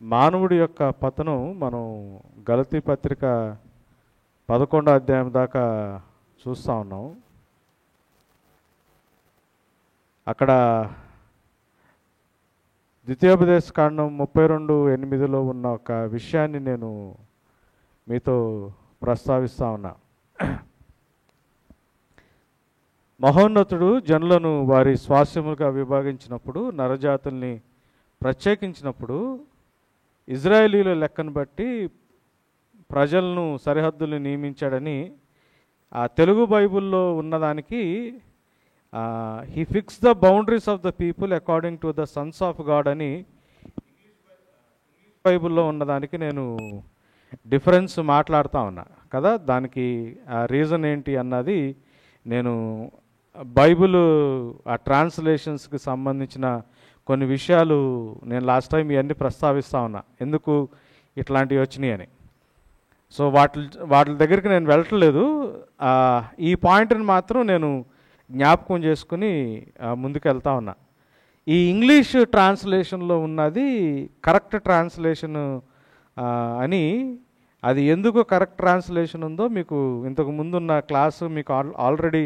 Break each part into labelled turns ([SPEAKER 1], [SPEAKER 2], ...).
[SPEAKER 1] మానవుడి యొక్క పతనం మనం గలతీ పత్రిక 11వ అధ్యాయం దాకా చూస్తూ ఉన్నాం. అక్కడ ద్వితీయోపదేశ కాండం 32:8లో ఉన్న ఒక విషయాన్ని నేను మీతో ప్రస్తావిస్తూ ఉన్నా. మహోన్నతుడు జనులను వారి స్వాస్యములుగా విభాగించినప్పుడు, నరజాతుల్ని ప్రత్యేకించినప్పుడు, ఇజ్రాయేలీల లెక్కను బట్టి ప్రజలను సరిహద్దులు నియమించాడని ఆ తెలుగు బైబిల్లో ఉన్నదానికి he fix the boundaries of the people according to the Sons of God అని ఇంగ్లీష్ బైబిల్లో ఉన్నదానికి నేను డిఫరెన్స్ మాట్లాడుతూ ఉన్నా కదా. దానికి ఆ రీజన్ ఏంటి అన్నది నేను బైబిల్ ఆ ట్రాన్స్లేషన్స్కి సంబంధించిన కొన్ని విషయాలు నేను లాస్ట్ టైం ఇవన్నీ ప్రస్తావిస్తూ ఉన్నా, ఎందుకు ఇట్లాంటివి వచ్చినాయి అని. సో వాటి దగ్గరికి నేను వెళ్ళట్లేదు. ఈ పాయింట్ని మాత్రం నేను జ్ఞాపకం చేసుకుని ముందుకు వెళ్తా ఉన్నా. ఈ ఇంగ్లీష్ ట్రాన్స్లేషన్లో ఉన్నది కరెక్ట్ ట్రాన్స్లేషన్ అని, అది ఎందుకు కరెక్ట్ ట్రాన్స్లేషన్ ఉందో మీకు ఇంతకు ముందున్న క్లాసు మీకు ఆల్రెడీ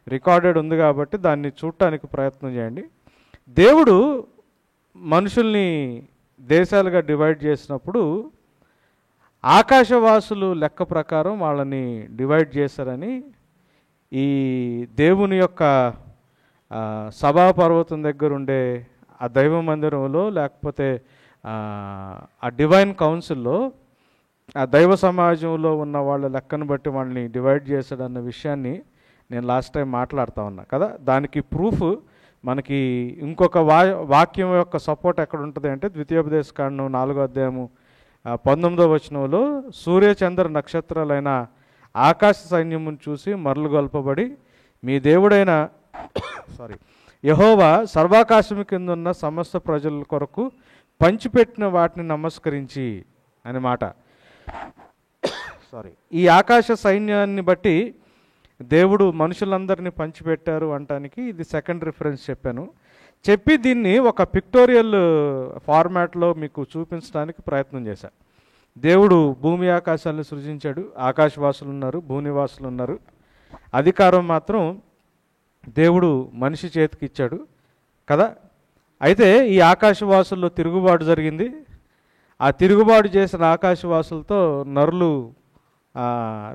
[SPEAKER 1] రికార్డెడ్ ఉంది కాబట్టి దాన్ని చూడటానికి ప్రయత్నం చేయండి. దేవుడు మనుషుల్ని దేశాలుగా డివైడ్ చేసినప్పుడు ఆకాశవాసులు లెక్క ప్రకారం వాళ్ళని డివైడ్ చేశారని, ఈ దేవుని యొక్క సభాపర్వతం దగ్గర ఉండే ఆ దైవ మందిరంలో లేకపోతే ఆ డివైన్ కౌన్సిల్లో ఆ దైవ సమాజంలో ఉన్న వాళ్ళ లెక్కను బట్టి వాళ్ళని డివైడ్ చేశాడన్న విషయాన్ని నేను లాస్ట్ టైం మాట్లాడుతూ ఉన్నా కదా. దానికి ప్రూఫ్ మనకి ఇంకొక వాక్యం యొక్క సపోర్ట్ ఎక్కడ ఉంటుంది అంటే ద్వితీయోపదేశ కాండం 4వ అధ్యాయము 19వ వచనంలో, సూర్యచంద్ర నక్షత్రాలైన ఆకాశ సైన్యమును చూసి మరలుగొల్పబడి మీ దేవుడైన యెహోవా సర్వాకాశము కింద ఉన్న సమస్త ప్రజల కొరకు పంచిపెట్టిన వాటిని నమస్కరించి అనే మాట. ఈ ఆకాశ సైన్యాన్ని బట్టి దేవుడు మనుషులందరినీ పంచిపెట్టారు అంటానికి ఇది సెకండ్ రిఫరెన్స్ చెప్పి దీన్ని ఒక పిక్టోరియల్ ఫార్మాట్లో మీకు చూపించడానికి ప్రయత్నం చేశాను. దేవుడు భూమి ఆకాశాలను సృజించాడు, ఆకాశవాసులు ఉన్నారు, భూనివాసులు ఉన్నారు. అధికారం మాత్రం దేవుడు మనిషి చేతికి ఇచ్చాడు కదా. అయితే ఈ ఆకాశవాసుల్లో తిరుగుబాటు జరిగింది. ఆ తిరుగుబాటు చేసిన ఆకాశవాసులతో నరులు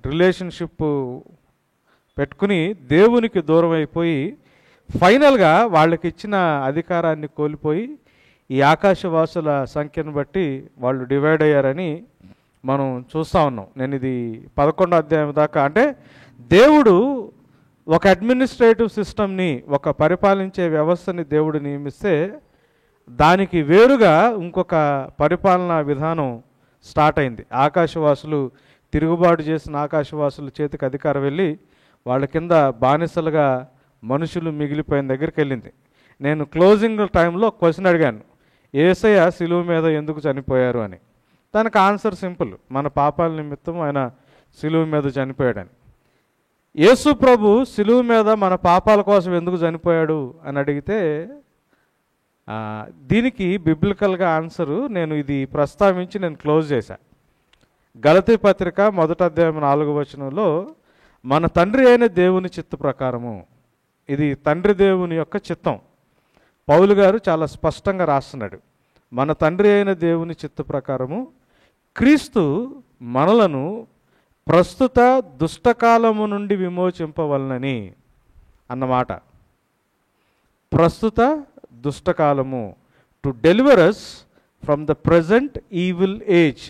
[SPEAKER 1] రిలేషన్షిప్ పెట్టుకుని దేవునికి దూరం అయిపోయి ఫైనల్గా వాళ్ళకి ఇచ్చిన అధికారాన్ని కోల్పోయి ఈ ఆకాశవాసుల సంఖ్యను బట్టి వాళ్ళు డివైడ్ అయ్యారని మనం చూస్తూ ఉన్నాం. నేను ఇది 11వ అధ్యాయం దాకా, అంటే దేవుడు ఒక అడ్మినిస్ట్రేటివ్ సిస్టమ్ని, ఒక పరిపాలించే వ్యవస్థని దేవుడు నియమిస్తే దానికి వేరుగా ఇంకొక పరిపాలనా విధానం స్టార్ట్ అయింది. ఆకాశవాసులు తిరుగుబాటు చేసిన ఆకాశవాసుల చేతికి అధికారం వెళ్ళి వాళ్ళ కింద బానిసలుగా మనుషులు మిగిలిపోయిన దగ్గరికి వెళ్ళింది. నేను క్లోజింగ్ టైంలో క్వశ్చన్ అడిగాను, యేసయ్య సిలువ మీద ఎందుకు చనిపోయారు అని. దానికి ఆన్సర్ సింపుల్, మన పాపాల నిమిత్తం ఆయన సిలువ మీద చనిపోయాడని. యేసు ప్రభు సిలువ మీద మన పాపాల కోసం ఎందుకు చనిపోయాడు అని అడిగితే దీనికి బిబ్లికల్గా ఆన్సరు నేను ఇది ప్రస్తావించి నేను క్లోజ్ చేశాను. గలతీ పత్రిక 1వ అధ్యాయం 4వ వచనంలో, మన తండ్రి అయిన దేవుని చిత్త ప్రకారము, ఇది తండ్రి దేవుని యొక్క చిత్తం. పౌలు గారు చాలా స్పష్టంగా రాస్తున్నాడు, మన తండ్రి అయిన దేవుని చిత్త ప్రకారము క్రీస్తు మనలను ప్రస్తుత దుష్టకాలము నుండి విమోచింపవలనని అన్నమాట. ప్రస్తుత దుష్టకాలము, to deliver us from the present evil age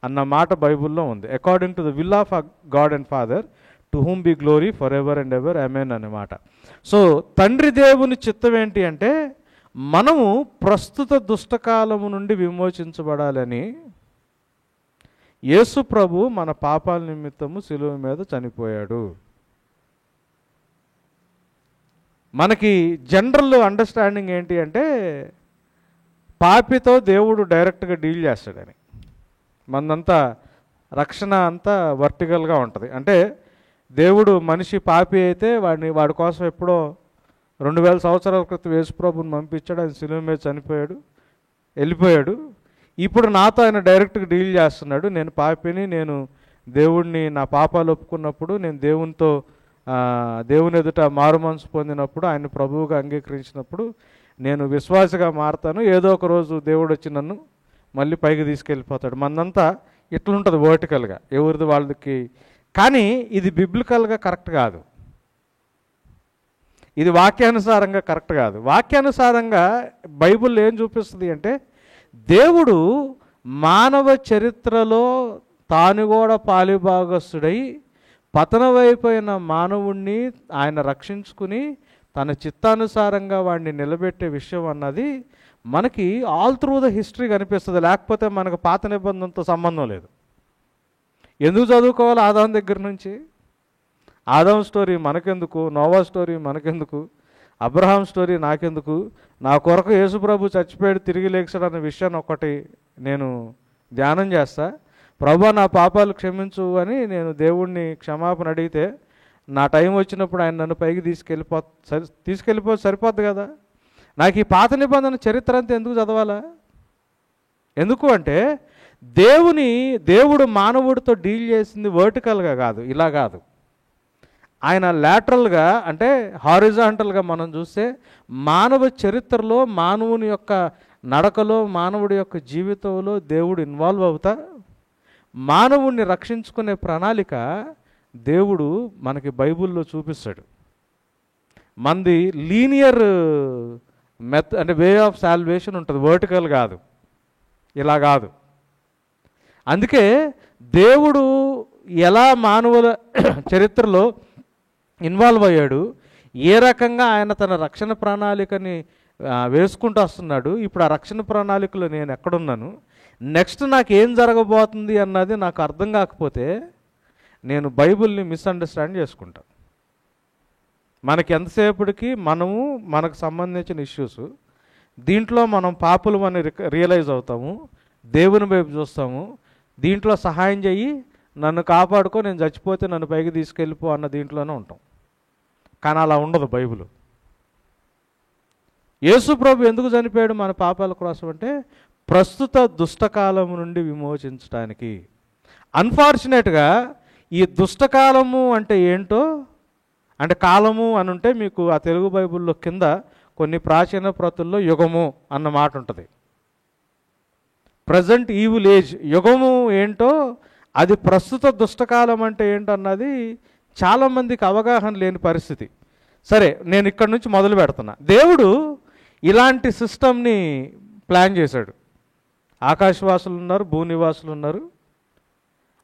[SPEAKER 1] అన్న మాట బైబిల్లో ఉంది. According to the will of God and father to whom be glory for ever and ever amen అన్నమాట. సో తండ్రి దేవుని చిత్తం ఏంటి అంటే మనము ప్రస్తుత దుష్టకాలము నుండి విమోచించబడాలని యేసు ప్రభు మన పాపాల నిమిత్తము సిలువ మీద చనిపోయాడు. మనకి జనరల్ అండర్స్టాండింగ్ ఏంటి అంటే పాపితో దేవుడు డైరెక్ట్గా డీల్ చేస్తాడని. మనంతా రక్షణ అంతా వర్టికల్గా ఉంటుంది. అంటే దేవుడు మనిషి పాపి అయితే వాడి కోసం ఎప్పుడో 2000 సంవత్సరాల క్రితం యేసు ప్రభుని పంపించాడు, ఆయన సిలువ మీద చనిపోయాడు, వెళ్ళిపోయాడు. ఇప్పుడు నాతో ఆయన డైరెక్ట్గా డీల్ చేస్తున్నాడు. నేను పాపిని, నేను దేవుణ్ణి నా పాపాలు ఒప్పుకున్నప్పుడు, నేను దేవుని ఎదుట మారు మనసు పొందినప్పుడు, ఆయన ప్రభువుగా అంగీకరించినప్పుడు నేను విశ్వాసగా మారతాను. ఏదో ఒక రోజు దేవుడు వచ్చి నన్ను మళ్ళీ పైకి తీసుకెళ్ళిపోతాడు. మనంతా ఇట్లుంటుంది వర్టికల్గా, ఎవరిది వాళ్ళకి. కానీ ఇది బిబ్లికల్గా కరెక్ట్ కాదు, ఇది వాక్యానుసారంగా కరెక్ట్ కాదు. వాక్యానుసారంగా బైబిల్ ఏం చూపిస్తుంది అంటే, దేవుడు మానవ చరిత్రలో తాను కూడా పాలిభాగస్తుడై పతనమైపోయిన మానవుణ్ణి ఆయన రక్షించుకుని తన చిత్తానుసారంగా వాడిని నిలబెట్టే విషయం అన్నది మనకి ఆల్ త్రూ ద హిస్టరీ కనిపిస్తుంది. లేకపోతే మనకు పాత నిబంధనతో సంబంధం లేదు. ఎందుకు చదువుకోవాలి ఆదాం దగ్గర నుంచి? ఆదాం స్టోరీ మనకెందుకు, నోవా స్టోరీ మనకెందుకు, అబ్రహాం స్టోరీ నాకెందుకు? నా కొరకు యేసుప్రభు చచ్చిపోయాడు, తిరిగి లేచాడు అనే విషయాన్ని ఒకటి నేను ధ్యానం చేస్తా. ప్రభు నా పాపాలు క్షమించు అని నేను దేవుణ్ణి క్షమాపణ అడిగితే, నా టైం వచ్చినప్పుడు ఆయన నన్ను పైకి తీసుకెళ్ళిపో సరిపోద్ది కదా. నాకు ఈ పాత నిబంధన చరిత్ర అంతా ఎందుకు చదవాలా? ఎందుకు అంటే దేవుడు మానవుడితో డీల్ చేసింది వర్టికల్గా కాదు, ఇలా కాదు. ఆయన లాటరల్గా, అంటే హారిజాంటల్గా మనం చూస్తే మానవ చరిత్రలో, మానవుని యొక్క నడకలో, మానవుడి యొక్క జీవితంలో దేవుడు ఇన్వాల్వ్ అవుతా మానవుణ్ణి రక్షించుకునే ప్రణాళిక దేవుడు మనకి బైబిల్లో చూపిస్తాడు. మనది లీనియర్ అంటే వే ఆఫ్ సాల్వేషన్ ఉంటుంది, వర్టికల్ కాదు, ఇలా కాదు. అందుకే దేవుడు ఎలా మానవుల చరిత్రలో ఇన్వాల్వ్ అయ్యాడు, ఏ రకంగా ఆయన తన రక్షణ ప్రణాళికని వేసుకుంటూ వస్తున్నాడు, ఇప్పుడు ఆ రక్షణ ప్రణాళికలో నేను ఎక్కడున్నాను, నెక్స్ట్ నాకు ఏం జరగబోతుంది అన్నది నాకు అర్థం కాకపోతే నేను బైబిల్ని మిస్అండర్స్టాండ్ చేసుకుంటాను. మనకి ఎంతసేపటికి మనకు సంబంధించిన ఇష్యూస్, దీంట్లో మనం పాపులు అని రియలైజ్ అవుతాము, దేవుని వైపు చూస్తాము, దీంట్లో సహాయం చెయ్యి, నన్ను కాపాడుకో, నేను చచ్చిపోతే నన్ను పైకి తీసుకెళ్ళిపో అన్న దీంట్లోనే ఉంటాం. కానీ అలా ఉండదు బైబిల్. యేసు ప్రభు ఎందుకు చనిపోయాడు మన పాపాల కోసం అంటే, ప్రస్తుత దుష్టకాలం నుండి విమోచించడానికి. అన్ఫార్చునేట్గా ఈ దుష్టకాలము అంటే ఏంటో, అంటే కాలము అని ఉంటే మీకు ఆ తెలుగు బైబిల్లో కింద కొన్ని ప్రాచీన ప్రతుల్లో యుగము అన్న మాట ఉంటుంది. ప్రజెంట్ ఈవిల్ ఏజ్, యుగము ఏంటో, అది ప్రస్తుత దుష్టకాలం అంటే ఏంటన్నది చాలామందికి అవగాహన లేని పరిస్థితి. సరే, నేను ఇక్కడ నుంచి మొదలు పెడుతున్నా. దేవుడు ఇలాంటి సిస్టమ్ని ప్లాన్ చేశాడు. ఆకాశవాసులు ఉన్నారు, భూనివాసులు ఉన్నారు.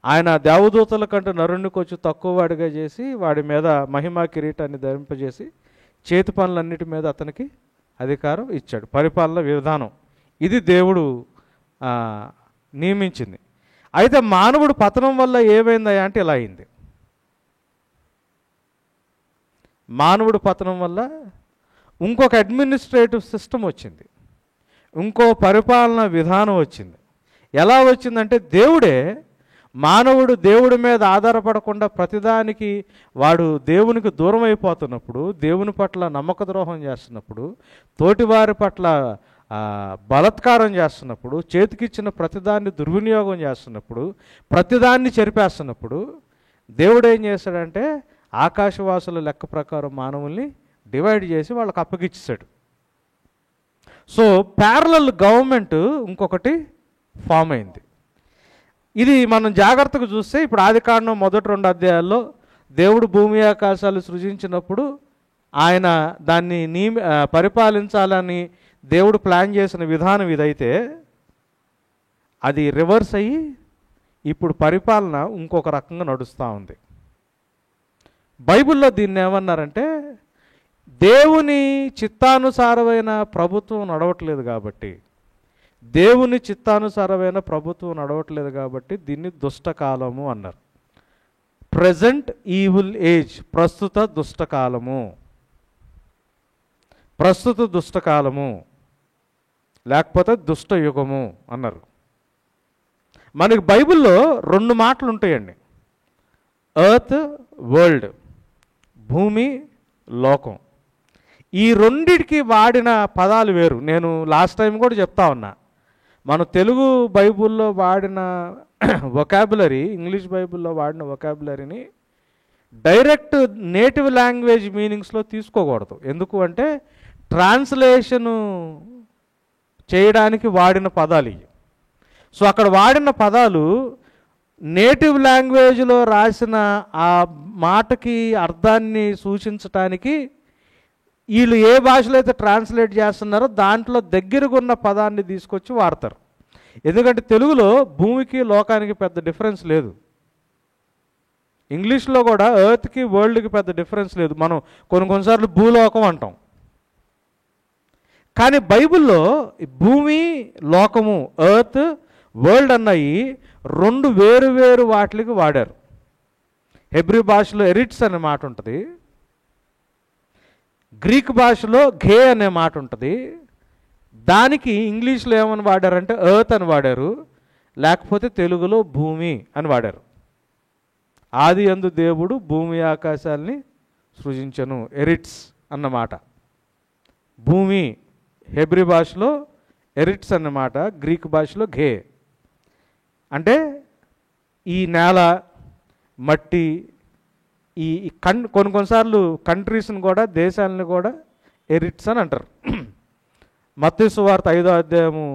[SPEAKER 1] ఆయన దేవదూతల కంటే నరుణ్ణి కొంచెం తక్కువ వాడిగా చేసి, వాడి మీద మహిమా కిరీటాన్ని ధరింపజేసి, చేతి పనులన్నిటి మీద అతనికి అధికారం ఇచ్చాడు. పరిపాలన విధానం ఇది దేవుడు నియమించింది. అయితే మానవుడు పతనం వల్ల ఏమైందా అంటే ఇలా అయింది. మానవుడు పతనం వల్ల ఇంకొక అడ్మినిస్ట్రేటివ్ సిస్టమ్ వచ్చింది, ఇంకో పరిపాలన విధానం వచ్చింది. ఎలా వచ్చిందంటే, మానవుడు దేవుడి మీద ఆధారపడకుండా ప్రతిదానికి వాడు దేవునికి దూరం అయిపోతున్నప్పుడు, దేవుని పట్ల నమ్మక ద్రోహం చేస్తున్నప్పుడు, తోటివారి పట్ల బలత్కారం చేస్తున్నప్పుడు, చేతికిచ్చిన ప్రతిదాన్ని దుర్వినియోగం చేస్తున్నప్పుడు, ప్రతిదాన్ని చెరిపేస్తున్నప్పుడు, దేవుడు ఏం చేశాడంటే ఆకాశవాసుల లెక్క ప్రకారం మానవుల్ని డివైడ్ చేసి వాళ్ళకి అప్పగిచ్చేశాడు. సో ప్యారలల్ గవర్నమెంట్ ఇంకొకటి ఫామ్ అయింది. ఇది మనం జాగ్రత్తగా చూస్తే, ఇప్పుడు ఆదికాండం మొదటి 2 అధ్యాయాల్లో దేవుడు భూమి ఆకాశాలు సృజించినప్పుడు ఆయన దాన్ని పరిపాలించాలని దేవుడు ప్లాన్ చేసిన విధానం ఇదైతే, అది రివర్స్ అయ్యి ఇప్పుడు పరిపాలన ఇంకొక రకంగా నడుస్తూ ఉంది. బైబిల్లో దీన్ని ఏమన్నారంటే, దేవుని చిత్తానుసారమైన ప్రభుత్వం నడవట్లేదు కాబట్టి, దేవుని చిత్తానుసారమైన ప్రభుత్వం నడవట్లేదు కాబట్టి దీన్ని దుష్టకాలము అన్నారు. ప్రజెంట్ ఈవిల్ ఏజ్, ప్రస్తుత దుష్టకాలము, ప్రస్తుత దుష్టకాలము, లేకపోతే దుష్టయుగము అన్నారు. మనకి బైబిల్లో 2 మాటలు ఉంటాయండి, ఎర్త్, వరల్డ్, భూమి, లోకం. ఈ రెండిటికి వాడిన పదాలు వేరు. నేను లాస్ట్ టైం కూడా చెప్తా ఉన్నా, మన తెలుగు బైబిల్లో వాడిన వొకాబులరీ, ఇంగ్లీష్ బైబిల్లో వాడిన వొకాబులరీని డైరెక్ట్ నేటివ్ లాంగ్వేజ్ మీనింగ్స్లో తీసుకోకూడదు. ఎందుకు అంటే ట్రాన్స్లేషను చేయడానికి వాడిన పదాలు ఇవి. సో అక్కడ వాడిన పదాలు నేటివ్ లాంగ్వేజ్లో రాసిన ఆ మాటకి అర్థాన్ని సూచించటానికి వీళ్ళు ఏ భాషలో అయితే ట్రాన్స్లేట్ చేస్తున్నారో దాంట్లో దగ్గరగా ఉన్న పదాన్ని తీసుకొచ్చి వాడతారు. ఎందుకంటే తెలుగులో భూమికి లోకానికి పెద్ద డిఫరెన్స్ లేదు. ఇంగ్లీష్లో కూడా ఎర్త్కి వరల్డ్కి పెద్ద డిఫరెన్స్ లేదు. మనం కొన్నిసార్లు భూలోకం అంటాం. కానీ బైబిల్లో భూమి, లోకము, ఎర్త్, వరల్డ్ అన్నవి రెండు వేరు వేరు వాటికి వాడారు. హెబ్రీ భాషలో ఎరిట్స్ అనే మాట ఉంటుంది, గ్రీక్ భాషలో ఘే అనే మాట ఉంటుంది. దానికి ఇంగ్లీష్లో ఏమని వాడారంటే ఎర్త్ అని వాడారు, లేకపోతే తెలుగులో భూమి అని వాడారు. ఆది యందు దేవుడు భూమి ఆకాశాల్ని సృజించెను, ఎరిట్స్ అన్నమాట. భూమి హెబ్రీ భాషలో ఎరిట్స్ అన్నమాట, గ్రీక్ భాషలో ఘే. అంటే ఈ నేల, మట్టి, ఈ కొన్నిసార్లు కంట్రీస్ని కూడా, దేశాలను కూడా ఎరిట్స్ అని అంటారు. మత్తయి సువార్త 5వ అధ్యాయము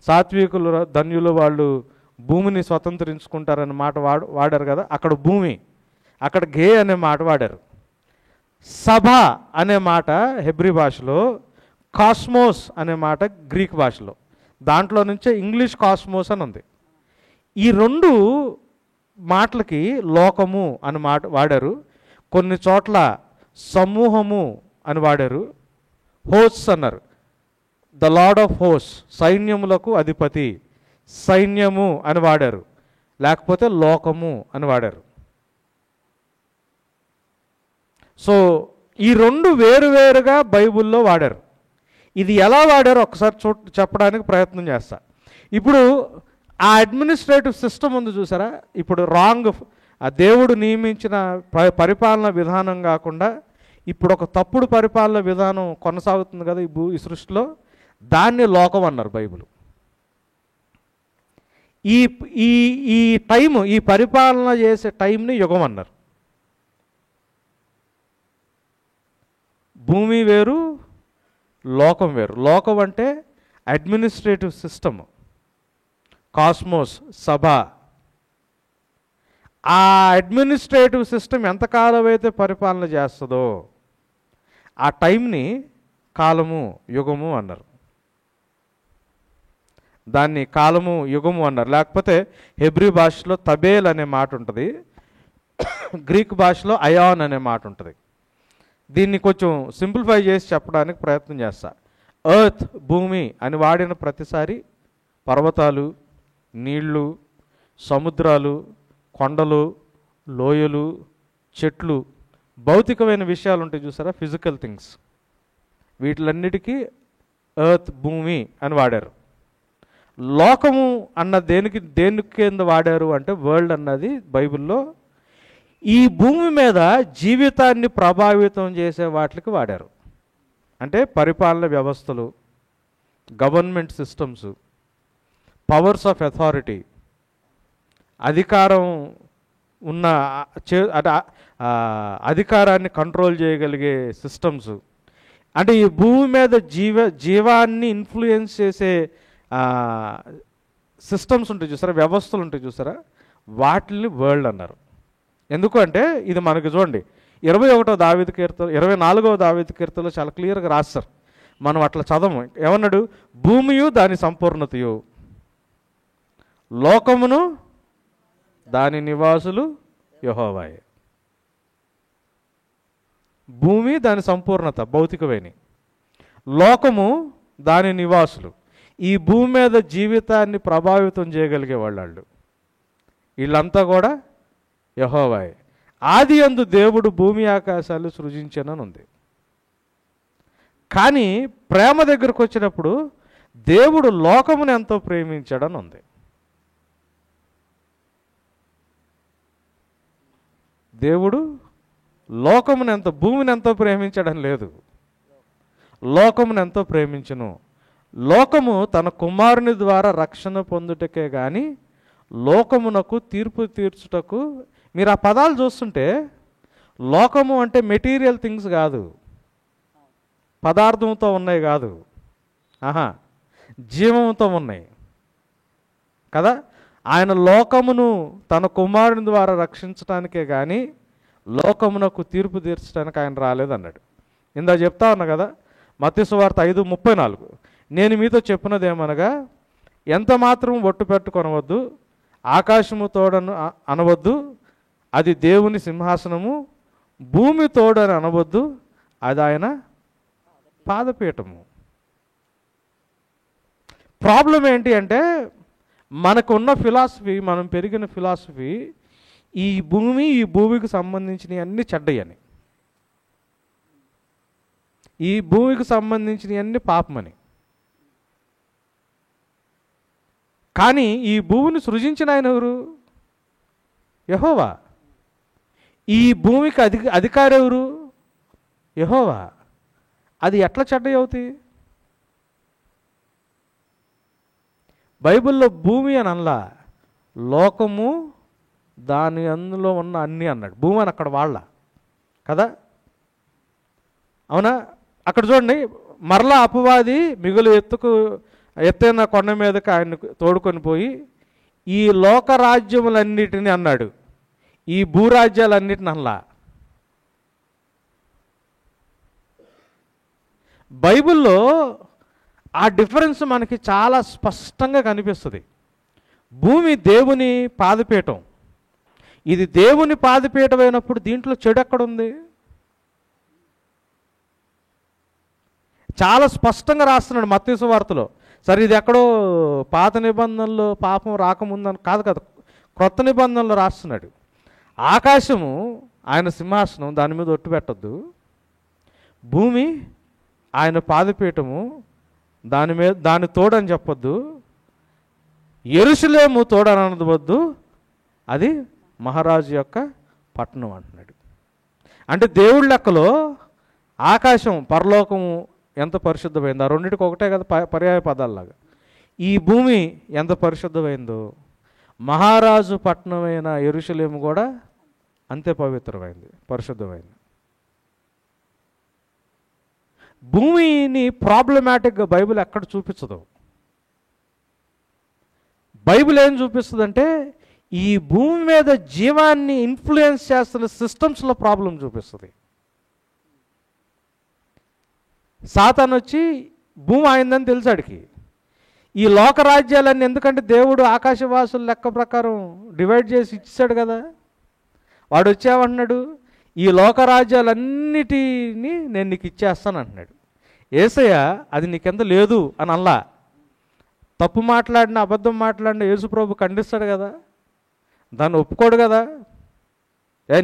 [SPEAKER 1] సాత్వికులు ధన్యులు వాళ్ళు భూమిని స్వతంత్రించుకుంటారనే మాట వాడారు కదా, అక్కడ భూమి, అక్కడ ఘే అనే మాట వాడారు. సభ అనే మాట హెబ్రీ భాషలో, కాస్మోస్ అనే మాట గ్రీక్ భాషలో. దాంట్లో నుంచే ఇంగ్లీష్ కాస్మోస్ అని ఉంది. ఈ రెండు మాటలకి లోకము అని మాట వాడారు. కొన్ని చోట్ల సమూహము అని వాడారు, హోస్ట్స్ అన్నారు. ద లార్డ్ ఆఫ్ హోస్ట్, సైన్యములకు అధిపతి, సైన్యము అని వాడారు, లేకపోతే లోకము అని వాడారు. సో ఈ రెండు వేరువేరుగా బైబిల్లో వాడారు. ఇది ఎలా వాడారో ఒకసారి చెప్పడానికి ప్రయత్నం చేస్తా. ఇప్పుడు ఆ అడ్మినిస్ట్రేటివ్ సిస్టమ్ ఉంది చూసారా, ఇప్పుడు రాంగ్, ఆ దేవుడు నియమించిన పరిపాలన విధానం కాకుండా ఇప్పుడు ఒక తప్పుడు పరిపాలన విధానం కొనసాగుతుంది కదా ఈ సృష్టిలో, దాన్ని లోకం అన్నారు బైబిల్. ఈ ఈ ఈ టైము, ఈ పరిపాలన చేసే టైంని యుగం అన్నారు. భూమి వేరు, లోకం వేరు. లోకం అంటే అడ్మినిస్ట్రేటివ్ సిస్టమ్, కాస్మోస్, సభ. ఆ అడ్మినిస్ట్రేటివ్ సిస్టమ్ ఎంతకాలం అయితే పరిపాలన చేస్తుందో ఆ టైంని కాలము, యుగము అన్నారు. దాన్ని కాలము, యుగము అన్నారు. లేకపోతే హెబ్రీ భాషలో తబేల్ అనే మాట ఉంటుంది, గ్రీక్ భాషలో అయాన్ అనే మాట ఉంటుంది. దీన్ని కొంచెం సింప్లిఫై చేసి చెప్పడానికి ప్రయత్నం చేస్తా. ఎర్త్, భూమి అని వాడిన ప్రతిసారి పర్వతాలు, నీళ్లు, సముద్రాలు, కొండలు, లోయలు, చెట్లు, భౌతికమైన విషయాలు ఉంటాయి చూసారా, ఫిజికల్ థింగ్స్, వీటిలన్నిటికీ ఎర్త్, భూమి అని వాడారు. లోకము అన్న దేని కింద వాడారు అంటే వరల్డ్ అన్నది బైబిల్లో ఈ భూమి మీద జీవితాన్ని ప్రభావితం చేసే వాటికి వాడారు. అంటే పరిపాలన వ్యవస్థలు, government systems, powers of authority, అధికారం ఉన్న అధికారాన్ని కంట్రోల్ చేయగలిగే సిస్టమ్స్. అంటే ఈ భూమి మీద జీవాన్ని ఇన్ఫ్లుయెన్స్ చేసే సిస్టమ్స్ ఉంటాయి చూసారా, వ్యవస్థలు ఉంటాయి చూసారా, వాటిని వరల్డ్ అన్నారు. ఎందుకు అంటే ఇది మనకి చూడండి 21వ దావీదు కీర్తన, 24వ దావీదు కీర్తనలో చాలా క్లియర్గా రాస్తారు. మనం అట్లా చదవము. ఏమన్నాడు? భూమియు దాని సంపూర్ణతయు, లోకమును దాని నివాసులు యెహోవాయే. భూమి దాని సంపూర్ణత భౌతికమైన, లోకము దాని నివాసులు, ఈ భూమి మీద జీవితాన్ని ప్రభావితం చేయగలిగే వాళ్ళు, వీళ్ళంతా కూడా యెహోవాయే. ఆది యందు దేవుడు భూమి ఆకాశాలు సృజించెనని ఉంది. కానీ ప్రేమ దగ్గరకు వచ్చినప్పుడు దేవుడు లోకమును ఎంతో ప్రేమించాడని ఉంది. దేవుడు భూమిని ఎంతో ప్రేమించడం లేదు, లోకమును ఎంతో ప్రేమించును. లోకము తన కుమారుని ద్వారా రక్షణ పొందుటకే గాని లోకమునకు తీర్పు తీర్చుటకు. మీరు ఆ పదాలు చూస్తుంటే లోకము అంటే మెటీరియల్ థింగ్స్ కాదు, పదార్థంతో ఉన్నాయి కాదు, ఆహా, జీవంతో ఉన్నాయి కదా. ఆయన లోకమును తన కుమారుని ద్వారా రక్షించడానికే కానీ లోకమునకు తీర్పు తీర్చడానికి ఆయన రాలేదన్నాడు. ఇందా చెప్తా ఉన్నా కదా, మత్తయి సువార్త 5:34, నేను మీతో చెప్పినదేమనగా ఎంత మాత్రం ఒట్టు పెట్టుకొనవద్దు, ఆకాశము తోడను అనవద్దు, అది దేవుని సింహాసనము, భూమి తోడని అనవద్దు, అది ఆయన పాదపీఠము. ప్రాబ్లం ఏంటి అంటే మనకున్న ఫిలాసఫీ, మనం పెరిగిన ఫిలాసఫీ ఈ భూమికి సంబంధించినవి అన్నీ చెడ్డయని, ఈ భూమికి సంబంధించినవి అన్నీ పాపమని. కానీ ఈ భూమిని సృజించిన ఆయన ఎవరు? యెహోవా. ఈ భూమికి అధికారి ఎవరు? యెహోవా. అది ఎట్లా చెడ్డయి అవుతాయి? బైబిల్లో భూమి అని అనలా, లోకము దాని అందులో ఉన్న అన్నీ అన్నాడు. భూమి అని అక్కడ వాళ్ళ కదా, అవునా? అక్కడ చూడండి, మరలా అపవాది మిగులు ఎత్తైన కొండ మీదకి ఆయన తోడుకొని పోయి ఈ లోక రాజ్యములన్నిటిని అన్నాడు, ఈ భూరాజ్యాలన్నిటిని అనలా. బైబిల్లో ఆ డిఫరెన్స్ మనకి చాలా స్పష్టంగా కనిపిస్తుంది. భూమి దేవుని పాదపీఠం. ఇది దేవుని పాదపీఠం అయినప్పుడు దీంట్లో చెడు ఎక్కడుంది? చాలా స్పష్టంగా రాస్తున్నాడు మత్తయి సువార్తలో. సరే, ఇది ఎక్కడో పాత నిబంధనలో పాపం రాకముందని కాదు కదా, క్రొత్త నిబంధనలో రాస్తున్నాడు. ఆకాశము ఆయన సింహాసనం, దాని మీద ఒట్టు పెట్టద్దు. భూమి ఆయన పాదపీఠము, దాని తోడని చెప్పొద్దు. యెరూషలేము తోడని అనవద్దు, అది మహారాజు యొక్క పట్టణం అంటున్నాడు. అంటే దేవుడి లెక్కలో ఆకాశం, పరలోకము ఎంత పరిశుద్ధమైందో, ఆ రెండింటికి ఒకటే కదా పర్యాయ పదాల్లాగా. ఈ భూమి ఎంత పరిశుద్ధమైందో మహారాజు పట్టణమైన యెరూషలేము కూడా అంతే పవిత్రమైంది, పరిశుద్ధమైంది. భూమిని ప్రాబ్లమాటిక్గా బైబిల్ ఎక్కడ చూపించదు. బైబిల్ ఏం చూపిస్తుందంటే ఈ భూమి మీద జీవాన్ని ఇన్ఫ్లుయెన్స్ చేస్తున్న సిస్టమ్స్లో ప్రాబ్లం చూపిస్తుంది. సాతాను వచ్చి భూమి అయిందని తెలుసాడికి. ఈ లోకరాజ్యాలన్నీ, ఎందుకంటే దేవుడు ఆకాశవాసుల లెక్క ప్రకారం డివైడ్ చేసి ఇచ్చాడు కదా, వాడు వచ్చావన్నాడు, ఈ లోకరాజ్యాలన్నిటినీ నేను నీకు ఇచ్చేస్తాను అంటున్నాడు. యేసయ్య అది నీకెంత లేదు అని అనలా. తప్పు మాట్లాడిన, అబద్ధం మాట్లాడిన యేసుప్రభు ఖండిస్తాడు కదా, దాన్ని ఒప్పుకోడు కదా.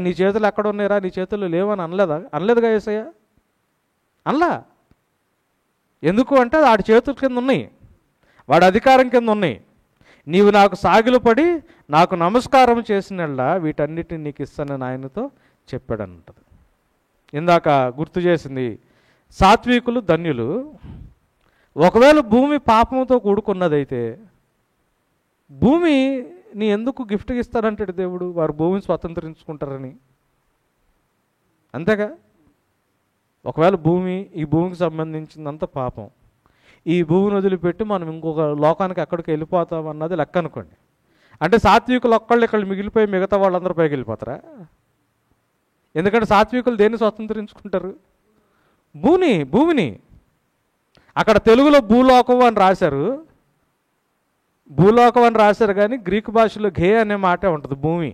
[SPEAKER 1] నీ చేతులు ఎక్కడ ఉన్నాయిరా, నీ చేతులు లేవని అనలేదుగా యేసయ్య, అనలా. ఎందుకు అంటే వాడి చేతుల కింద ఉన్నాయి, వాడి అధికారం కింద ఉన్నాయి. నీవు నాకు సాగిలు పడి నాకు నమస్కారం చేసినల్లా వీటన్నిటిని నీకు ఇస్తానని ఆయనతో చెప్పాడంటది. ఇందాక గుర్తు చేసింది, సాత్వికులు ధన్యులు. ఒకవేళ భూమి పాపంతో కూడుకున్నదైతే భూమి నీ ఎందుకు గిఫ్ట్గా ఇస్తాడంటాడు దేవుడు? వారు భూమిని స్వతంత్రించుకుంటారని, అంతేగా. ఒకవేళ ఈ భూమికి సంబంధించిందంత పాపం, ఈ భూమిని వదిలిపెట్టి మనం ఇంకొక లోకానికి ఎక్కడికి వెళ్ళిపోతాం అన్నది లెక్క అనుకోండి. అంటే సాత్వికులు ఒక్కళ్ళు ఇక్కడ మిగిలిపోయి మిగతా వాళ్ళందరూ పైకి వెళ్ళిపోతారా? ఎందుకంటే సాత్వికులు దేన్ని స్వతంత్రించుకుంటారు? భూమిని. అక్కడ తెలుగులో భూలోకం అని రాశారు కానీ గ్రీకు భాషలో ఘే అనే మాటే ఉంటుంది. భూమి,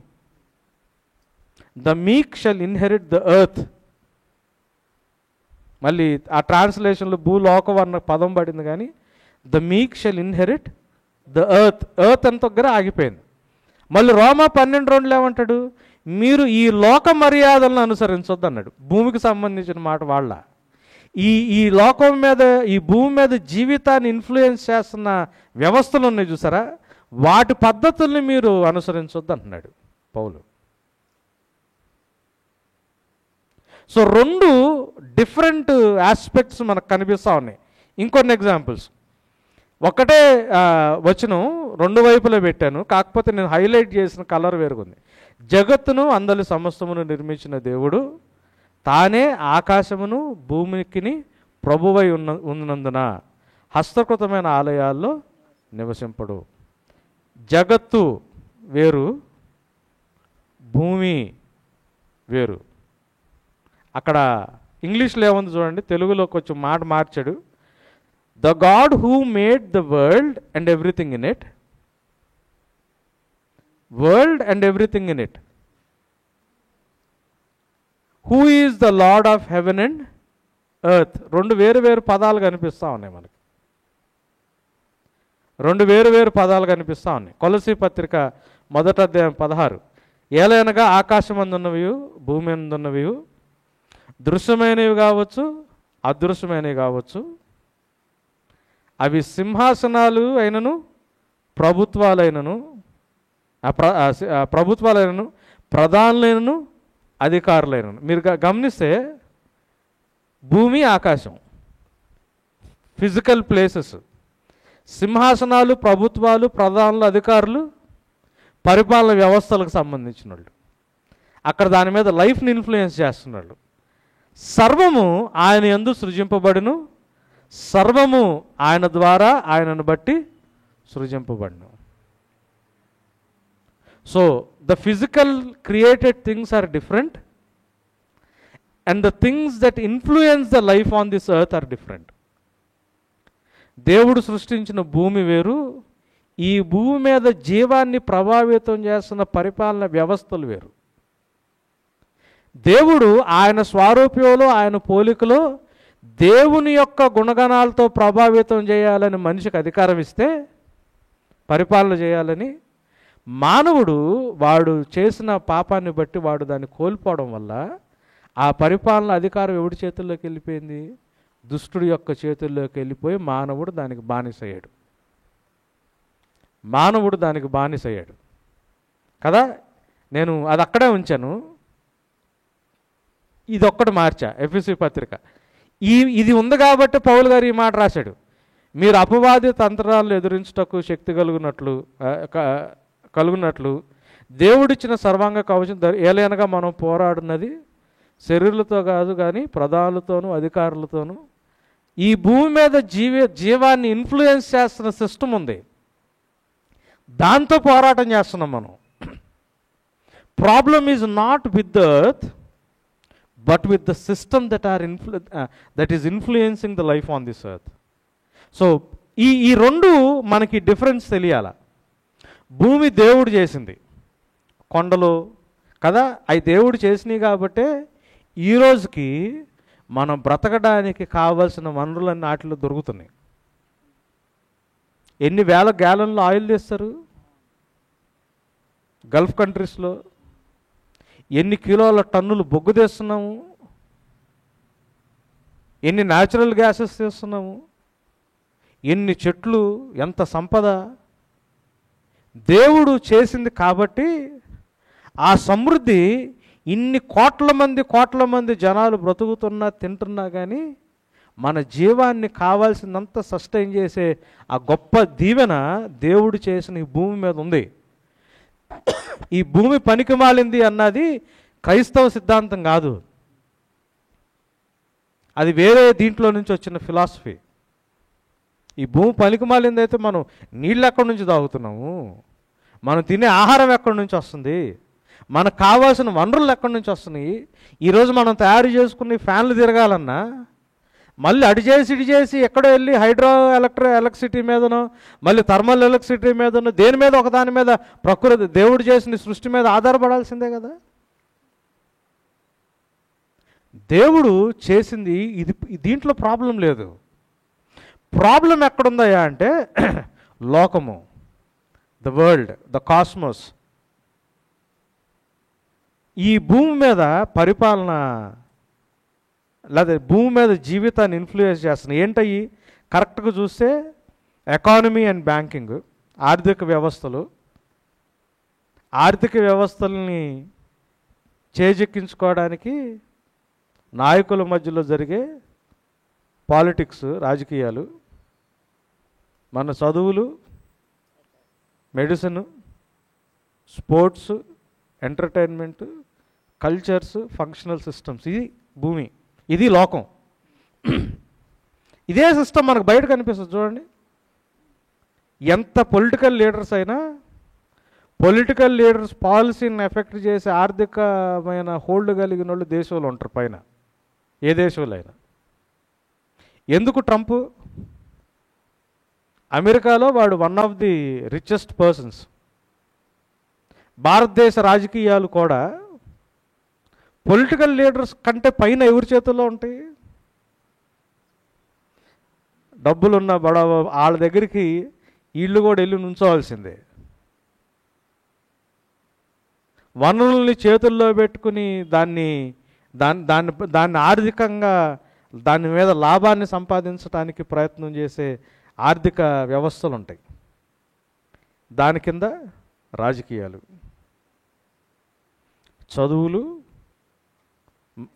[SPEAKER 1] ద మీక్ షల్ ఇన్హెరిట్ ద ఎర్త్. మళ్ళీ ఆ ట్రాన్స్లేషన్లో భూలోకం అన్న పదం పడింది కానీ ద మీక్ షల్ ఇన్హెరిట్ ద ఎర్త్ అని దగ్గర ఆగిపోయింది. మళ్ళీ రోమా 12:2 ఏమంటాడు? మీరు ఈ లోక మర్యాదలను అనుసరించొద్దు అన్నాడు. భూమికి సంబంధించిన మాట వాళ్ళ. ఈ లోకం మీద, ఈ భూమి మీద జీవితాన్ని ఇన్ఫ్లుయెన్స్ చేస్తున్న వ్యవస్థలు ఉన్నాయి చూసారా, వాటి పద్ధతుల్ని మీరు అనుసరించొద్దు అంటున్నాడు పౌలు. సో 2 డిఫరెంట్ ఆస్పెక్ట్స్ మనకు కనిపిస్తూ ఉన్నాయి. ఇంకొన్ని ఎగ్జాంపుల్స్. ఒకటే వచనం రెండు వైపులా పెట్టాను, కాకపోతే నేను హైలైట్ చేసిన కలర్ వేరుగుంది. జగత్తును అందరి సమస్తమును నిర్మించిన దేవుడు తానే ఆకాశమును భూమికిని ప్రభువై ఉన్నందున హస్తకృతమైన ఆలయాల్లో నివసింపడు. జగత్తు వేరు, భూమి వేరు. అక్కడ ఇంగ్లీష్లో ఏముంది చూడండి, తెలుగులో కొంచెం మాట మార్చాడు. The God who made the world and everything in it, world and everything in it, who is the lord of heaven and earth. రెండు వేరు వేరు పదాలు కనిపిస్తూ ఉన్నాయి మనకి, రెండు వేరు వేరు పదాలు కనిపిస్తూ ఉన్నాయి. కొలసీ పత్రిక 1వ అధ్యాయం 16, ఏలైనగా ఆకాశమందున్నవి భూమి అందున్నవి దృశ్యమైనవి కావచ్చు అదృశ్యమైనవి కావచ్చు, అవి సింహాసనాలు అయినను ప్రభుత్వాలైనను ప్రధానులైనను అధికారులైనను. మీరు గమనిస్తే భూమి ఆకాశం ఫిజికల్ ప్లేసెస్, సింహాసనాలు ప్రభుత్వాలు ప్రధానులు అధికారులు పరిపాలన వ్యవస్థలకు సంబంధించిన వాళ్ళు, అక్కడ దాని మీద లైఫ్ని ఇన్ఫ్లుయెన్స్ చేస్తున్నాడు. సర్వము ఆయన యందు సృజింపబడును, సర్వము ఆయన ద్వారా ఆయనను బట్టి సృజింపబడును. So the physical created things are different and the things that influence the life on this earth are different. దేవుడు సృష్టించిన భూమి వేరు, ఈ భూమి మీద జీవాన్ని ప్రభావితం చేస్తున్న పరిపాలన వ్యవస్థలు వేరు. దేవుడు ఆయన స్వారూప్యంలో ఆయన పోలికలో దేవుని యొక్క గుణగణాలతో ప్రభావితం చేయాలని మనిషికి అధికారం ఇస్తే, పరిపాలన చేయాలని, మానవుడు వాడు చేసిన పాపాన్ని బట్టి వాడు దాన్ని కోల్పోవడం వల్ల ఆ పరిపాలన అధికారం ఎవడి చేతుల్లోకి వెళ్ళిపోయింది? దుష్టుడి యొక్క చేతుల్లోకి వెళ్ళిపోయి మానవుడు దానికి బానిసయ్యాడు. మానవుడు దానికి బానిసయ్యాడు కదా. నేను అది అక్కడే ఉంచాను, ఇది ఒక్కటి మార్చా. ఎఫెసీ పత్రిక ఇది ఉంది కాబట్టి పౌలు గారు ఈ మాట రాశాడు, మీరు అపవాది తంత్రాలను ఎదురించుటకు శక్తి కలుగునట్లు దేవుడిచ్చిన సర్వాంగ కవచం ఏలైనగా మనం పోరాడున్నది శరీరులతో కాదు కానీ ప్రధానులతోనూ అధికారులతోనూ. ఈ భూమి మీద జీవాన్ని ఇన్ఫ్లుయెన్స్ చేస్తున్న సిస్టమ్ ఉంది, దాంతో పోరాటం చేస్తున్నాం మనం. Problem is not with the earth but with the system that is influencing the life on this earth. So ఈ రెండు మనకి డిఫరెన్స్ తెలియాల. భూమి దేవుడు చేసింది, కొండలు కదా, అవి దేవుడు చేసినాయి కాబట్టే ఈరోజుకి మనం బ్రతకడానికి కావాల్సిన వనరులన్నీ వాటిలో దొరుకుతున్నాయి. ఎన్ని వేల గ్యాలన్లు ఆయిల్ తీస్తారు గల్ఫ్ కంట్రీస్లో, ఎన్ని కిలోల టన్నులు బొగ్గు తీస్తున్నాము, ఎన్ని న్యాచురల్ గ్యాసెస్ తీస్తున్నాము, ఎన్ని చెట్లు, ఎంత సంపద దేవుడు చేసింది కాబట్టి ఆ సమృద్ధి ఇన్ని కోట్ల మంది జనాలు బ్రతుకుతున్నా తింటున్నా కానీ మన జీవాన్ని కావాల్సినంత సస్టైన్ చేసే ఆ గొప్ప దీవెన దేవుడు చేసిన ఈ భూమి మీద ఉంది. ఈ భూమి పనికి మాలింది అన్నది క్రైస్తవ సిద్ధాంతం కాదు, అది వేరే దీంట్లో నుంచి వచ్చిన ఫిలాసఫీ. ఈ భూమి పనికి మాలింది అయితే మనం నీళ్ళు ఎక్కడి నుంచి తాగుతున్నాము, మనం తినే ఆహారం ఎక్కడి నుంచి వస్తుంది, మనకు కావాల్సిన వనరులు ఎక్కడి నుంచి వస్తున్నాయి. ఈరోజు మనం తయారు చేసుకుని ఫ్యాన్లు తిరగాలన్నా మళ్ళీ అడి చేసి ఇడి చేసి ఎక్కడో వెళ్ళి ఎలక్ట్రిసిటీ మీదనో మళ్ళీ థర్మల్ ఎలక్ట్రిసిటీ మీదనో దేని మీద ఒకదాని మీద ప్రకృతి దేవుడు చేసిన సృష్టి మీద ఆధారపడాల్సిందే కదా. దేవుడు చేసింది ఇది, దీంట్లో ప్రాబ్లం లేదు. ప్రాబ్లం ఎక్కడుందయ్యా అంటే లోకము, ద వరల్డ్, ద కాస్మోస్, ఈ భూమి మీద పరిపాలన లేదా భూమి మీద జీవితాన్ని ఇన్ఫ్లుయెన్స్ చేస్తున్నాయి. ఏంటయ్యి కరెక్ట్గా చూస్తే ఎకానమీ అండ్ బ్యాంకింగ్, ఆర్థిక వ్యవస్థలు, ఆర్థిక వ్యవస్థల్ని చేజెక్కించుకోవడానికి నాయకుల మధ్యలో జరిగే పాలిటిక్స్, రాజకీయాలు, మన చదువులు, medicine, sports, entertainment, cultures, functional systems, ఇది భూమి, ఇది లోకం. ఇదే సిస్టమ్ మనకు బయట కనిపిస్తుంది చూడండి. ఎంత పొలిటికల్ లీడర్స్ అయినా, పొలిటికల్ లీడర్స్ పాలసీని ఎఫెక్ట్ చేసే ఆర్థికమైన హోల్డ్ కలిగిన వాళ్ళు దేశంలో ఉంటారు పైన, ఏ దేశంలో అయినా. ఎందుకు ట్రంప్ అమెరికాలో వాడు one of the richest persons. భారతదేశ రాజకీయాలు కూడా పొలిటికల్ లీడర్స్ కంటే పైన ఎవరి చేతుల్లో ఉంటాయి? డబ్బులున్న వాళ్ళ దగ్గరికి వీళ్ళు కూడా వెళ్ళి నుంచోవాల్సిందే. వనరుల్ని చేతుల్లో పెట్టుకుని దాన్ని ఆర్థికంగా దాని మీద లాభాన్ని సంపాదించడానికి ప్రయత్నం చేసే ఆర్థిక వ్యవస్థలు ఉంటాయి. దాని కింద రాజకీయాలు, చదువులు,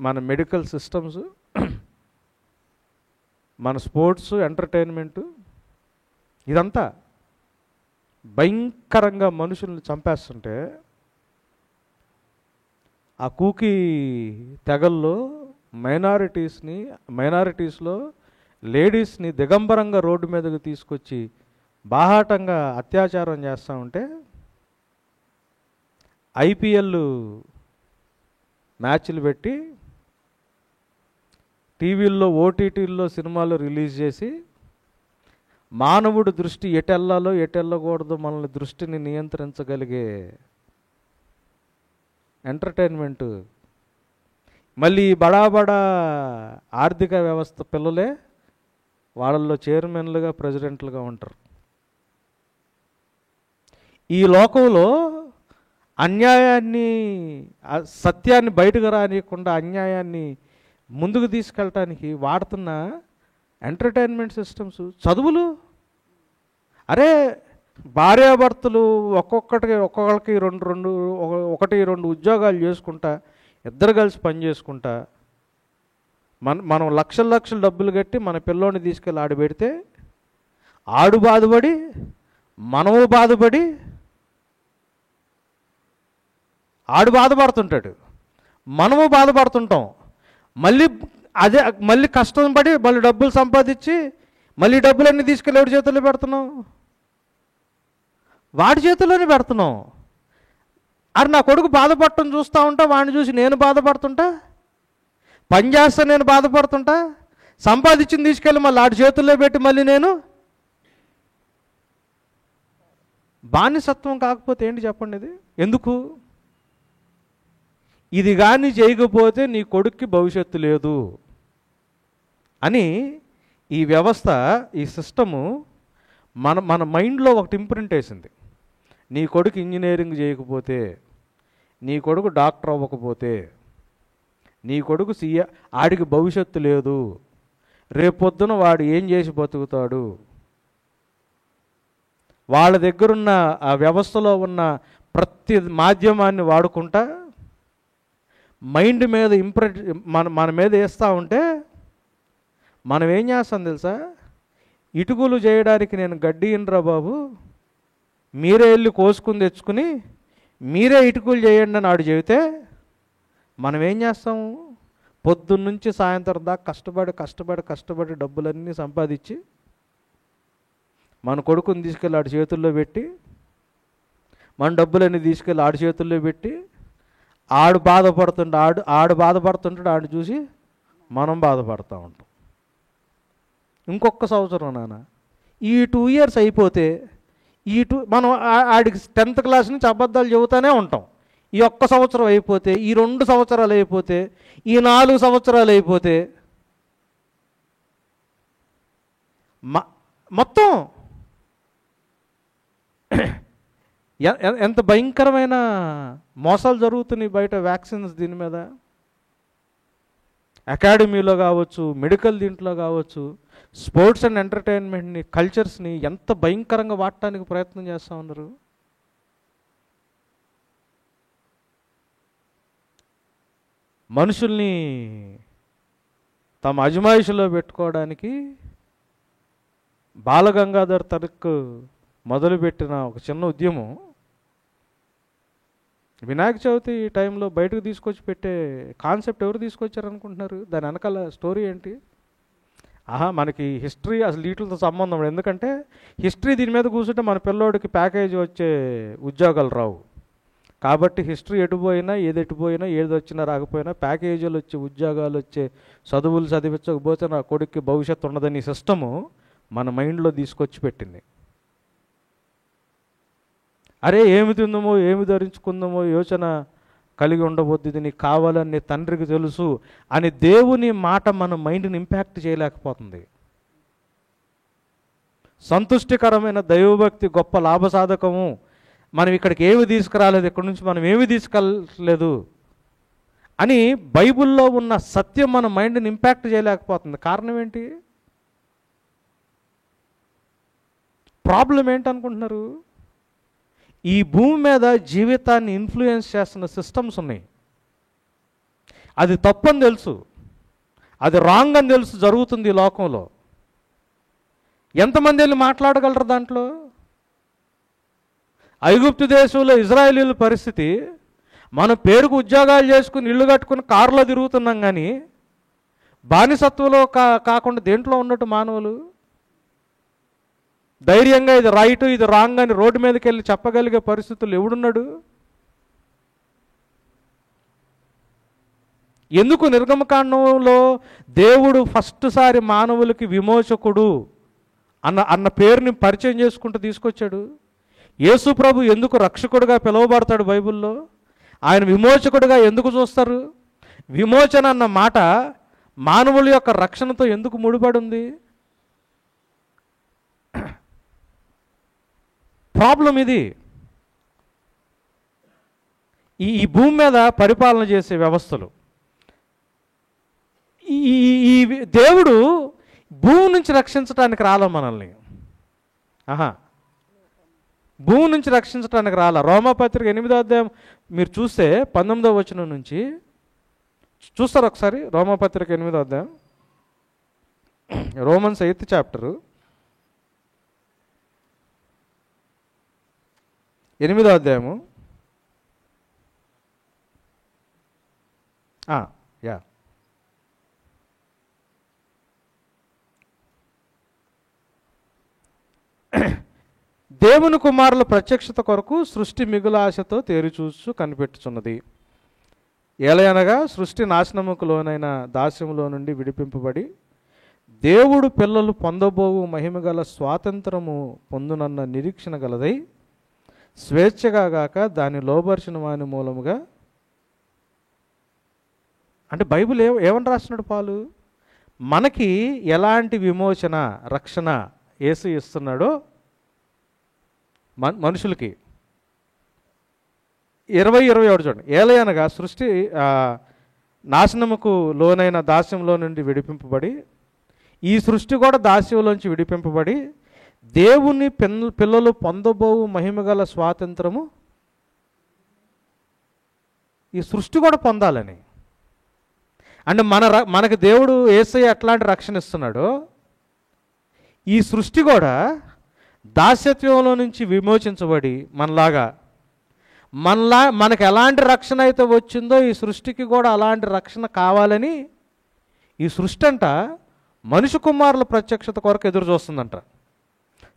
[SPEAKER 1] మన మెడికల్ సిస్టమ్స్, మన స్పోర్ట్స్, ఎంటర్టైన్మెంటు, ఇదంతా భయంకరంగా మనుషుల్ని చంపేస్తుంటే ఆ కూకీ తెగల్లో మైనారిటీస్లో లేడీస్ని దిగంబరంగా రోడ్డు మీదకి తీసుకొచ్చి బాహాటంగా అత్యాచారం చేస్తూ ఉంటే ఐపీఎల్ మ్యాచ్లు పెట్టి టీవీల్లో, ఓటీటీల్లో సినిమాలు రిలీజ్ చేసి మానవుడి దృష్టి ఎటెల్లాలో ఎటెళ్ళకూడదు మనల్ని దృష్టిని నియంత్రించగలిగే ఎంటర్టైన్మెంటు. మళ్ళీ బడా ఆర్థిక వ్యవస్థ పిల్లలే వాళ్ళల్లో చైర్మన్లుగా, ప్రెసిడెంట్లుగా ఉంటారు. ఈ లోకంలో అన్యాయాన్ని, సత్యాన్ని బయటకు రానియకుండా అన్యాయాన్ని ముందుకు తీసుకెళ్ళటానికి వాడుతున్న ఎంటర్టైన్మెంట్ సిస్టమ్స్, చదువులు. అరే భార్యాభర్తలు ఒక్కొక్కరికి ఒకటి రెండు ఉద్యోగాలు చేసుకుంటా, ఇద్దరు కలిసి పని చేసుకుంటా, మనం లక్షల డబ్బులు కట్టి మన పిల్లోని తీసుకెళ్ళి ఆడు పెడితే ఆడు బాధపడి, మనము బాధపడి, ఆడు బాధపడుతుంటాడు, మనము బాధపడుతుంటాం. మళ్ళీ కష్టం పడి మళ్ళీ డబ్బులు సంపాదించి మళ్ళీ డబ్బులన్నీ తీసుకెళ్ళి ఎవరి చేతుల్లో పెడుతున్నాం? వాడి చేతుల్లోనే పెడుతున్నాం. అరే నా కొడుకు బాధపడటం చూస్తూ ఉంటా, వాడిని చూసి నేను బాధపడుతుంటా, పని చేస్తా నేను బాధపడుతుంటా, సంపాదించింది తీసుకెళ్ళి మళ్ళీ ఆడి చేతుల్లో పెట్టి మళ్ళీ నేను బానిసత్వం కాకపోతే ఏంటి చెప్పండి? ఇది ఎందుకు? ఇది కానీ చేయకపోతే నీ కొడుక్కి భవిష్యత్తు లేదు అని ఈ వ్యవస్థ, ఈ సిస్టము మన మైండ్లో ఒకటి ఇంప్రింట్ వేసింది. నీ కొడుకు ఇంజనీరింగ్ చేయకపోతే, నీ కొడుకు డాక్టర్ అవ్వకపోతే, నీ కొడుకు ఆడికి భవిష్యత్తు లేదు, రేపొద్దున వాడు ఏం చేసి బతుకుతాడు? వాళ్ళ దగ్గరున్న ఆ వ్యవస్థలో ఉన్న ప్రతి మాధ్యమాన్ని వాడుకుంటా మైండ్ మీద మన మీద వేస్తూ ఉంటే మనం ఏం చేస్తాం తెలుసా? ఇటుకలు చేయడానికి నేను గడ్డి ఇన్రా బాబు, మీరే వెళ్ళి కోసుకుని తెచ్చుకుని మీరే ఇటుకలు చేయండి అని ఆడు చెబితే మనం ఏం చేస్తాము? పొద్దున్నుంచి సాయంత్రం దాకా కష్టపడి డబ్బులన్నీ సంపాదించి మన కొడుకుని తీసుకెళ్ళి ఆడి చేతుల్లో పెట్టి, మన డబ్బులన్నీ తీసుకెళ్ళి ఆడి చేతుల్లో పెట్టి ఆడు బాధపడుతుంటాడు, ఆడు చూసి మనం బాధపడుతూ ఉంటాం. ఇంకొక సంవత్సరం నాన్న, ఈ 2 years అయిపోతే మనం ఆడికి 10th క్లాస్ నుంచి అబద్ధాలు చెబుతూనే ఉంటాం. ఈ ఒక్క సంవత్సరం అయిపోతే, ఈ 2 సంవత్సరాలు అయిపోతే, ఈ 4 సంవత్సరాలు అయిపోతే మొత్తం ఎంత భయంకరమైన మోసాలు జరుగుతున్నాయి బయట. వ్యాక్సిన్స్ దీని మీద, అకాడమీలో కావచ్చు, మెడికల్ దీంట్లో కావచ్చు, స్పోర్ట్స్ అండ్ ఎంటర్టైన్మెంట్ని, కల్చర్స్ని ఎంత భయంకరంగా వాడటానికి ప్రయత్నం చేస్తూ ఉన్నారు. మనుషుల్ని తమ అజమాయిషిలో పెట్టుకోవడానికి బాలగంగాధర్ తిలక్ మొదలుపెట్టిన ఒక చిన్న ఉద్యమం వినాయక చవితి టైంలో బయటకు తీసుకొచ్చి పెట్టే కాన్సెప్ట్ ఎవరు తీసుకొచ్చారు అనుకుంటున్నారు? దాని వెనకాల స్టోరీ ఏంటి? మనకి హిస్టరీ అసలు వీటితో సంబంధం లేదు. ఎందుకంటే హిస్టరీ దీని మీద కూర్చుంటే మన పిల్లోడికి ప్యాకేజ్ వచ్చే ఉద్యోగాలు రావు. కాబట్టి హిస్టరీ ఎటుపోయినా ఏది వచ్చినా రాకపోయినా ప్యాకేజీలు వచ్చే ఉద్యోగాలు వచ్చే చదువులు చదివించకపోతే నా కొడుక్కి భవిష్యత్తు ఉండదని సిస్టము మన మైండ్లో తీసుకొచ్చి పెట్టింది. అరే ఏమి తిందామో ఏమి ధరించుకుందామో యోచన కలిగి ఉండబోద్ది, నీకు కావాలని తండ్రికి తెలుసు అని దేవుని మాట మన మైండ్ని ఇంపాక్ట్ చేయలేకపోతుంది. సంతుష్టికరమైన దైవభక్తి గొప్ప లాభసాధకము, మనం ఇక్కడికి ఏమి తీసుకురాలేదు, ఇక్కడి నుంచి మనం ఏమి తీసుకెళ్ళలేదు అని బైబిల్లో ఉన్న సత్యం మన మైండ్ని ఇంపాక్ట్ చేయలేకపోతుంది. కారణం ఏంటి? ప్రాబ్లం ఏంటనుకుంటున్నారు? ఈ భూమి మీద జీవితాన్ని ఇన్ఫ్లుయెన్స్ చేస్తున్న సిస్టమ్స్ ఉన్నాయి. అది తప్పని తెలుసు, అది రాంగ్ అని తెలుసు, జరుగుతుంది ఈ లోకంలో. ఎంతమంది వెళ్ళి మాట్లాడగలరు దాంట్లో? ఐగుప్తు దేశంలో ఇజ్రాయేలీల పరిస్థితి, మన పేరుకు ఉద్యోగాలు చేసుకుని ఇల్లు కట్టుకుని కారులో తిరుగుతున్నాం, కానీ బానిసత్వంలో కాకుండా దేంట్లో ఉన్నట్టు మానవులు ధైర్యంగా ఇది రైట్ ఇది రాంగ్ అని రోడ్డు మీదకి వెళ్ళి చెప్పగలిగే పరిస్థితులు ఎవడున్నాడు? ఎందుకు నిర్గమకాండంలో దేవుడు ఫస్ట్ సారి మానవులకి విమోచకుడు అన్న పేరుని పరిచయం చేసుకుంటూ తీసుకొచ్చాడు? యేసు ప్రభు ఎందుకు రక్షకుడుగా పిలువబడతాడు బైబిల్లో? ఆయన విమోచకుడుగా ఎందుకు చూస్తారు? విమోచన అన్న మాట మానవుల యొక్క రక్షణతో ఎందుకు ముడిపడి ఉంది? ప్రాబ్లం ఇది. ఈ భూమి మీద పరిపాలన చేసే వ్యవస్థలు, ఈ దేవుడు భూమి నుంచి రక్షించడానికి రాలా మనల్ని. భూమి నుంచి రక్షించడానికి రాలా. రోమాపత్రిక 8వ అధ్యాయం మీరు చూస్తే 19వ వచనం నుంచి చూస్తారు ఒకసారి. రోమాపత్రిక 8వ అధ్యాయం, రోమన్స్ 8th చాప్టరు 8వ అధ్యాయము. యా దేవుని కుమారుల ప్రత్యక్షత కొరకు సృష్టి మిగుల ఆశతో తేరిచూచు కనిపెట్టుచున్నది. ఏలయనగా సృష్టి నాశనముకు లోనైన దాస్యములో నుండి విడిపింపబడి దేవుడు పిల్లలు పొందబోవు మహిమగల స్వాతంత్రము పొందునన్న నిరీక్షణ గలదై స్వేచ్ఛగా గాక దాన్ని లోబర్చిన వాని మూలముగా. అంటే బైబిల్ ఏమని రాస్తున్నాడు పాలు? మనకి ఎలాంటి విమోచన రక్షణ యేసు ఇస్తున్నాడో మనుషులకి. 20:21 చూడండి. ఏలయనగా సృష్టి నాశనముకు లోనైన దాస్యంలో నుండి విడిపింపబడి, ఈ సృష్టి కూడా దాస్యంలోంచి విడిపింపబడి దేవుని పిల్లలు పొందబోవు మహిమగల స్వాతంత్రము, ఈ సృష్టి కూడా పొందాలని. అంటే మనకి దేవుడు యేసయ్య ఎట్లాంటి రక్షణ ఇస్తున్నాడో ఈ సృష్టి కూడా దాస్యత్వంలో నుంచి విమోచించబడి మనకు ఎలాంటి రక్షణ అయితే వచ్చిందో ఈ సృష్టికి కూడా అలాంటి రక్షణ కావాలని ఈ సృష్టి అంట మనుష్య కుమారుల ప్రత్యక్షత కొరకు ఎదురు చూస్తుందంట.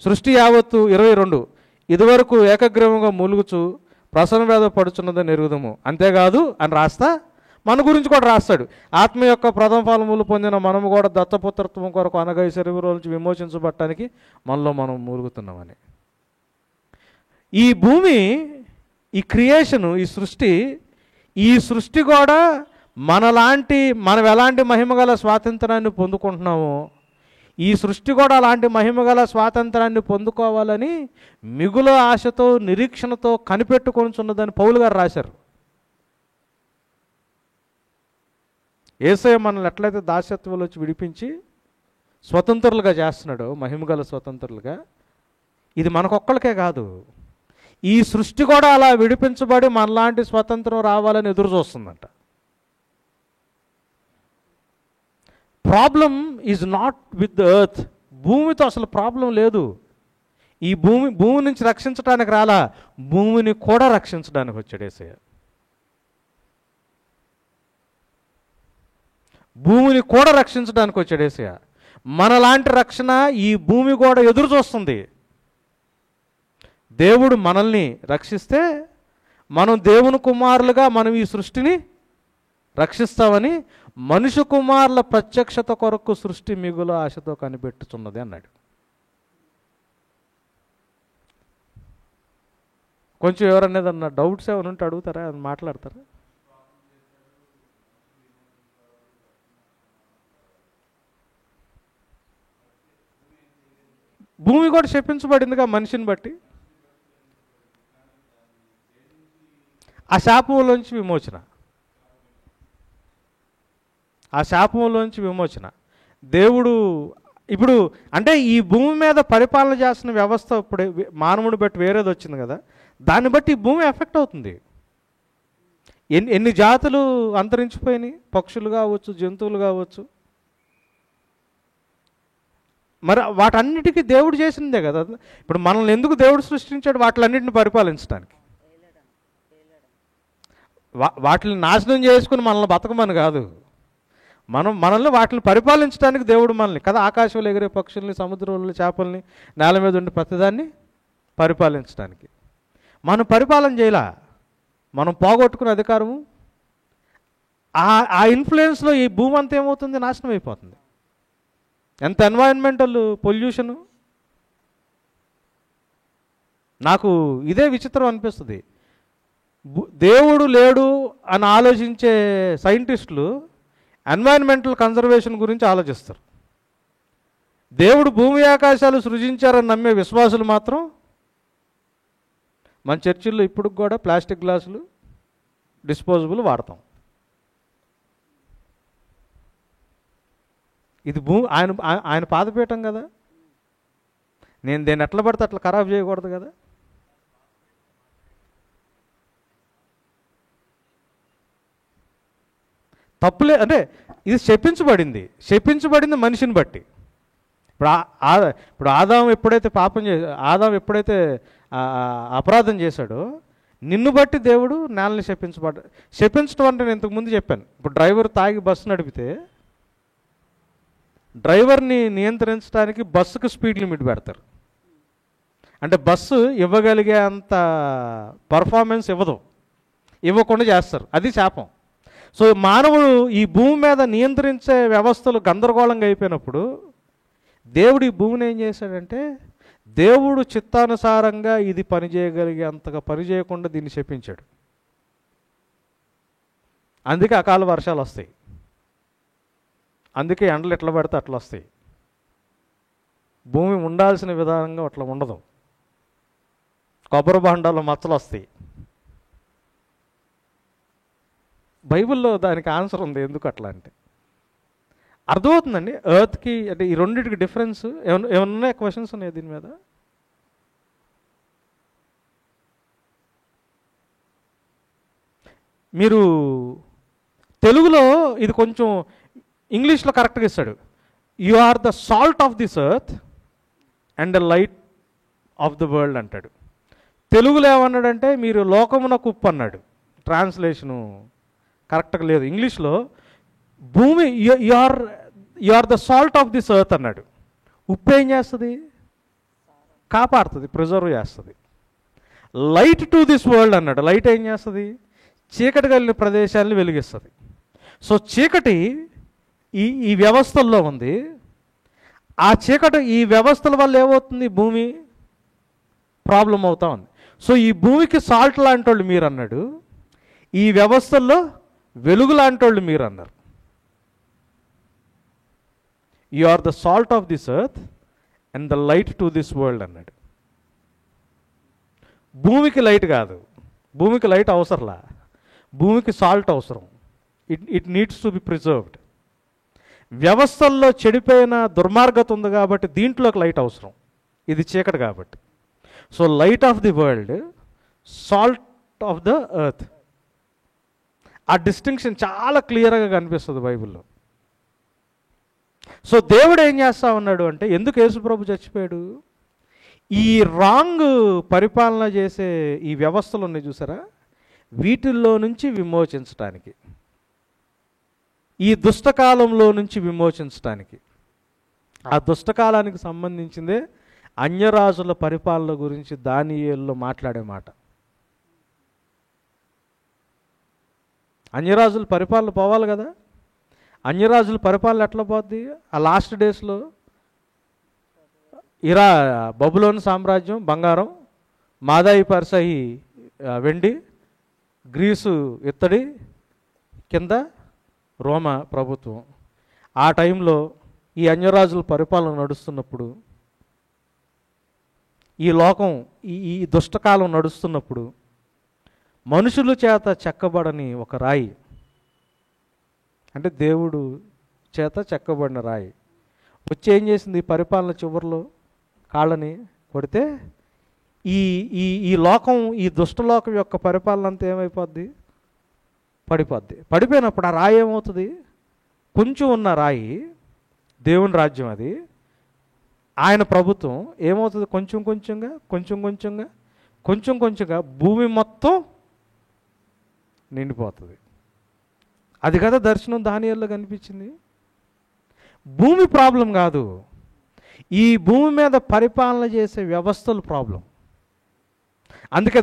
[SPEAKER 1] సృష్టి యావత్తు 22 ఇదివరకు ఏకగ్రీవంగా మూలుగుచు ప్రసన్న వేద పడుచున్నదని ఎరుగుదము. అంతేకాదు అని రాస్తా మన గురించి కూడా రాస్తాడు. ఆత్మ యొక్క ప్రథమ ఫలములు పొందిన మనము కూడా దత్తపుత్రత్వం కొరకు అనగా ఈ శరీరం నుంచి విమోచించబడటానికి మనలో మనం మూలుగుతున్నామని. ఈ భూమి, ఈ క్రియేషను, ఈ సృష్టి కూడా మనం ఎలాంటి మహిమగల స్వాతంత్రాన్ని పొందుకుంటున్నామో ఈ సృష్టి కూడా అలాంటి మహిమగల స్వాతంత్రాన్ని పొందుకోవాలని మిగుల ఆశతో నిరీక్షణతో కనిపెట్టుకొనుచున్నదని పౌలు గారు రాశారు. యేసయ్య మనల్ని ఎట్లయితే దాస్యత్వంలో వచ్చి విడిపించి స్వతంత్రులుగా చేస్తున్నాడో, మహిమగల స్వతంత్రులుగా, ఇది మనకొక్కళ్ళకే కాదు, ఈ సృష్టి కూడా అలా విడిపించబడి మనలాంటి స్వతంత్రం రావాలని ఎదురు చూస్తుందంట. Problem is not with the earth. భూమితో అసలు ప్రాబ్లం లేదు. ఈ భూమి నుంచి రక్షించడానికి రాలా, భూమిని కూడా రక్షించడానికి వచ్చాడు యేసయ్య. భూమిని కూడా రక్షించడానికి వచ్చాడు యేసయ్య. మనలాంటి రక్షణ ఈ భూమి కూడా ఎదురు చూస్తుంది. దేవుడు మనల్ని రక్షిస్తే మనం దేవుని కుమారులుగా మనం ఈ సృష్టిని రక్షిస్తామని, మనుష్య కుమారుల ప్రత్యక్షత కొరకు సృష్టి మిగుల ఆశతో కనిపెట్టుచున్నది అన్నాడు. కొంచెం ఎవరన్నా ఏదన్నా డౌట్స్ ఏమైనా ఉంటే అడుగుతారా, అని మాట్లాడతారా? భూమి కూడా శపించబడిందిగా మనిషిని బట్టి. ఆ శాపంలోంచి విమోచన, ఆ శాపంలోంచి విమోచన దేవుడు ఇప్పుడు అంటే ఈ భూమి మీద పరిపాలన చేస్తున్న వ్యవస్థ ఇప్పుడు మానవుని బట్టి వేరేది వచ్చింది కదా, దాన్ని బట్టి ఈ భూమి ఎఫెక్ట్ అవుతుంది. ఎన్ని జాతులు అంతరించిపోయినాయి, పక్షులు కావచ్చు, జంతువులు కావచ్చు. మరి వాటన్నిటికీ దేవుడు చేసిందే కదా. ఇప్పుడు మనల్ని ఎందుకు దేవుడు సృష్టించాడు? వాటిలన్నింటిని పరిపాలించడానికి. వాటిని నాశనం చేసుకుని మనల్ని బతకమని కాదు, మనల్ని వాటిని పరిపాలించడానికి దేవుడు మనల్ని కదా, ఆకాశంలో ఎగిరే పక్షుల్ని, సముద్రంలో చేపల్ని, నేల మీద ఉండే ప్రతిదాన్ని పరిపాలించడానికి. మనం పరిపాలన చేయలా, మనం పోగొట్టుకునే అధికారము ఆ ఇన్ఫ్లుయెన్స్లో ఈ భూమి అంతా ఏమవుతుంది, నాశనం అయిపోతుంది. ఎంత ఎన్వైరన్మెంటల్ పొల్యూషను. నాకు ఇదే విచిత్రం అనిపిస్తుంది. దేవుడు లేడు అని ఆలోచించే సైంటిస్టులు ఎన్వైరన్మెంటల్ కన్జర్వేషన్ గురించి ఆలోచిస్తారు. దేవుడు భూమి ఆకాశాలు సృజించారని నమ్మే విశ్వాసులు మాత్రం మన చర్చిల్లో ఇప్పుడు కూడా ప్లాస్టిక్ గ్లాసులు, డిస్పోజబుల్ వాడతాం. ఇది ఆయన పాదపీఠం కదా, నేను దేన్ని ఎట్లా పడితే అట్లా ఖరాబ్ చేయకూడదు కదా. తప్పులే అంటే ఇది శపించబడింది మనిషిని బట్టి. ఇప్పుడు ఆదాం ఎప్పుడైతే అపరాధం చేశాడో నిన్ను బట్టి దేవుడు నేలని శపించడం అంటే నేను ఇంతకుముందు చెప్పాను. ఇప్పుడు డ్రైవర్ తాగి బస్సు నడిపితే డ్రైవర్ని నియంత్రించడానికి బస్సుకు స్పీడ్ లిమిట్ పెడతారు. అంటే బస్సు ఇవ్వగలిగే అంత పర్ఫార్మెన్స్ ఇవ్వకుండా చేస్తారు. అది శాపం. సో మానవుడు ఈ భూమి మీద నియంత్రించే వ్యవస్థలు గందరగోళంగా అయిపోయినప్పుడు దేవుడు ఈ భూమిని ఏం చేశాడంటే, దేవుడు చిత్తానుసారంగా ఇది పని చేయగలిగే అంతగా పని చేయకుండా దీన్ని శపించాడు. అందుకే అకాల వర్షాలు వస్తాయి, అందుకే ఎండలు ఎట్లా పడితే అట్లా వస్తాయి. భూమి ఉండాల్సిన విధానంగా అట్లా ఉండదు. కొబ్బరి బాండాల్లో మచ్చలు వస్తాయి. బైబిల్లో దానికి ఆన్సర్ ఉంది ఎందుకు అట్లా అంటే. అర్థమవుతుందండి ఎర్త్కి అంటే ఈ రెండింటికి డిఫరెన్స్. ఏమన్నా క్వశ్చన్స్ ఉన్నాయి దీని మీద? మీరు తెలుగులో ఇది కొంచెం ఇంగ్లీష్లో కరెక్ట్గా ఇస్తాడు. You are the salt of this earth and the light of the world అంటాడు. తెలుగులో ఏమన్నాడంటే మీరు లోకమునకు ఉప్పు అన్నాడు. ట్రాన్స్లేషను కరెక్ట్గా లేదు. ఇంగ్లీష్లో భూమి you are the salt of this earth అన్నాడు. ఉప్పు ఏం చేస్తుంది? కాపాడుతుంది, ప్రిజర్వ్ చేస్తుంది. లైట్ టు దిస్ వరల్డ్ అన్నాడు. లైట్ ఏం చేస్తుంది? చీకటి కలిగిన ప్రదేశాలను వెలిగిస్తుంది. సో చీకటి ఈ వ్యవస్థల్లో ఉంది. ఆ చీకటి ఈ వ్యవస్థల వల్ల ఏమవుతుంది? భూమి ప్రాబ్లం అవుతా ఉంది. సో ఈ భూమికి సాల్ట్ లాంటి వాళ్ళు మీరు అన్నాడు, ఈ వ్యవస్థల్లో వెలుగు లాంటి వాళ్ళు మీరు అన్నారు. You are the salt of this earth and the light to this world అన్నాడు. భూమికి లైట్ కాదు, భూమికి లైట్ అవసరంలా, భూమికి సాల్ట్ అవసరం. It needs to be preserved. వ్యవస్థల్లో చెడిపోయిన దుర్మార్గత ఉంది కాబట్టి దీంట్లోకి లైట్ అవసరం. ఇది చీకటి కాబట్టి. So light of the world, salt of the earth. ఆ డిస్టింక్షన్ చాలా క్లియర్గా కనిపిస్తుంది బైబిల్లో. సో దేవుడు ఏం చేస్తా ఉన్నాడు అంటే, ఎందుకు యేసుప్రభు చచ్చిపోయాడు? ఈ రాంగ్ పరిపాలన చేసే ఈ వ్యవస్థలు ఉన్నాయి చూసారా, వీటిల్లో నుంచి విమోచించటానికి, ఈ దుష్టకాలంలో నుంచి విమోచించటానికి. ఆ దుష్టకాలానికి సంబంధించిందే అన్యరాజుల పరిపాలన గురించి దానియేలులో మాట్లాడే మాట. అన్యరాజుల పరిపాలన పోవాలి కదా. అన్యరాజుల పరిపాలన ఎట్లా పోద్ది? ఆ లాస్ట్ డేస్లో బబులోను సామ్రాజ్యం బంగారం, మాదాయి పర్సహి వెండి, గ్రీసు ఇత్తడి, కింద రోమా ప్రభుత్వం. ఆ టైంలో ఈ అన్యరాజుల పరిపాలన నడుస్తున్నప్పుడు, ఈ లోకం ఈ దుష్టకాలం నడుస్తున్నప్పుడు, మనుషుల చేత చెక్కబడని ఒక రాయి, అంటే దేవుడు చేత చెక్కబడిన రాయి వచ్చి ఏం చేసింది? ఈ పరిపాలన చివరిలో కాళ్ళని కొడితే ఈ ఈ ఈ లోకం, ఈ దుష్టలోకం యొక్క పరిపాలన అంతా ఏమైపోద్ది? పడిపోద్ది. పడిపోయినప్పుడు ఆ రాయి ఏమవుతుంది? కొంచెం ఉన్న రాయి, దేవుని రాజ్యం అది, ఆయన ప్రభుత్వం ఏమవుతుంది? కొంచెం కొంచెంగా కొంచెం కొంచెంగా కొంచెం కొంచెంగా భూమి మొత్తం నిండిపోతుంది. అది కదా దర్శనం దానియేలులో కనిపించింది. భూమి ప్రాబ్లం కాదు, ఈ భూమి మీద పరిపాలన చేసే వ్యవస్థలు ప్రాబ్లం. అందుకే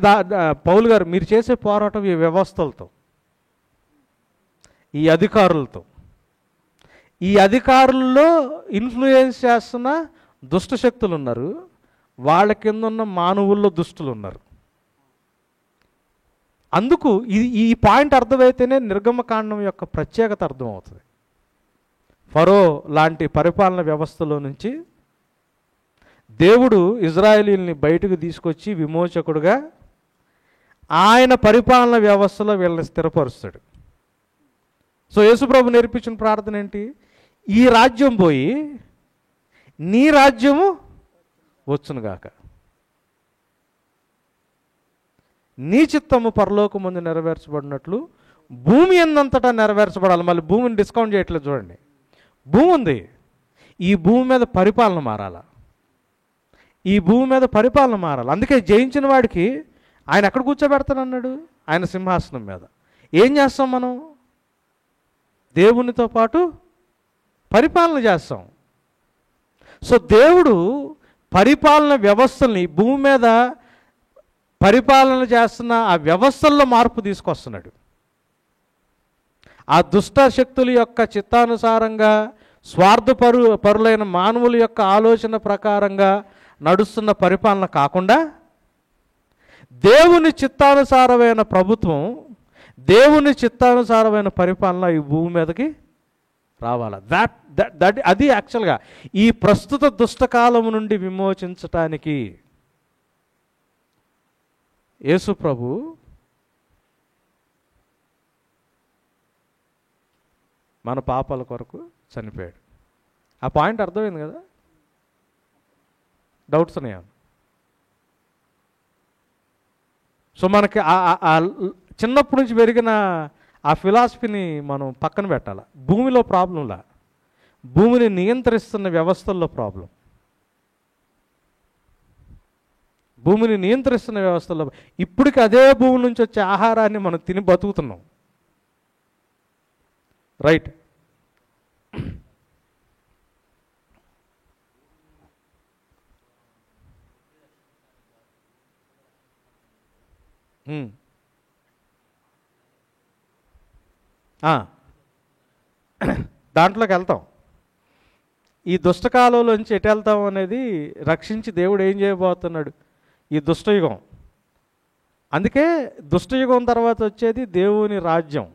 [SPEAKER 1] పౌలు గారు, మీరు చేసే పోరాటం ఈ వ్యవస్థలతో, ఈ అధికారులతో, ఈ అధికారుల్లో ఇన్ఫ్లుయెన్స్ చేస్తున్న దుష్ట శక్తులు ఉన్నారు, వాళ్ళ కింద ఉన్న మానవుల్లో దుష్టులు ఉన్నారు. అందుకు ఈ పాయింట్ అర్థమైతేనే నిర్గమకాండం యొక్క ప్రత్యేకత అర్థమవుతుంది. ఫరో లాంటి పరిపాలన వ్యవస్థలో నుంచి దేవుడు ఇజ్రాయేలీల్ని బయటకు తీసుకొచ్చి విమోచకుడుగా ఆయన పరిపాలన వ్యవస్థలో వీళ్ళని స్థిరపరుస్తాడు. సో యేసుప్రభు నేర్పించిన ప్రార్థన ఏంటి? ఈ రాజ్యం పోయి నీ రాజ్యము వచ్చునుగాక, నీ చిత్తము పరలోకమందు నెరవేర్చబడినట్లు భూమి ఎందంతటా నెరవేర్చబడాలి. మళ్ళీ భూమిని డిస్కౌంట్ చేయట్లేదు చూడండి. భూమి ఉంది, ఈ భూమి మీద పరిపాలన మారాలి, ఈ భూమి మీద పరిపాలన మారాలి. అందుకే జయించిన వాడికి ఆయన ఎక్కడ కూర్చోబెడతానన్నాడు? ఆయన సింహాసనం మీద. ఏం చేస్తాం మనం? దేవునితో పాటు పరిపాలన చేస్తాం. సో దేవుడు పరిపాలన వ్యవస్థల్ని, భూమి మీద పరిపాలన చేస్తున్న ఆ వ్యవస్థల్లో మార్పు తీసుకొస్తున్నాడు. ఆ దుష్ట శక్తుల యొక్క చిత్తానుసారంగా, పరులైన మానవుల యొక్క ఆలోచన ప్రకారంగా నడుస్తున్న పరిపాలన కాకుండా, దేవుని చిత్తానుసారమైన ప్రభుత్వం, దేవుని చిత్తానుసారమైన పరిపాలన ఈ భూమి మీదకి రావాలి. అది యాక్చువల్గా ఈ ప్రస్తుత దుష్టకాలము నుండి విమోచించటానికి యేసు ప్రభు మన పాపాల కొరకు చనిపోయాడు. ఆ పాయింట్ అర్థమైంది కదా? డౌట్స్ ఉన్నాయా? సో మనకి చిన్నప్పటి నుంచి పెరిగిన ఆ ఫిలాసఫీని మనం పక్కన పెట్టాలి. భూమిలో ప్రాబ్లంలా, భూమిని నియంత్రిస్తున్న వ్యవస్థల్లో ప్రాబ్లం. భూమిని నియంత్రిస్తున్న వ్యవస్థల్లో ఇప్పటికి అదే భూమి నుంచి వచ్చే ఆహారాన్ని మనం తిని బతుకుతున్నాం. రైట్? దాంట్లోకి వెళ్తాం. ఈ దుష్టకాలంలోంచి ఎటు వెళ్తాం అనేది రక్షించి దేవుడు ఏం చేయబోతున్నాడు? ఈ దుష్టయుగం. అందుకే దుష్టయుగం తర్వాత వచ్చేది దేవుని రాజ్యం.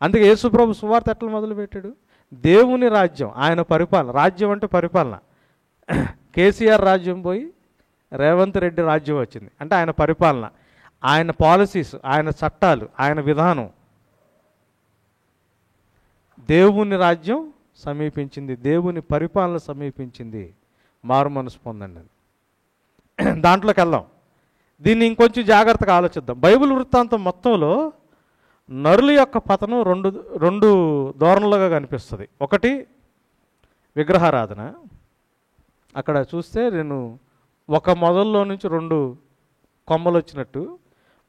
[SPEAKER 1] అందుకే యేసుప్రభు సువార్త ఎట్లా మొదలుపెట్టాడు? దేవుని రాజ్యం, ఆయన పరిపాలన. రాజ్యం అంటే పరిపాలన. కేసీఆర్ రాజ్యం పోయి రేవంత్ రెడ్డి రాజ్యం వచ్చింది అంటే ఆయన పరిపాలన, ఆయన పాలసీస్, ఆయన చట్టాలు, ఆయన విధానం. దేవుని రాజ్యం సమీపించింది, దేవుని పరిపాలన సమీపించింది, మారు మనసు పొందండి. దాంట్లోకి వెళ్దాం. దీన్ని ఇంకొంచెం జాగ్రత్తగా ఆలోచిద్దాం. బైబిల్ వృత్తాంతం మొత్తంలో నరుల యొక్క పతనం రెండు ధోరణులుగా కనిపిస్తుంది. ఒకటి విగ్రహారాధన. అక్కడ చూస్తే నేను ఒక మొదల్లో నుంచి 2 కొమ్మలు వచ్చినట్టు,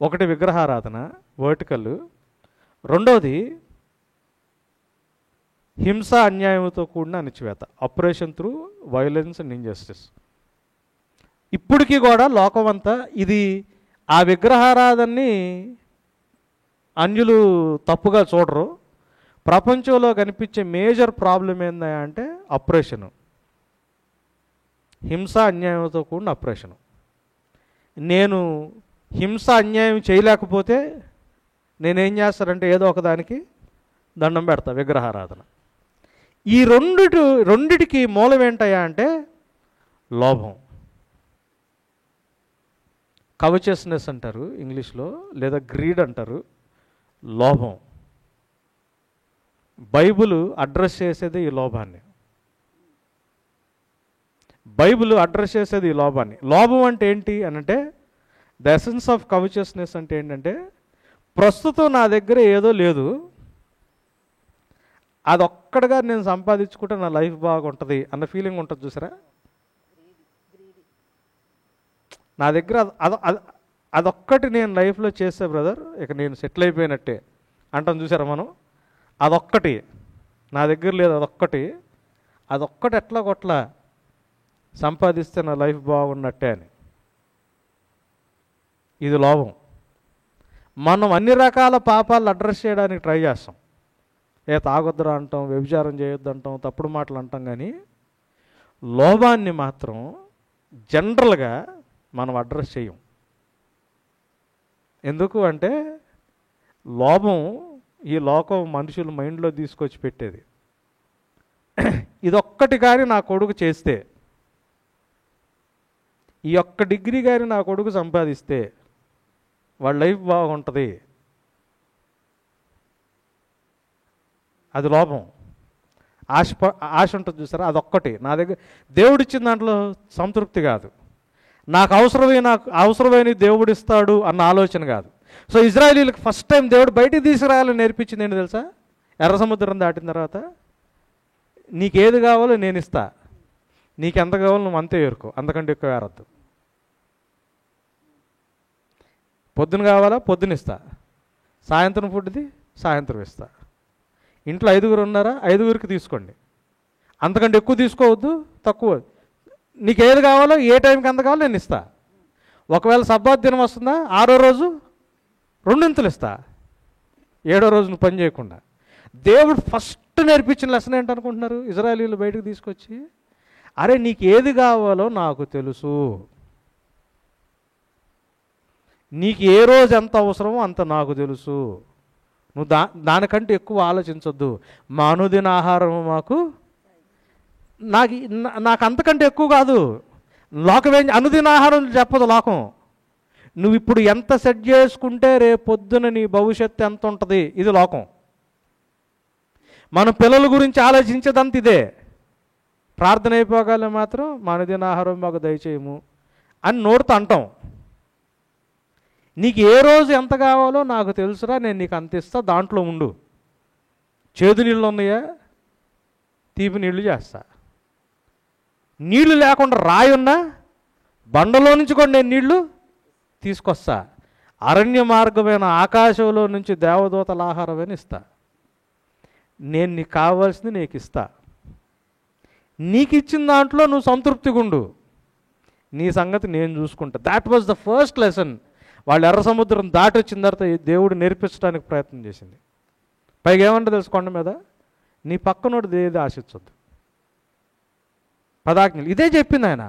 [SPEAKER 1] ఒకటి విగ్రహారాధన వర్టికల్, రెండోది హింస అన్యాయంతో కూడిన అణచివేత, oppression through violence and injustice. ఇప్పటికీ కూడా లోకం అంతా ఇది ఆ విగ్రహారాధనని అన్యులు తప్పుగా చూడరు. ప్రపంచంలో కనిపించే మేజర్ ప్రాబ్లం ఏందా అంటే అప్రెషను, హింస అన్యాయంతో కూడిన అప్రెషను. నేను హింస అన్యాయం చేయలేకపోతే నేనేం చేస్తానంటే ఏదో ఒకదానికి దండం పెడతా, విగ్రహారాధన. ఈ రెండిటికి మూలం ఏంటయ్యా అంటే లోభం, కవచస్నెస్ అంటారు ఇంగ్లీష్లో, లేదా గ్రీడ్ అంటారు, లోభం. బైబిల్ అడ్రస్ చేసేది ఈ లోభాన్ని. బైబిల్ అడ్రస్ చేసేది ఈ లోభాన్ని. లోభం అంటే ఏంటి అనంటే, ద ఎసెన్స్ ఆఫ్ కవచస్నెస్ అంటే ఏంటంటే, ప్రస్తుతం నా దగ్గర ఏదో లేదు, అదొక్కడిగా నేను సంపాదించుకుంటే నా లైఫ్ బాగుంటుంది అన్న ఫీలింగ్ ఉంటుంది చూసారా. నా దగ్గర అదొక్కటి నేను లైఫ్లో చేస్తే బ్రదర్, ఇక నేను సెటిల్ అయిపోయినట్టే అంటాం చూసారా మనం. అదొక్కటి నా దగ్గర లేదు, అదొక్కటి ఎట్లా కొట్లా సంపాదిస్తే నా లైఫ్ బాగున్నట్టే అని. ఇది లోభం. మనం అన్ని రకాల పాపాలను అడ్రస్ చేయడానికి ట్రై చేస్తాం. తాగొద్దురా అంటాం, వ్యభిచారం చేయొద్దు అంటాం, తప్పుడు మాటలు అంటాం, కానీ లోభాన్ని మాత్రం జనరల్గా మనం అడ్రస్ చేయం. ఎందుకు అంటే లోభం ఈ లోకం మనుషుల మైండ్లో తీసుకొచ్చి పెట్టేది. ఇదొక్కటి కానీ నా కొడుకు చేస్తే, ఈ ఒక్క డిగ్రీ కానీ నా కొడుకు సంపాదిస్తే వాళ్ళ లైఫ్ బాగుంటుంది, అది లోభం. ఆశ ఉంటుంది చూసారా, అదొక్కటి నా దగ్గర. దేవుడిచ్చిన దాంట్లో సంతృప్తి కాదు, నాకు అవసరమైన దేవుడు ఇస్తాడు అన్న ఆలోచన కాదు. సో ఇజ్రాయేలీలకు ఫస్ట్ టైం దేవుడు బయటికి తీసుకురావాలని నేర్పించింది ఏంటి తెలుసా? ఎర్ర సముద్రం దాటిన తర్వాత నీకేది కావాలో నేను ఇస్తా, నీకెంత కావాలో నువ్వు అంతే ఏరుకో, అంతకంటే ఎక్కువ ఏరద్దు. పొద్దున కావాలా పొద్దున ఇస్తా, సాయంత్రం ఫుడ్ది సాయంత్రం ఇస్తా. ఇంట్లో 5గురు ఉన్నారా, 5గురికి తీసుకోండి, అంతకంటే ఎక్కువ తీసుకోవద్దు, తక్కువ. నీకు ఏది కావాలో ఏ టైంకి ఎంత కావాలో నేను ఇస్తా. ఒకవేళ సబ్బాత్ దినం వస్తుందా, 6వ రోజు 2 ఇస్తా, 7వ రోజు నువ్వు పని చేయకుండా. దేవుడు ఫస్ట్ నేర్పించిన లెసన్ ఏంటనుకుంటున్నారు ఇజ్రాయేలీలు బయటకు తీసుకొచ్చి? అరే నీకు ఏది కావాలో నాకు తెలుసు, నీకు ఏ రోజు ఎంత అవసరమో అంత నాకు తెలుసు, నువ్వు దానికంటే ఎక్కువ ఆలోచించొద్దు. మా అనుదిన ఆహారం మాకు, నాకు అంతకంటే ఎక్కువ కాదు. లోకం అనుదిన ఆహారం చెప్పదు లోకం. నువ్వు ఇప్పుడు ఎంత సెట్ చేసుకుంటే రేపు పొద్దున నీ భవిష్యత్తు ఎంత ఉంటుంది, ఇది లోకం. మన పిల్లల గురించి ఆలోచించేదంత ఇదే. ప్రార్థన అయిపోగానే మాత్రం మా అనుదిన ఆహారం మాకు దయచేయము అని నోటితో అంటాం. నీకు ఏ రోజు ఎంత కావాలో నాకు తెలుసురా, నేను నీకు అంత ఇస్తా, దాంట్లో ఉండు. చేదు నీళ్ళు ఉన్నాయా, తీపి నీళ్ళు చేస్తా. నీళ్లు లేకుండా రాయి ఉన్నా బండలో నుంచి కూడా నేను నీళ్లు తీసుకొస్తా. అరణ్య మార్గమైన ఆకాశంలో నుంచి దేవదూతల ఆహారమైన ఇస్తా. నేను నీకు కావాల్సింది నీకు ఇస్తా. నీకు ఇచ్చిన దాంట్లో నువ్వు సంతృప్తిగా ఉండు, నీ సంగతి నేను చూసుకుంటా. That was the first lesson. వాళ్ళు ఎర్ర సముద్రం దాటి వచ్చిన తర్వాత దేవుడు నేర్పించడానికి ప్రయత్నం చేసింది. పైగా ఏమంటే తెలుసు, కొండ మీద నీ పక్కనోడు ఏది ఆశించొద్దు, 10 ఆజ్ఞలు ఇదే చెప్పింది ఆయన.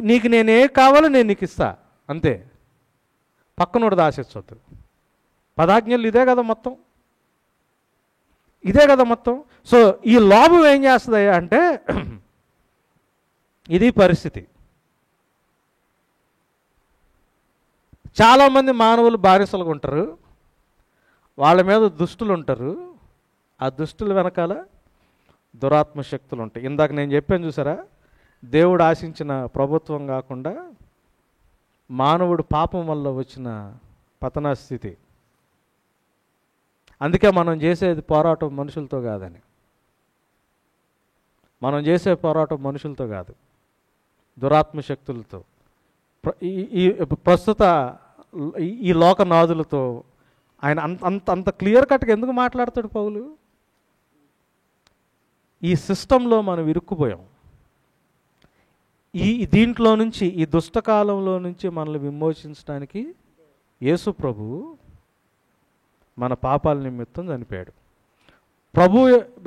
[SPEAKER 1] నీకు నేనే కావాలో నేను నీకు ఇస్తా, అంతే. పక్కనోడు ఆశించొద్దు. 10 ఆజ్ఞలు ఇదే కదా మొత్తం, ఇదే కదా మొత్తం. సో ఈ లోభం ఏం చేస్తుంది అంటే ఇది పరిస్థితి. చాలామంది మానవులు బానిసలుగా ఉంటారు, వాళ్ళ మీద దుష్టులు ఉంటారు, ఆ దుష్టుల వెనకాల దురాత్మ శక్తులు ఉంటాయి. ఇందాక నేను చెప్పాను చూసారా, దేవుడు ఆశించిన ప్రభుత్వం కాకుండా మానవుడు పాపం వల్ల వచ్చిన పతన స్థితి. అందుకే మనం చేసేది పోరాటం మనుషులతో కాదని. మనం చేసే పోరాటం మనుషులతో కాదు, దురాత్మ శక్తులతో, ఈ ప్రస్తుత ఈ లోకనాథులతో. ఆయన అంత క్లియర్ కట్గా ఎందుకు మాట్లాడతాడు పౌలు? ఈ సిస్టంలో మనం ఇరుక్కుపోయాం. దీంట్లో నుంచి, ఈ దుష్టకాలంలో నుంచి మనల్ని విమోచించడానికి యేసు ప్రభు మన పాపాల నిమిత్తం చనిపోయాడు.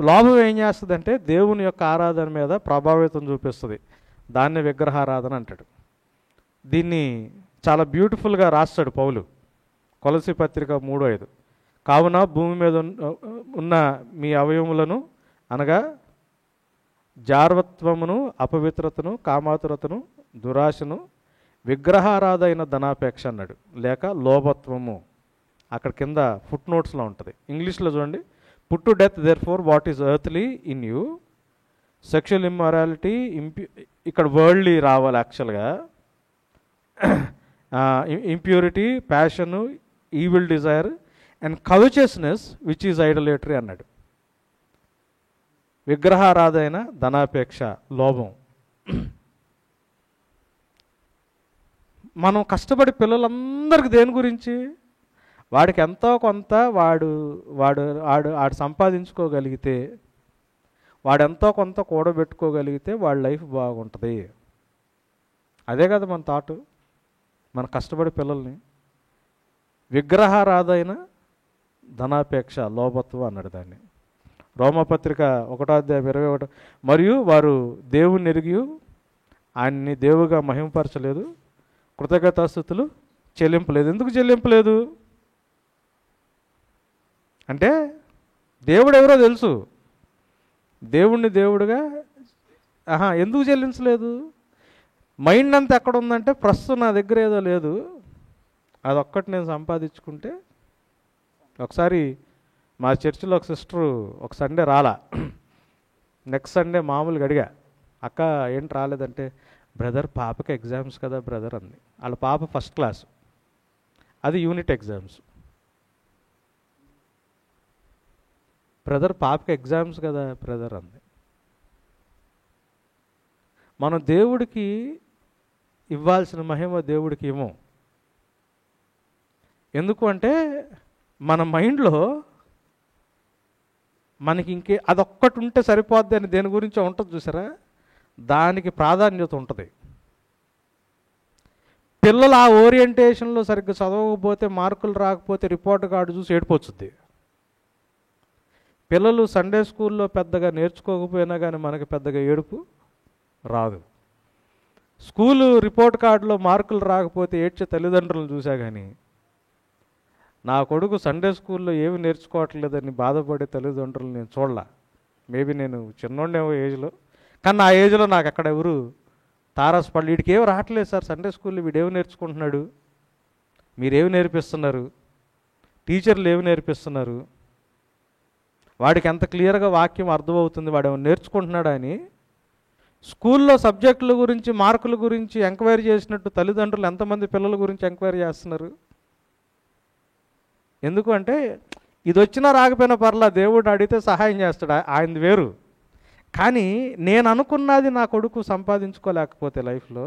[SPEAKER 1] లోభం ఏం చేస్తుందంటే దేవుని యొక్క ఆరాధన మీద ప్రభావితం చూపిస్తుంది. దాన్నే విగ్రహారాధన అంటాడు. దీన్ని చాలా బ్యూటిఫుల్గా రాస్తాడు పౌలు కొలసీ పత్రిక 3:5. కావున భూమి మీద ఉన్న మీ అవయములను అనగా జార్వత్వమును, అపవిత్రతను, కామాతురతను, దురాశను, విగ్రహారాధైన ధనాపేక్ష అన్నాడు, లేక లోభత్వము. అక్కడ కింద ఫుట్ నోట్స్లో ఉంటుంది. ఇంగ్లీష్లో చూడండి, put to death therefore what is earthly in you, sexual immorality, ఇక్కడ వరల్డ్లీ రావాలి యాక్చువల్గా, impurity, passion, evil desire and covetousness which is idolatry అన్నాడు. విగ్రహారాధైన ధనాపేక్ష, లోభం. మనం కష్టపడి పిల్లలందరికీ దేని గురించి? వాడికి ఎంతో కొంత వాడు సంపాదించుకోగలిగితే, వాడు ఎంతో కొంత కూడబెట్టుకోగలిగితే వాడి లైఫ్ బాగుంటుంది. అదే కదా మన థాటు. మన కష్టపడి పిల్లల్ని విగ్రహారాధైన ధనాపేక్ష, లోభత్వం అన్నాడు దాన్ని. రోమపత్రిక 1:21. మరియు వారు దేవుని ఎరిగి ఆయన్ని దేవుగా మహిమపరచలేదు, కృతజ్ఞతాస్తుతులు చెల్లింపలేదు. ఎందుకు చెల్లింపలేదు అంటే దేవుడు ఎవరో తెలుసు, దేవుణ్ణి దేవుడుగా ఎందుకు చెల్లించలేదు? మైండ్ అంతా ఎక్కడ ఉందంటే ప్రస్తుతం నా దగ్గర ఏదో లేదు, అదొక్కటి నేను సంపాదించుకుంటే. ఒకసారి మా చర్చిలో ఒక సిస్టరు ఒక సండే రాలా, నెక్స్ట్ సండే మామూలుగా అడిగా, అక్క ఏంటి రాలేదంటే, బ్రదర్ పాపకి ఎగ్జామ్స్ కదా బ్రదర్ అంది. వాళ్ళ పాప ఫస్ట్ క్లాస్, అది యూనిట్ ఎగ్జామ్స్. బ్రదర్ పాపకి ఎగ్జామ్స్ కదా బ్రదర్ అంది. మనం దేవుడికి ఇవ్వాల్సిన మహిమ దేవుడికి ఇవ్వం. ఎందుకు అంటే మన మైండ్లో మనకి అదొక్కటి ఉంటే సరిపోద్ది అని దేని గురించి ఉంటుంది చూసారా, దానికి ప్రాధాన్యత ఉంటుంది. పిల్లలు ఆ ఓరియంటేషన్లో సరిగ్గా చదవకపోతే, మార్కులు రాకపోతే రిపోర్ట్ కార్డు చూసి ఏడిపోతుంది. పిల్లలు సండే స్కూల్లో పెద్దగా నేర్చుకోకపోయినా కానీ మనకి పెద్దగా ఏడుపు రాదు. స్కూలు రిపోర్ట్ కార్డులో మార్కులు రాకపోతే ఏడ్చే తల్లిదండ్రులను చూసా కానీ నా కొడుకు సండే స్కూల్లో ఏమి నేర్చుకోవట్లేదని బాధపడే తల్లిదండ్రులు నేను చూడలా. మేబీ నేను చిన్నోడేమో ఏజ్లో, కానీ ఆ ఏజ్లో నాకు అక్కడ ఎవరు తారసపళ్ళు, వీడికి ఏమి రావట్లేదు సార్ సండే స్కూల్లో, వీడేమి నేర్చుకుంటున్నాడు, మీరేమి నేర్పిస్తున్నారు, టీచర్లు ఏమి నేర్పిస్తున్నారు, వాడికి ఎంత క్లియర్గా వాక్యం అర్థమవుతుంది, వాడు ఏమైనా నేర్చుకుంటున్నాడా అని స్కూల్లో సబ్జెక్టుల గురించి, మార్కుల గురించి ఎంక్వైరీ చేసినట్టు తల్లిదండ్రులు ఎంతమంది పిల్లల గురించి ఎంక్వైరీ చేస్తున్నారు? ఎందుకు అంటే ఇది వచ్చినా రాకపోయినా పర్లా, దేవుడు అడిగితే సహాయం చేస్తాడు, ఆయనది వేరు. కానీ నేను అనుకున్నది నా కొడుకు సంపాదించుకోలేకపోతే లైఫ్లో,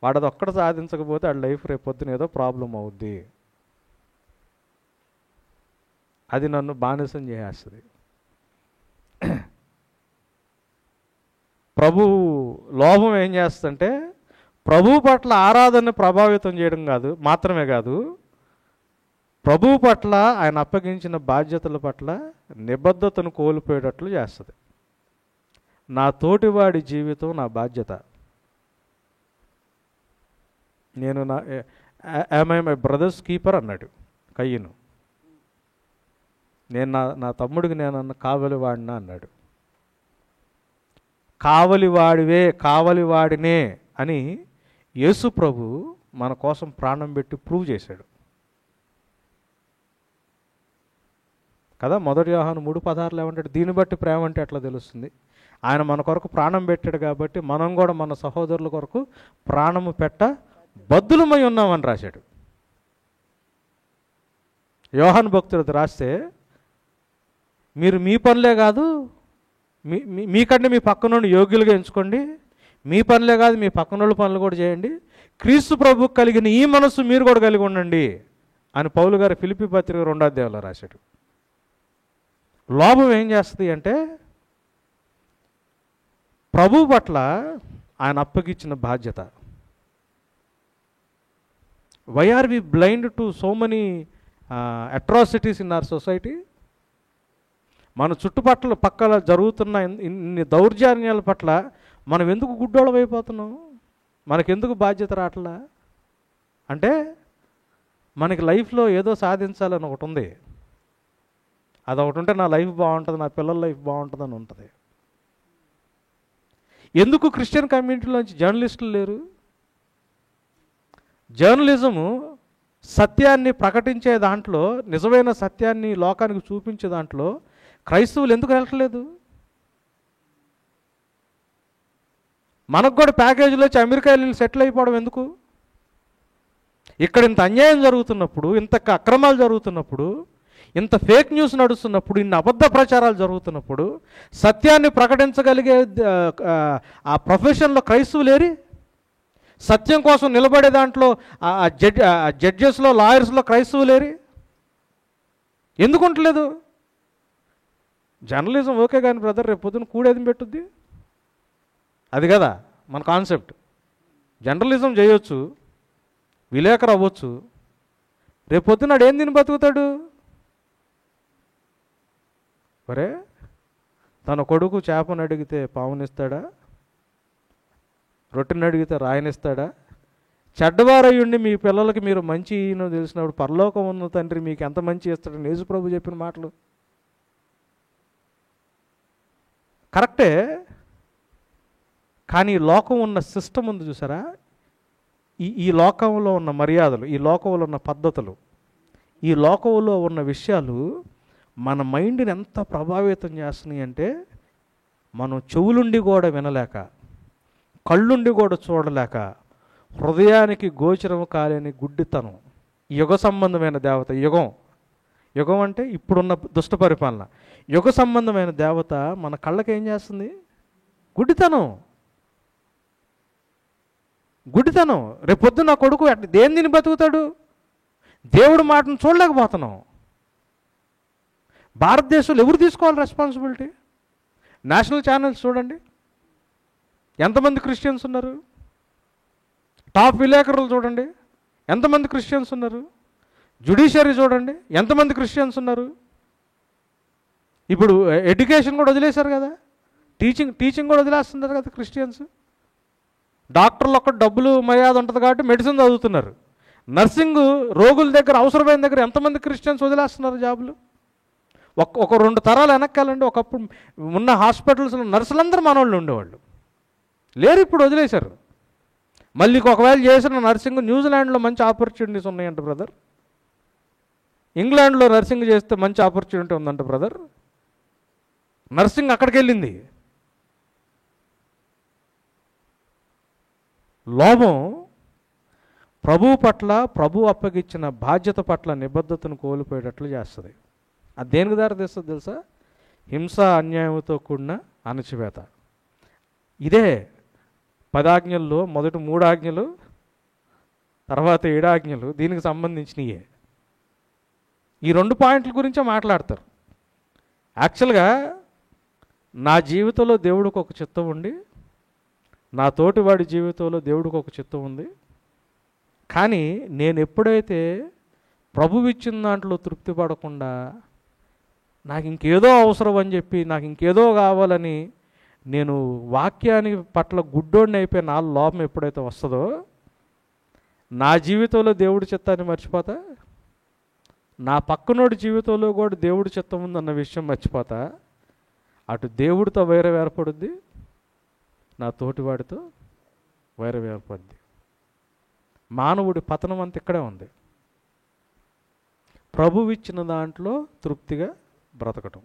[SPEAKER 1] వాడు అది ఒక్కడ సాధించకపోతే వాడి లైఫ్ రేపు పొద్దున ఏదో ప్రాబ్లం అవుద్ది, అది నన్ను బానిసం చేసేస్తుంది. ప్రభు లోభం ఏం చేస్తుందంటే ప్రభువు పట్ల ఆరాధన ప్రభావితం చేయడం మాత్రమే కాదు, ప్రభువు పట్ల ఆయన అప్పగించిన బాధ్యతల పట్ల నిబద్ధతను కోల్పోయేటట్లు చేస్తుంది. నా తోటివాడి జీవితం నా బాధ్యత. నేను మై బ్రదర్స్ కీపర్ అన్నాడు కయ్యను. నేను నా తమ్ముడికి నేను కావలివాడినా అన్నాడు. కావలివాడివే, కావలివాడినే అని యేసు ప్రభు మన కోసం ప్రాణం పెట్టి ప్రూవ్ చేశాడు కదా. 1 యోహాను 3:16 ఏమంటాడు, దీన్ని బట్టి ప్రేమ అంటే ఎట్లా తెలుస్తుంది, ఆయన మన కొరకు ప్రాణం పెట్టాడు కాబట్టి మనం కూడా మన సహోదరుల కొరకు ప్రాణము పెట్ట బద్దులమై ఉన్నామని రాశాడు. యోహాను భక్తుడు రాస్తే, మీరు మీ పనులే కాదు మీకంటే మీ పక్కనోడిని యోగ్యులుగా ఎంచుకోండి, మీ పనులే కాదు మీ పక్కనోళ్ళ పనులు కూడా చేయండి, క్రీస్తు ప్రభువుకు కలిగిన ఈ మనస్సు మీరు కూడా కలిగి ఉండండి అని పౌలు గారు ఫిలిప్పీ పత్రిక 2వ అధ్యాయంలో రాశాడు. లోభం ఏం చేస్తుంది అంటే ప్రభువు పట్ల ఆయన అప్పగిచ్చిన బాధ్యత. Why are we blind to so many atrocities in our society? మన చుట్టుపక్కల పక్కల జరుగుతున్న ఇన్ని దౌర్జన్యాల పట్ల మనం ఎందుకు గుడ్డోళం అయిపోతున్నాం? మనకెందుకు బాధ్యత రావట్లా? అంటే మనకి లైఫ్లో ఏదో సాధించాలని ఒకటి ఉంది. అదొకటి ఉంటే నా లైఫ్ బాగుంటుంది, నా పిల్లల లైఫ్ బాగుంటుందని ఉంటుంది. ఎందుకు క్రిస్టియన్ కమ్యూనిటీలోంచి జర్నలిస్టులు లేరు? జర్నలిజము సత్యాన్ని ప్రకటించే దాంట్లో, నిజమైన సత్యాన్ని లోకానికి చూపించే దాంట్లో క్రైస్తవులు ఎందుకు వెళ్ళట్లేదు? మనకు కూడా ప్యాకేజీలో వచ్చి అమెరికా వెళ్ళి సెటిల్ అయిపోవడం ఎందుకు? ఇక్కడ ఇంత అన్యాయం జరుగుతున్నప్పుడు, ఇంత అక్రమాలు జరుగుతున్నప్పుడు, ఇంత ఫేక్ న్యూస్ నడుస్తున్నప్పుడు, ఇన్ని అబద్ధ ప్రచారాలు జరుగుతున్నప్పుడు సత్యాన్ని ప్రకటించగలిగే ఆ ప్రొఫెషన్లో క్రైస్తవులేరి? సత్యం కోసం నిలబడే దాంట్లో జడ్జెస్లో, లాయర్స్లో క్రైస్తవులేరి? ఎందుకు ఉండలేదు? జర్నలిజం ఓకే కానీ బ్రదర్, రేపు పొద్దున కూడేది పెట్టుద్ది. అది కదా మన కాన్సెప్ట్. జర్నలిజం చేయొచ్చు, విలేకరు అవ్వచ్చు, రేపు పొద్దున్నాడు ఏం తిని బతుకుతాడు? మరే తన కొడుకు చేపను అడిగితే పావునిస్తాడా? రొట్టెని అడిగితే రాయనిస్తాడా? చెడ్డవారయ్యుండి మీ పిల్లలకి మీరు మంచి తెలిసినప్పుడు పరలోకం ఉన్న తండ్రి మీకు ఎంత మంచి ఇస్తాడని యేసు ప్రభు చెప్పిన మాటలు కరెక్టే. కానీ ఈ లోకం ఉన్న సిస్టమ్ ఉంది చూసారా, ఈ లోకంలో ఉన్న మర్యాదలు, ఈ లోకంలో ఉన్న పద్ధతులు, ఈ లోకంలో ఉన్న విషయాలు మన మైండ్ని ఎంత ప్రభావితం చేస్తున్నాయి అంటే మనం చెవులుండి కూడా వినలేక, కళ్ళుండి కూడా చూడలేక, హృదయానికి గోచరం కాలేని గుడ్డితనం. యుగ సంబంధమైన దేవత, యుగం అంటే ఇప్పుడున్న దుష్ట పరిపాలన, యుగ సంబంధమైన దేవత మన కళ్ళకి ఏం చేస్తుంది? గుడ్డితనం. రేపొద్దు నా కొడుకు దేని తిని బతుకుతాడు? దేవుడి మాటను చూడలేకపోతున్నాం. భారతదేశంలో ఎవరు తీసుకోవాలి రెస్పాన్సిబిలిటీ? నేషనల్ ఛానల్స్ చూడండి, ఎంతమంది క్రిస్టియన్స్ ఉన్నారు? టాప్ విలేకరులు చూడండి, ఎంతమంది క్రిస్టియన్స్ ఉన్నారు? జ్యుడిషియరీ చూడండి, ఎంతమంది క్రిస్టియన్స్ ఉన్నారు? ఇప్పుడు ఎడ్యుకేషన్ కూడా వదిలేశారు కదా, టీచింగ్ కూడా వదిలేస్తున్నారు కదా క్రిస్టియన్స్. డాక్టర్లు ఒక్క డబ్బులు మర్యాద ఉంటుంది కాబట్టి మెడిసిన్ చదువుతున్నారు. నర్సింగ్ రోగుల దగ్గర, అవసరమైన దగ్గర ఎంతమంది క్రిస్టియన్స్ వదిలేస్తున్నారు జాబులు? ఒక 2 తరాలు వెనక్కాలండి, ఒకప్పుడు ఉన్న హాస్పిటల్స్లో నర్సులందరూ మనోళ్ళు ఉండేవాళ్ళు, లేరు, ఇప్పుడు వదిలేశారు. మళ్ళీ ఒకవేళ చేసిన నర్సింగ్ న్యూజిలాండ్లో మంచి ఆపర్చునిటీస్ ఉన్నాయంట బ్రదర్, ఇంగ్లాండ్లో నర్సింగ్ చేస్తే మంచి ఆపర్చునిటీ ఉందంట బ్రదర్. నర్సింగ్ అక్కడికి వెళ్ళింది. లోభం ప్రభువు పట్ల, ప్రభు అప్పగించిన బాధ్యత పట్ల నిబద్ధతను కోల్పోయేటట్లు చేస్తుంది. అది దేనికి దారి తీస్తుంది తెలుసా? హింస, అన్యాయంతో కూడిన అణచివేత. ఇదే 10 ఆజ్ఞల్లో మొదటి 3 ఆజ్ఞలు, తర్వాత 7 ఆజ్ఞలు దీనికి సంబంధించినయే. ఈ 2 పాయింట్ల గురించే మాట్లాడతారు. యాక్చువల్గా నా జీవితంలో దేవుడికి ఒక చిత్తం ఉండి, నా తోటివాడి జీవితంలో దేవుడికి ఒక చిత్తం ఉంది. కానీ నేను ఎప్పుడైతే ప్రభువు ఇచ్చిన దాంట్లో తృప్తి పడకుండా నాకు ఇంకేదో అవసరం అని చెప్పి, నాకు ఇంకేదో కావాలని నేను వాక్యాన్ని పట్ల గుడ్డోడిని అయిపోయి నా లోపం ఎప్పుడైతే వస్తుందో, నా జీవితంలో దేవుడి చిత్తాన్ని మర్చిపోతా, నా పక్కనోడి జీవితంలో కూడా దేవుడి చిత్తం ఉందన్న విషయం మర్చిపోతా. అటు దేవుడితో వైరం ఏర్పడుద్ది, నా తోటివాడితో వైరం ఏర్పడుద్ది. మానవుడి పతనం అంతా ఇక్కడే ఉంది. ప్రభువు ఇచ్చిన దాంట్లో తృప్తిగా బ్రతకటం.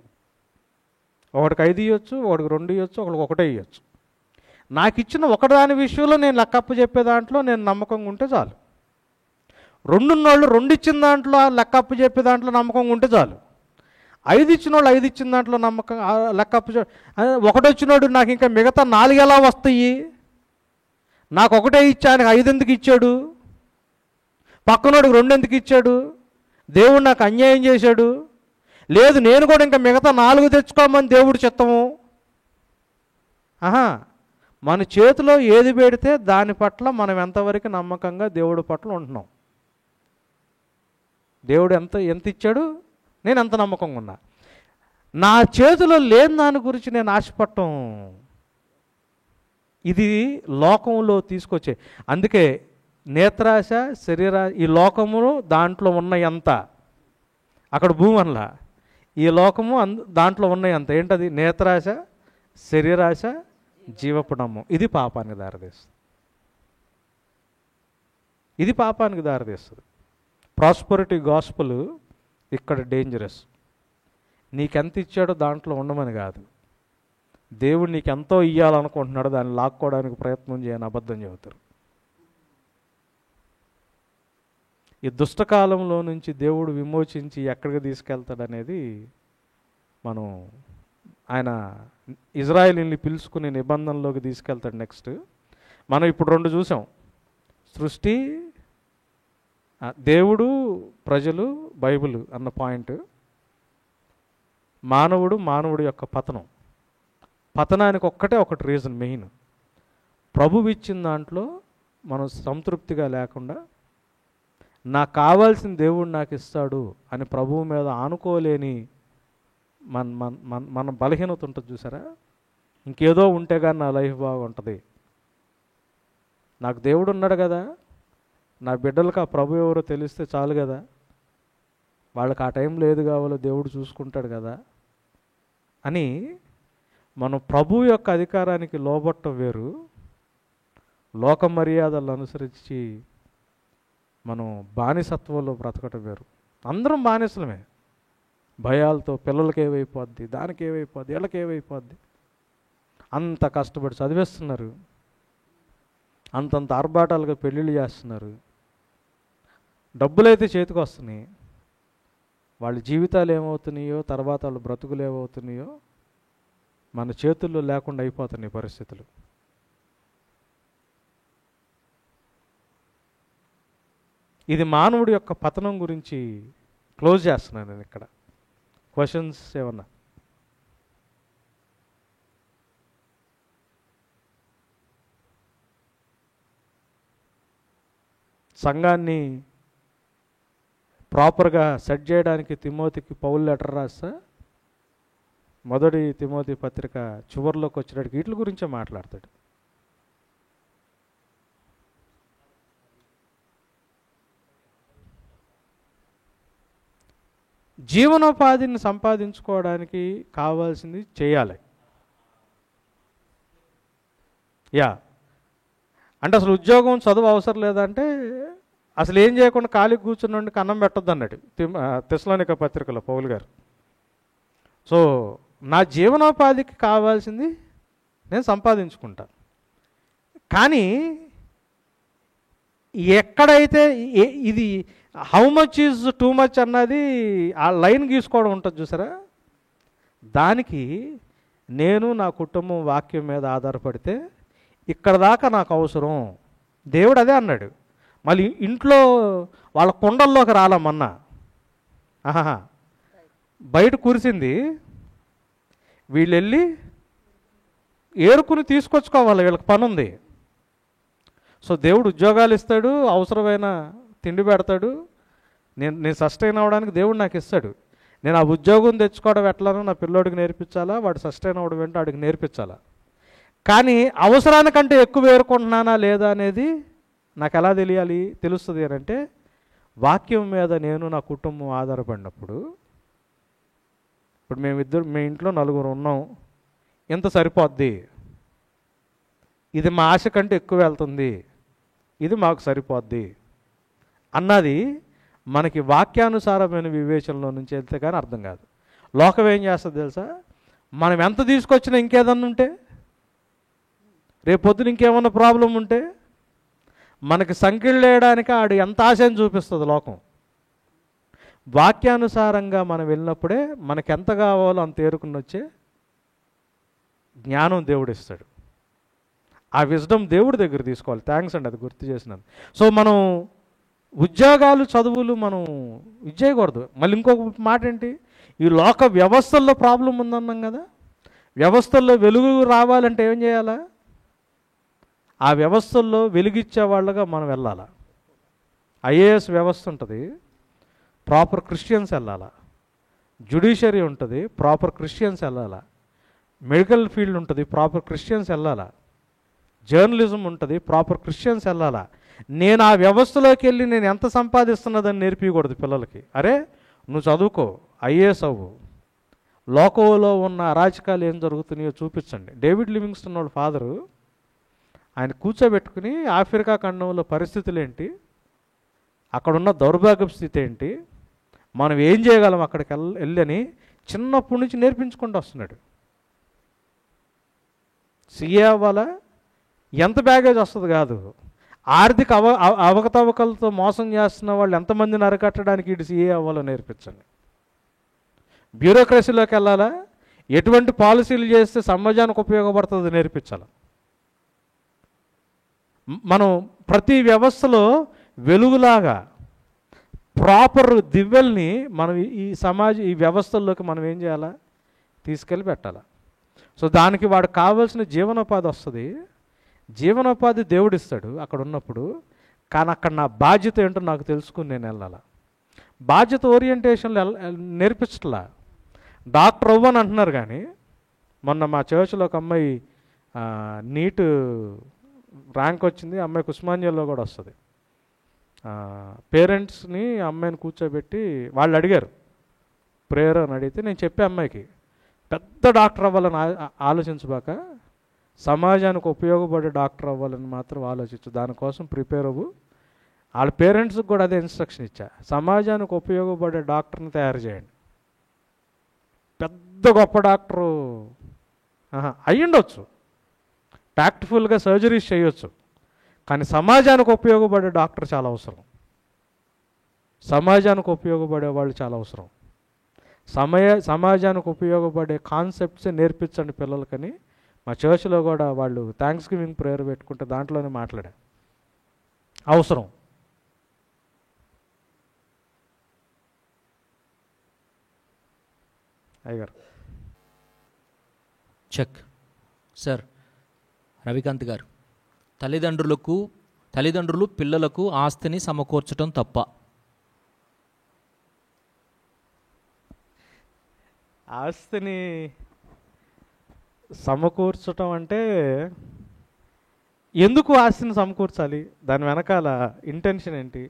[SPEAKER 1] ఒకడికి 5 ఇవ్వచ్చు, ఒకడికి 2 ఇవ్వచ్చు, ఒకడికి 1 ఇవ్వచ్చు. నాకు ఇచ్చిన ఒకదాని విషయంలో నేను లెక్కప్పు చెప్పే దాంట్లో నేను నమ్మకంగా ఉంటే చాలు. 2 ఉన్నోళ్ళు 2 ఇచ్చిన దాంట్లో లెక్కప్పు చెప్పే దాంట్లో నమ్మకంగా ఉంటే చాలు. 5 ఇచ్చినోళ్ళు 5 ఇచ్చిన దాంట్లో నమ్మకం లెక్క ఒకటి వచ్చినోడు నాకు ఇంకా మిగతా 4 ఎలా వస్తాయి, నాకు ఒకటే ఇచ్చా ఆయనకు 5 ఎందుకు ఇచ్చాడు, పక్కనోడికి 2 ఎందుకు ఇచ్చాడు, దేవుడు నాకు అన్యాయం చేశాడు, లేదు నేను కూడా ఇంకా మిగతా 4 తెచ్చుకోమని దేవుడు చిత్తము. మన చేతిలో ఏది పెడితే దాని పట్ల మనం ఎంతవరకు నమ్మకంగా దేవుడి పట్ల ఉంటున్నాం. దేవుడు ఎంత ఇచ్చాడు, నేను ఎంత నమ్మకంగా ఉన్నా. నా చేతిలో లేని దాని గురించి నేను ఆశపడటం, ఇది లోకంలో తీసుకొచ్చే. అందుకే నేత్రాశ, ఈ లోకమును దాంట్లో ఉన్న ఎంత, అక్కడ భూమి అనలా, ఈ లోకము దాంట్లో ఉన్నాయి అంత. ఏంటది? నేత్రాశ, శరీరాశ, జీవపుడము. ఇది పాపానికి దారితీస్తుంది. ఇది పాపానికి దారితీస్తుంది. ప్రాస్పరిటీ గాస్పుల్ ఇక్కడ డేంజరస్. నీకెంత ఇచ్చాడో దాంట్లో ఉండమని కాదు, దేవుడు నీకెంతో ఇయ్యాలనుకుంటున్నాడో దాన్ని లాక్కోవడానికి ప్రయత్నం చేయని అబద్ధం చెబుతారు. ఈ దుష్టకాలంలో నుంచి దేవుడు విమోచించి ఎక్కడికి తీసుకెళ్తాడనేది మనం, ఆయన ఇజ్రాయేలీని పిలుచుకుని నిబంధనలోకి తీసుకెళ్తాడు. నెక్స్ట్ మనం ఇప్పుడు 2 చూసాం, సృష్టి, దేవుడు, ప్రజలు, బైబిల్ అన్న పాయింట్. మానవుడు యొక్క పతనానికి ఒకటి రీజన్ మెయిన్. ప్రభువు ఇచ్చిన దాంట్లో మనం సంతృప్తిగా లేకుండా, నాకు కావాల్సిన దేవుడు నాకు ఇస్తాడు అని ప్రభువు మీద ఆనుకోలేని మన బలహీనత ఉంటుంది చూసారా. ఇంకేదో ఉంటే కానీ నా లైఫ్ బాగుంటుంది, నాకు దేవుడు ఉన్నాడు కదా, నా బిడ్డలకు ఆ ప్రభు ఎవరో తెలిస్తే చాలు కదా, వాళ్ళకి ఆ టైంలో ఏది కావాలో దేవుడు చూసుకుంటాడు కదా అని మనం ప్రభువు యొక్క అధికారానికి లోబట్టం వేరు, లోక మర్యాదలను అనుసరించి మనం బానిసత్వంలో బ్రతకటం వేరు. అందరం బానిసలమే, భయాలతో. పిల్లలకి ఏమైపోద్ది, దానికి ఏమైపోద్ది, వీళ్ళకి ఏమైపోద్ది, అంత కష్టపడి చదివేస్తున్నారు, అంతంత ఆర్భాటాలుగా పెళ్ళిళ్ళు చేస్తున్నారు, డబ్బులైతే చేతికి వస్తున్నాయి, వాళ్ళ జీవితాలు ఏమవుతున్నాయో, తర్వాత వాళ్ళ బ్రతుకులు ఏమవుతున్నాయో మన చేతుల్లో లేకుండా అయిపోతున్నాయి పరిస్థితులు. ఇది మానవుడి యొక్క పతనం గురించి క్లోజ్ చేస్తున్నాను నేను ఇక్కడ. క్వశ్చన్స్ ఏమన్నా? సంఘాన్ని ప్రాపర్గా సెట్ చేయడానికి తిమోతికి పౌలు లెటర్ రాస్తా, 1 తిమోతి పత్రిక చివరిలోకి వచ్చినట్టుగా వీటి గురించే మాట్లాడతాడు. జీవనోపాధిని సంపాదించుకోవడానికి కావాల్సింది చేయాలి. అంటే అసలు ఉద్యోగం, చదువు అవసరం లేదంటే అసలు ఏం చేయకుండా ఖాళీకి కూర్చున్నోడికి అన్నం పెట్టొద్దు అన్నాడు తెస్సలోనిక పత్రికలో పౌలు గారు. సో నా జీవనోపాధికి కావాల్సింది నేను సంపాదించుకుంటాను. కానీ ఎక్కడైతే ఇది how much is too much అన్నది ఆ లైన్ గీసుకోవడం ఉంటుంది చూసారా, దానికి నేను నా కుటుంబం వాక్యం మీద ఆధారపడితే ఇక్కడ దాకా నాకు అవసరం. దేవుడు అదే అన్నాడు. మళ్ళీ ఇంట్లో వాళ్ళ కుండల్లోకి రాలమన్నా, బయట కురిసింది, వీళ్ళు వెళ్ళి ఏరుకుని తీసుకొచ్చుకోవాలి, వీళ్ళకి పని ఉంది. సో దేవుడు ఉద్యోగాలు ఇస్తాడు, అవసరమైన తిండి పెడతాడు, నేను సస్టైన్ అవ్వడానికి దేవుడు నాకు ఇస్తాడు. నేను ఆ ఉద్యోగం తెచ్చుకోవడం ఎట్లానో నా పిల్లోడికి నేర్పించాలా, వాడు సస్టైన్ అవ్వడం ఏంటో వాడికి నేర్పించాలా. కానీ అవసరానికంటే ఎక్కువ ఏరుకుంటున్నానా లేదా అనేది నాకు ఎలా తెలుస్తుంది అని అంటే, వాక్యం మీద నేను నా కుటుంబం ఆధారపడినప్పుడు. ఇప్పుడు మీ ఇంట్లో 4 ఉన్నాం, ఎంత సరిపోద్ది, ఇది మా ఆశ కంటే ఎక్కువ వెళ్తుంది, ఇది మాకు సరిపోద్ది అన్నది మనకి వాక్యానుసారమైన వివేచనలో నుంచి వెళ్తే కానీ అర్థం కాదు. లోకం ఏం చేస్తుంది తెలుసా, మనం ఎంత తీసుకొచ్చినా ఇంకేదన్నా ఉంటే, రేపొద్దున ఇంకేమన్నా ప్రాబ్లం ఉంటే మనకి సంఖ్యలు వేయడానికి ఆడు ఎంత ఆశని చూపిస్తుంది లోకం. వాక్యానుసారంగా మనం వెళ్ళినప్పుడే మనకి ఎంత కావాలో అంత ఏరుకుని వచ్చే జ్ఞానం దేవుడు ఇస్తాడు. ఆ విజ్డమ్ దేవుడి దగ్గర తీసుకోవాలి. థ్యాంక్స్ అండి, అది గుర్తు చేసినాను. సో మనం ఉద్యోగాలు చదువులు మనం ఇది చేయకూడదు. మళ్ళీ ఇంకొక మాట ఏంటి, ఈ లోక వ్యవస్థల్లో ప్రాబ్లం ఉందన్నాం కదా. వ్యవస్థల్లో వెలుగు రావాలంటే ఏం చేయాలా? ఆ వ్యవస్థల్లో వెలుగిచ్చే వాళ్ళగా మనం వెళ్ళాలా. ఐఏఎస్ వ్యవస్థ ఉంటుంది, ప్రాపర్ క్రిస్టియన్స్ వెళ్ళాలా. జ్యుడిషియరీ ఉంటుంది, ప్రాపర్ క్రిస్టియన్స్ వెళ్ళాలా. మెడికల్ ఫీల్డ్ ఉంటుంది, ప్రాపర్ క్రిస్టియన్స్ వెళ్ళాలా. జర్నలిజం ఉంటుంది, ప్రాపర్ క్రిస్టియన్స్ వెళ్ళాలా. నేను ఆ వ్యవస్థలోకి వెళ్ళి నేను ఎంత సంపాదిస్తున్నదని నేర్పించకూడదు పిల్లలకి. అరే నువ్వు చదువుకో, ఐఏఎస్ అవ్వు, లోకంలో ఉన్న అరాచకాలు ఏం జరుగుతున్నాయో చూపించండి. డేవిడ్ లివింగ్స్టన్ వాళ్ళ ఫాదరు ఆయన కూర్చోబెట్టుకుని ఆఫ్రికా ఖండంలో పరిస్థితులు ఏంటి, అక్కడున్న దౌర్భాగ్య స్థితి ఏంటి, మనం ఏం చేయగలం అక్కడికి వెళ్ళని చిన్నప్పటి నుంచి నేర్పించుకుంటూ వస్తున్నాడు. సీఏ అవ్వాలా, ఎంత బ్యాగేజ్ వస్తుంది కాదు, ఆర్థిక అవకతవకలతో మోసం చేస్తున్న వాళ్ళు ఎంతమందిని అరికట్టడానికి ఇటు సీఏ అవ్వాలో నేర్పించండి. బ్యూరోక్రసీలోకి వెళ్ళాలా, ఎటువంటి పాలసీలు చేస్తే సమాజానికి ఉపయోగపడుతుందో నేర్పించాలి. మనం ప్రతి వ్యవస్థలో వెలుగులాగా ప్రాపర్ దివ్యల్ని మనం ఈ వ్యవస్థల్లోకి మనం ఏం చేయాలా, తీసుకెళ్ళి పెట్టాలా. సో దానికి వాడికి కావాల్సిన జీవనోపాధి వస్తుంది. జీవనోపాధి దేవుడిస్తాడు అక్కడ ఉన్నప్పుడు. కానీ అక్కడ నా బాధ్యత ఏంటో నాకు తెలుసుకుని నేను వెళ్ళాలా. బాధ్యత ఓరియంటేషన్లో నేర్పించట్లా. డాక్టర్ అవ్వని అంటున్నారు కానీ మొన్న మా చర్చ్లో ఒక అమ్మాయి నీట్ ర్యాంక్ వచ్చింది. అమ్మాయికి ఉస్మానియాలో కూడా వస్తుంది. పేరెంట్స్ని అమ్మాయిని కూర్చోబెట్టి వాళ్ళు అడిగారు ప్రేయర్ అని అడిగితే నేను చెప్పే అమ్మాయికి పెద్ద డాక్టర్ అవ్వాలని ఆలోచించబాక సమాజానికి ఉపయోగపడే డాక్టర్ అవ్వాలని మాత్రం ఆలోచించు, దానికోసం ప్రిపేర్ అవ్వు. వాళ్ళ పేరెంట్స్కి కూడా అదే ఇన్స్ట్రక్షన్ ఇచ్చా, సమాజానికి ఉపయోగపడే డాక్టర్ని తయారు చేయండి. పెద్ద గొప్ప డాక్టరు అయ్యుండొచ్చు, టాక్ట్ఫుల్గా సర్జరీస్ చేయొచ్చు, కానీ సమాజానికి ఉపయోగపడే డాక్టర్ చాలా అవసరం. సమాజానికి ఉపయోగపడే వాళ్ళు చాలా అవసరం. సమాజానికి ఉపయోగపడే కాన్సెప్ట్సే నేర్పించండి పిల్లలకని మా చర్చ్లో కూడా వాళ్ళు థ్యాంక్స్ గివింగ్ ప్రేయర్ పెట్టుకుంటే దాంట్లోనే మాట్లాడా. అవసరం. అయ్యగారు
[SPEAKER 2] చెక్ సార్. రవికాంత్ గారు, తల్లిదండ్రులు పిల్లలకు ఆస్తిని సమకూర్చడం తప్ప?
[SPEAKER 1] ఆస్తిని సమకూర్చటం అంటే ఎందుకు ఆస్తిని సమకూర్చాలి, దాని వెనకాల ఇంటెన్షన్ ఏంటి?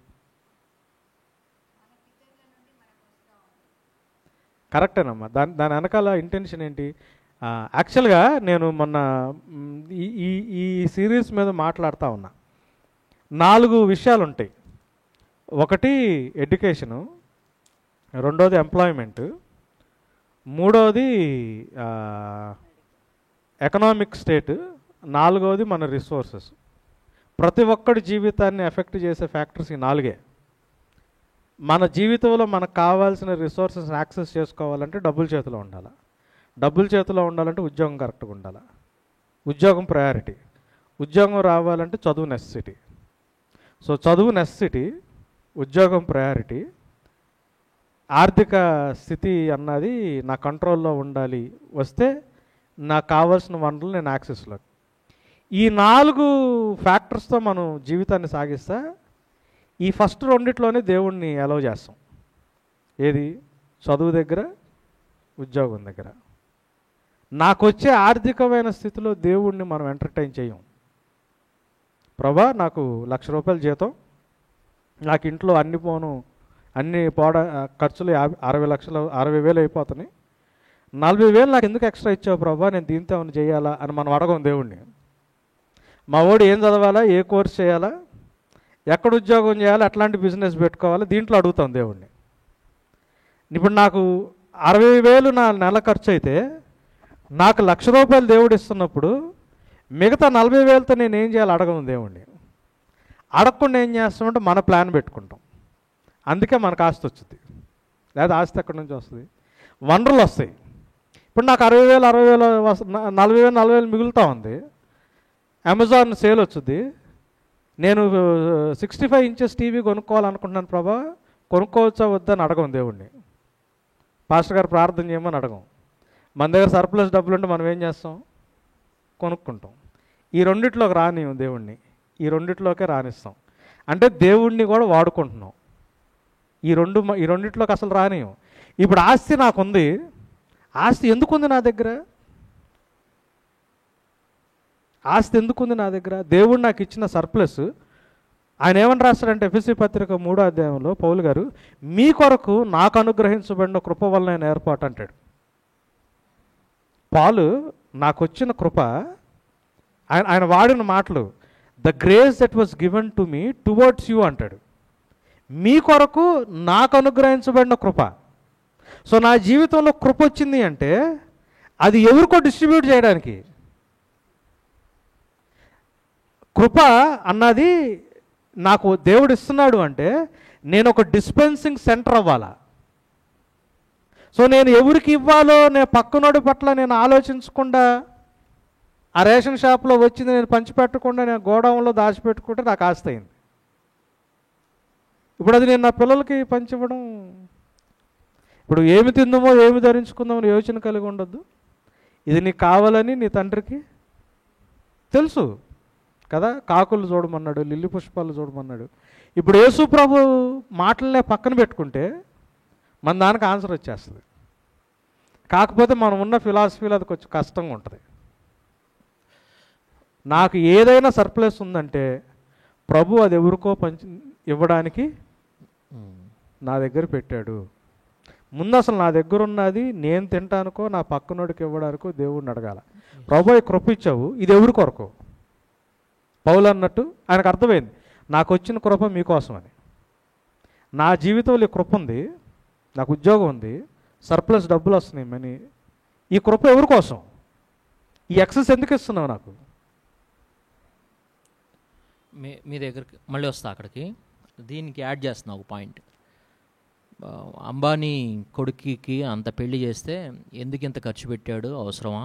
[SPEAKER 1] కరెక్టేనమ్మా, దాని వెనకాల ఇంటెన్షన్ ఏంటి? యాక్చువల్గా నేను మొన్న ఈ సిరీస్ మీద మాట్లాడుతూ ఉన్నా. 4 విషయాలు ఉంటాయి. ఒకటి ఎడ్యుకేషను, రెండోది ఎంప్లాయ్మెంట్, మూడోది ఎకనామిక్ స్టేట్, నాలుగోది మన రిసోర్సెస్. ప్రతి ఒక్కడి జీవితాన్ని ఎఫెక్ట్ చేసే ఫ్యాక్టర్స్ ఈ 4. మన జీవితంలో మనకు కావాల్సిన రిసోర్సెస్ యాక్సెస్ చేసుకోవాలంటే డబ్బులు చేతిలో ఉండాలి. డబ్బులు చేతిలో ఉండాలంటే ఉద్యోగం కరెక్ట్గా ఉండాలి. ఉద్యోగం ప్రయారిటీ. ఉద్యోగం రావాలంటే చదువు నెసెసిటీ. సో చదువు నెసెసిటీ, ఉద్యోగం ప్రయారిటీ, ఆర్థిక స్థితి అన్నది నా కంట్రోల్లో ఉండాలి. వస్తే నాకు కావాల్సిన వనరులు నేను యాక్సెస్లో. ఈ 4 ఫ్యాక్టర్స్తో మనం జీవితాన్ని సాగిస్తా ఈ ఫస్ట్ రెండిట్లోనే దేవుణ్ణి అలౌ చేస్తాం. ఏది? చదువు దగ్గర, ఉద్యోగం దగ్గర. నాకు వచ్చే ఆర్థికమైన స్థితిలో దేవుణ్ణి మనం ఎంటర్టైన్ చేయం. ప్రభా నాకు ₹1,00,000 జీతం, నాకు ఇంట్లో అన్ని ఖర్చులు 60,000 అయిపోతున్నాయి, 40,000 నాకు ఎందుకు ఎక్స్ట్రా ఇచ్చావు ప్రభా, నేను దీంతో ఏమైనా చేయాలా అని మనం అడగం దేవుణ్ణి. మా వాడు ఏం చదవాలా, ఏ కోర్స్ చేయాలా, ఎక్కడ ఉద్యోగం చేయాలి, అట్లాంటి బిజినెస్ పెట్టుకోవాలా, దీంట్లో అడుగుతాం దేవుణ్ణి. ఇప్పుడు నాకు 60,000 నా నెల ఖర్చు అయితే నాకు ₹1,00,000 దేవుడు ఇస్తున్నప్పుడు మిగతా 40,000తో నేను ఏం చేయాలి అడగను దేవుణ్ణి. అడగకుండా ఏం చేస్తామంటే మన ప్లాన్ పెట్టుకుంటాం. అందుకే మనకు ఆస్తి వచ్చింది. లేదా ఆస్తి ఎక్కడి నుంచి వస్తుంది? వనరులు వస్తాయి. ఇప్పుడు నాకు 60,000 60,000 40,000 మిగులుతూ ఉంది. అమెజాన్ సేల్ వచ్చింది. నేను 65 ఇంచెస్ టీవీ కొనుక్కోవాలనుకుంటున్నాను ప్రభా, కొనుక్కోవచ్చా వద్దని అడగం దేవుణ్ణి. పాస్టర్ గారు ప్రార్థన చేయమని అడగం. మన దగ్గర సర్ప్లస్ డబ్బులు ఉంటే మనం ఏం చేస్తాం? కొనుక్కుంటాం. ఈ రెండిట్లోకి రానివ్వం దేవుణ్ణి, ఈ రెండిట్లోకే రానిస్తాం. అంటే దేవుణ్ణి కూడా వాడుకుంటున్నాం. ఈ రెండిట్లోకి అసలు రానివ్వం. ఇప్పుడు ఆస్తి నాకుంది. ఆస్తి ఎందుకుంది నా దగ్గర? ఆస్తి ఎందుకుంది నా దగ్గర? దేవుడు నాకు ఇచ్చిన సర్ప్లస్. ఆయన ఏమని రాస్తాడంటే ఎఫెసీ పత్రిక 3వ అధ్యాయంలో పౌలు గారు, మీ కొరకు నాకు అనుగ్రహించబడిన కృప వల్ల నేను ఏర్పాటు అంటాడు. పాలు నాకు వచ్చిన కృప, ఆయన వాడిన మాటలు, the grace that was given to me towards you అంటాడు. మీ కొరకు నాకు అనుగ్రహించబడిన కృప. సో నా జీవితంలో కృప వచ్చింది అంటే అది ఎవరికో డిస్ట్రిబ్యూట్ చేయడానికి. కృప అన్నది నాకు దేవుడు ఇస్తున్నాడు అంటే నేను ఒక డిస్పెన్సింగ్ సెంటర్ అవ్వాలా. సో నేను ఎవరికి ఇవ్వాలో నేను పక్కనోడి పట్ల నేను ఆలోచించకుండా, ఆ రేషన్ షాప్లో వచ్చింది నేను పంచిపెట్టకుండా నేను గోడౌన్లో దాచిపెట్టుకుంటే నాకు ఆస్తి అయింది. ఇప్పుడు అది నేను నా పిల్లలకి పంచివ్వడం, ఇప్పుడు ఏమి తిందామో ఏమి ధరించుకుందామో యోచన కలిగి ఉండొద్దు. ఇది నీకు కావాలని నీ తండ్రికి తెలుసు కదా. కాకులు చూడమన్నాడు, లిల్లీ పుష్పాలు చూడమన్నాడు. ఇప్పుడు యేసు ప్రభు మాటలనే పక్కన పెట్టుకుంటే మన దానికి ఆన్సర్ వచ్చేస్తుంది. కాకపోతే మనం ఉన్న ఫిలాసఫీలో అది కొంచెం కష్టంగా ఉంటుంది. నాకు ఏదైనా సర్ప్లస్ ఉందంటే ప్రభు అది ఎవరికో ఇవ్వడానికి నా దగ్గర పెట్టాడు. ముందు అసలు నా దగ్గర ఉన్నది నేను తింటానుకో నా పక్కనోడికి ఇవ్వడానికో దేవుడిని అడగాల. ప్రభు ఈ కృప ఇచ్చావు, ఇది ఎవరి కొరకు? పౌలు అన్నట్టు ఆయనకు అర్థమైంది, నాకు వచ్చిన కృప మీకోసం అని. నా జీవితంలో ఈ కృప ఉంది, నాకు ఉద్యోగం ఉంది, సర్ప్లస్ డబ్బులు వస్తున్నాయి మనీ. ఈ కృప ఎవరి కోసం? ఈ ఎక్సెస్ ఎందుకు ఇస్తున్నావు నాకు?
[SPEAKER 2] మీ దగ్గరికి మళ్ళీ వస్తా అక్కడికి. దీనికి యాడ్ చేస్తున్నా ఒక పాయింట్. అంబానీ కొడుకుకి అంత పెళ్లి చేస్తే ఎందుకు ఇంత ఖర్చు పెట్టాడు, అవసరమా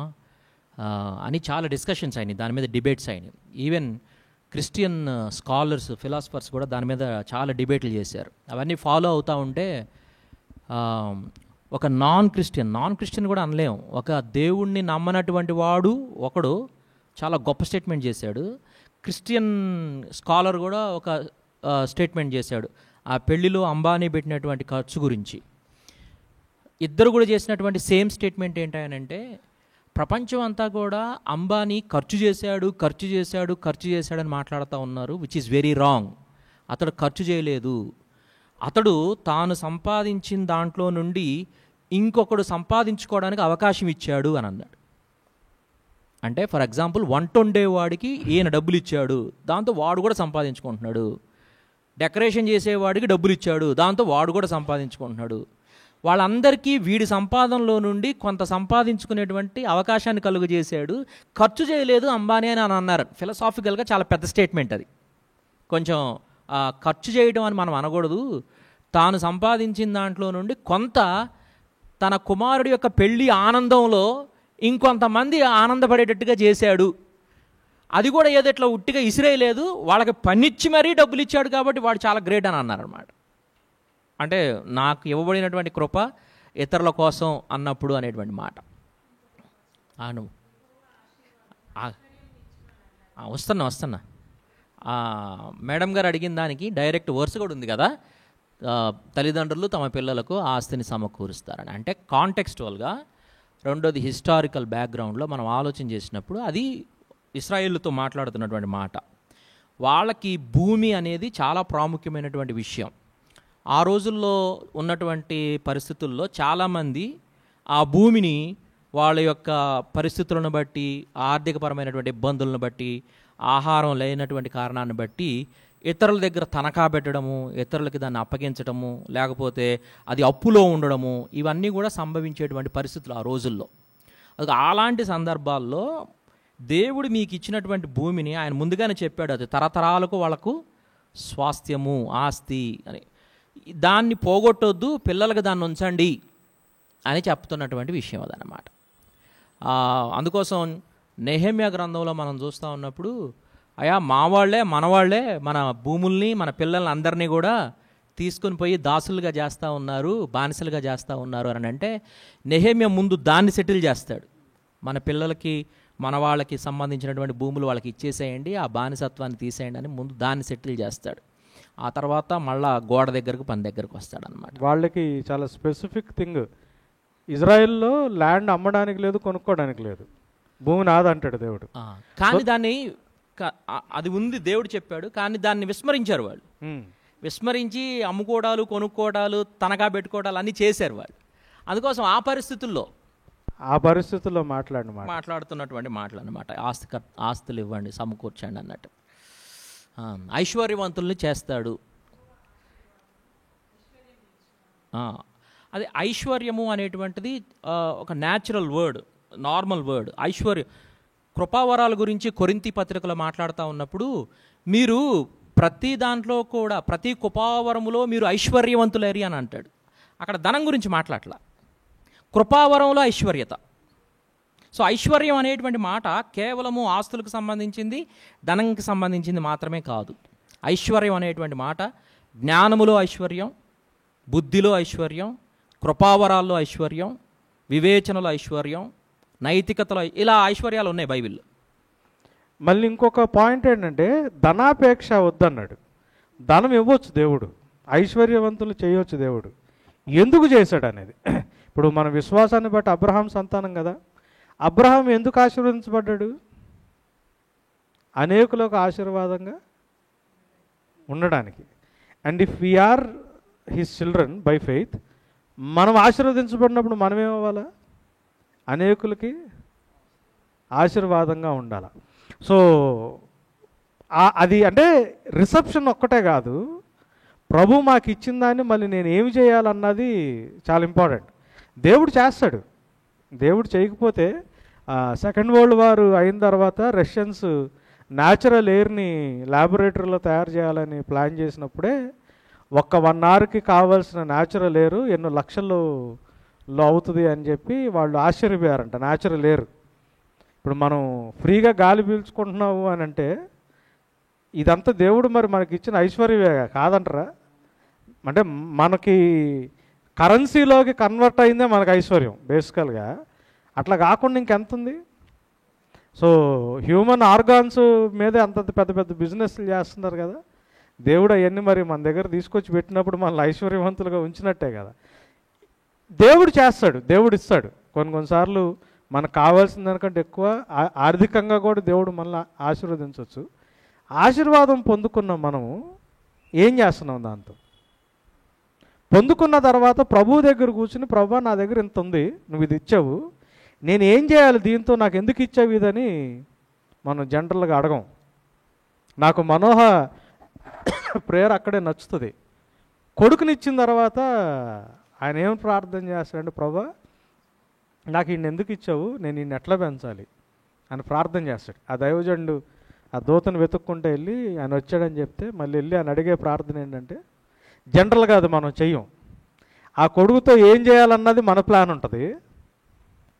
[SPEAKER 2] అని చాలా డిస్కషన్స్ అయినాయి, దాని మీద డిబేట్స్ అయినాయి. ఈవెన్ క్రిస్టియన్ స్కాలర్స్, ఫిలాసఫర్స్ కూడా దాని మీద చాలా డిబేట్లు చేశారు. అవన్నీ ఫాలో అవుతూ ఉంటే ఒక నాన్ క్రిస్టియన్ కూడా అనలేము, ఒక దేవుణ్ణి నమ్మనటువంటి వాడు ఒకడు చాలా గొప్ప స్టేట్మెంట్ చేశాడు. క్రిస్టియన్ స్కాలర్ కూడా ఒక స్టేట్మెంట్ చేశాడు ఆ పెళ్లిలో అంబానీ పెట్టినటువంటి ఖర్చు గురించి. ఇద్దరు కూడా చేసినటువంటి సేమ్ స్టేట్మెంట్ ఏంటంటే, ప్రపంచం అంతా కూడా అంబానీ ఖర్చు చేశాడని మాట్లాడుతూ ఉన్నారు, విచ్ ఈజ్ వెరీ రాంగ్. అతడు ఖర్చు చేయలేదు, అతడు తాను సంపాదించిన దాంట్లో నుండి ఇంకొకడు సంపాదించుకోవడానికి అవకాశం ఇచ్చాడు అని అన్నాడు. అంటే ఫర్ ఎగ్జాంపుల్ వంట వండేవాడికి ఈయన డబ్బులు ఇచ్చాడు, దాంతో వాడు కూడా సంపాదించుకుంటున్నాడు. డెకరేషన్ చేసేవాడికి డబ్బులు ఇచ్చాడు, దాంతో వాడు కూడా సంపాదించుకుంటున్నాడు. వాళ్ళందరికీ వీడి సంపాదనలో నుండి కొంత సంపాదించుకునేటువంటి అవకాశాన్ని కలుగజేశాడు, ఖర్చు చేయలేదు అంబానీ అని అన్నారు. ఫిలసాఫికల్గా చాలా పెద్ద స్టేట్మెంట్ అది. కొంచెం ఖర్చు చేయడం అని మనం అనకూడదు, తాను సంపాదించిన దాంట్లో నుండి కొంత తన కుమారుడి యొక్క పెళ్లి ఆనందంలో ఇంకొంతమంది ఆనందపడేటట్టుగా చేశాడు. అది కూడా ఏదో ఇట్లా ఉట్టిగా ఇసిరేయలేదు, వాళ్ళకి పనిచ్చి మరీ డబ్బులు ఇచ్చాడు కాబట్టి వాడు చాలా గ్రేట్ అని అన్నారనమాట. అంటే నాకు ఇవ్వబడినటువంటి కృప ఇతరుల కోసం అన్నప్పుడు అనేటువంటి మాట. వస్తున్నా మేడం గారు అడిగిన దానికి డైరెక్ట్ వర్స్ కూడా ఉంది కదా, తల్లిదండ్రులు తమ పిల్లలకు ఆస్తిని సమకూరుస్తారని. అంటే కాంటెక్స్చువల్గా, రెండోది హిస్టారికల్ బ్యాక్గ్రౌండ్లో మనం ఆలోచన చేసినప్పుడు అది ఇశ్రాయేలుతో మాట్లాడుతున్నటువంటి మాట. వాళ్ళకి భూమి అనేది చాలా ప్రాముఖ్యమైనటువంటి విషయం. ఆ రోజుల్లో ఉన్నటువంటి పరిస్థితుల్లో చాలామంది ఆ భూమిని వాళ్ళ యొక్క పరిస్థితులను బట్టి, ఆర్థికపరమైనటువంటి ఇబ్బందులను బట్టి, ఆహారం లేనటువంటి కారణాన్ని బట్టి ఇతరుల దగ్గర తనఖా పెట్టడము, ఇతరులకి దాన్ని అప్పగించడము, లేకపోతే అది అప్పులో ఉండడము, ఇవన్నీ కూడా సంభవించేటువంటి పరిస్థితులు ఆ రోజుల్లో. అది అలాంటి సందర్భాల్లో దేవుడు మీకు ఇచ్చినటువంటి భూమిని ఆయన ముందుగానే చెప్పాడు, అది తరతరాలకు వాళ్ళకు స్వాస్థ్యము, ఆస్తి అని. దాన్ని పోగొట్టొద్దు, పిల్లలకు దాన్ని ఉంచండి అని చెప్తున్నటువంటి విషయం అదనమాట. అందుకోసం నెహెమ్యా గ్రంథంలో మనం చూస్తూ ఉన్నప్పుడు, అయా మా వాళ్ళే మనవాళ్లే మన భూముల్ని మన పిల్లల్ని అందరినీ కూడా తీసుకుని పోయి దాసులుగా చేస్తూ ఉన్నారు, బానిసలుగా చేస్తూ ఉన్నారు అని అంటే, నెహెమ్యా ముందు దాన్ని సెటిల్ చేస్తాడు. మన పిల్లలకి మన వాళ్ళకి సంబంధించినటువంటి భూములు వాళ్ళకి ఇచ్చేసేయండి, ఆ బానిసత్వాన్ని తీసేయండి అని ముందు దాన్ని సెటిల్ చేస్తాడు. ఆ తర్వాత మళ్ళా గోడ దగ్గరకు పని దగ్గరకు వస్తాడు అనమాట.
[SPEAKER 1] వాళ్ళకి చాలా స్పెసిఫిక్ థింగ్, ఇజ్రాయెల్లో ల్యాండ్ అమ్మడానికి లేదు, కొనుక్కోవడానికి లేదు, భూమి నాదంటాడు దేవుడు.
[SPEAKER 2] కానీ దాన్ని అది ఉంది, దేవుడు చెప్పాడు, కానీ దాన్ని విస్మరించారు వాళ్ళు. విస్మరించి అమ్ముకోవడాలు, కొనుక్కోవడాలు, తనఖా పెట్టుకోవడాలు అన్నీ చేశారు వాళ్ళు. అందుకోసం ఆ పరిస్థితుల్లో మాట్లాడుతున్నటువంటి మాటలు అన్నమాట. ఆస్తులు ఇవ్వండి, సమకూర్చండి అన్నట్టు. ఐశ్వర్యవంతుల్ని చేస్తాడు. అది ఐశ్వర్యము అనేటువంటిది ఒక న్యాచురల్ వర్డ్, నార్మల్ వర్డ్. ఐశ్వర్యం, కృపావరాల గురించి కొరింథీ పత్రికలో మాట్లాడుతూ ఉన్నప్పుడు, మీరు ప్రతి దాంట్లో కూడా ప్రతి కృపావరములో మీరు ఐశ్వర్యవంతులేరి అని అంటాడు. అక్కడ ధనం గురించి మాట్లాడలా, కృపావరంలో ఐశ్వర్యత. సో ఐశ్వర్యం అనేటువంటి మాట కేవలము ఆస్తులకు సంబంధించింది, ధనంకి సంబంధించింది మాత్రమే కాదు. ఐశ్వర్యం అనేటువంటి మాట జ్ఞానములో ఐశ్వర్యం, బుద్ధిలో ఐశ్వర్యం, కృపావరాల్లో ఐశ్వర్యం, వివేచనలో ఐశ్వర్యం, నైతికతలో, ఇలా ఐశ్వర్యాలు ఉన్నాయి బైబిల్లో.
[SPEAKER 1] మళ్ళీ ఇంకొక పాయింట్ ఏంటంటే, ధనాపేక్ష వద్దన్నాడు. ధనం ఇవ్వచ్చు దేవుడు, ఐశ్వర్యవంతులు చేయవచ్చు దేవుడు. ఎందుకు చేశాడు అనేది, ఇప్పుడు మన విశ్వాసాన్ని బట్టి అబ్రహాం సంతానం కదా, అబ్రహాం ఎందుకు ఆశీర్వదించబడ్డాడు? అనేకులకు ఆశీర్వాదంగా ఉండడానికి. And if we are his children by faith, మనం ఆశీర్వదించబడినప్పుడు మనం ఏమవ్వాలా? అనేకులకి ఆశీర్వాదంగా ఉండాలి. సో అది అంటే రిసెప్షన్ ఒక్కటే కాదు, ప్రభు మాకు ఇచ్చిన దాన్ని మళ్ళీ నేను ఏమి చేయాలన్నది చాలా ఇంపార్టెంట్. దేవుడు చేస్తాడు. దేవుడు చేయకపోతే సెకండ్ వరల్డ్ వార్ అయిన తర్వాత రష్యన్స్ న్యాచురల్ ఎయిర్ని ల్యాబొరేటరీలో తయారు చేయాలని ప్లాన్ చేసినప్పుడే ఒక్క 1 అవర్కి కావాల్సిన న్యాచురల్ ఎయిర్ ఎన్నో లక్షల్లో అవుతుంది అని చెప్పి వాళ్ళు ఆశ్చర్యపోయారంట. న్యాచురల్ ఎయిర్ ఇప్పుడు మనం ఫ్రీగా గాలి పీల్చుకుంటున్నాము అని అంటే ఇదంతా దేవుడు మరి మనకి ఇచ్చిన ఐశ్వర్యమే కాదంటారా? అంటే మనకి కరెన్సీలోకి కన్వర్ట్ అయిందే మనకు ఐశ్వర్యం బేసికల్గా. అట్లా కాకుండా ఇంకెంత ఉంది? సో హ్యూమన్ ఆర్గాన్స్ మీదే అంత పెద్ద పెద్ద బిజినెస్లు చేస్తున్నారు కదా. దేవుడు అవన్నీ మరి మన దగ్గర తీసుకొచ్చి పెట్టినప్పుడు మనల్ని ఐశ్వర్యవంతులుగా ఉంచినట్టే కదా. దేవుడు చేస్తాడు, దేవుడు ఇస్తాడు. కొన్నిసార్లు మనకు కావాల్సిన దానికంటే ఎక్కువ ఆర్థికంగా కూడా దేవుడు మనల్ని ఆశీర్వదించవచ్చు. ఆశీర్వాదం పొందుకున్న మనము ఏం చేస్తున్నాం? దాంతో పొందుకున్న తర్వాత ప్రభువు దగ్గర కూర్చుని, ప్రభు నా దగ్గర ఇంత ఉంది, నువ్వు ఇది ఇచ్చావు, నేను ఏం చేయాలి దీంతో, నాకు ఎందుకు ఇచ్చావు ఇదని మనం జనరల్గా అడగం. నాకు మనోహ ప్రేయర్ అక్కడే నచ్చుతుంది. కొడుకునిచ్చిన తర్వాత ఆయన ఏం ప్రార్థన చేస్తాడంటే, ప్రభా నాకు ఈయన ఎందుకు ఇచ్చావు, నేను ఈయన ఎట్లా పెంచాలి అని ప్రార్థన చేస్తాడు. ఆ దైవజనుడు ఆ దూతను వెతుక్కుంటే వెళ్ళి ఆయన వచ్చాడని చెప్తే మళ్ళీ వెళ్ళి ఆయన అడిగే ప్రార్థన ఏంటంటే, జనరల్గా అది మనం చెయ్యం. ఆ కొడుకుతో ఏం చేయాలన్నది మన ప్లాన్ ఉంటుంది.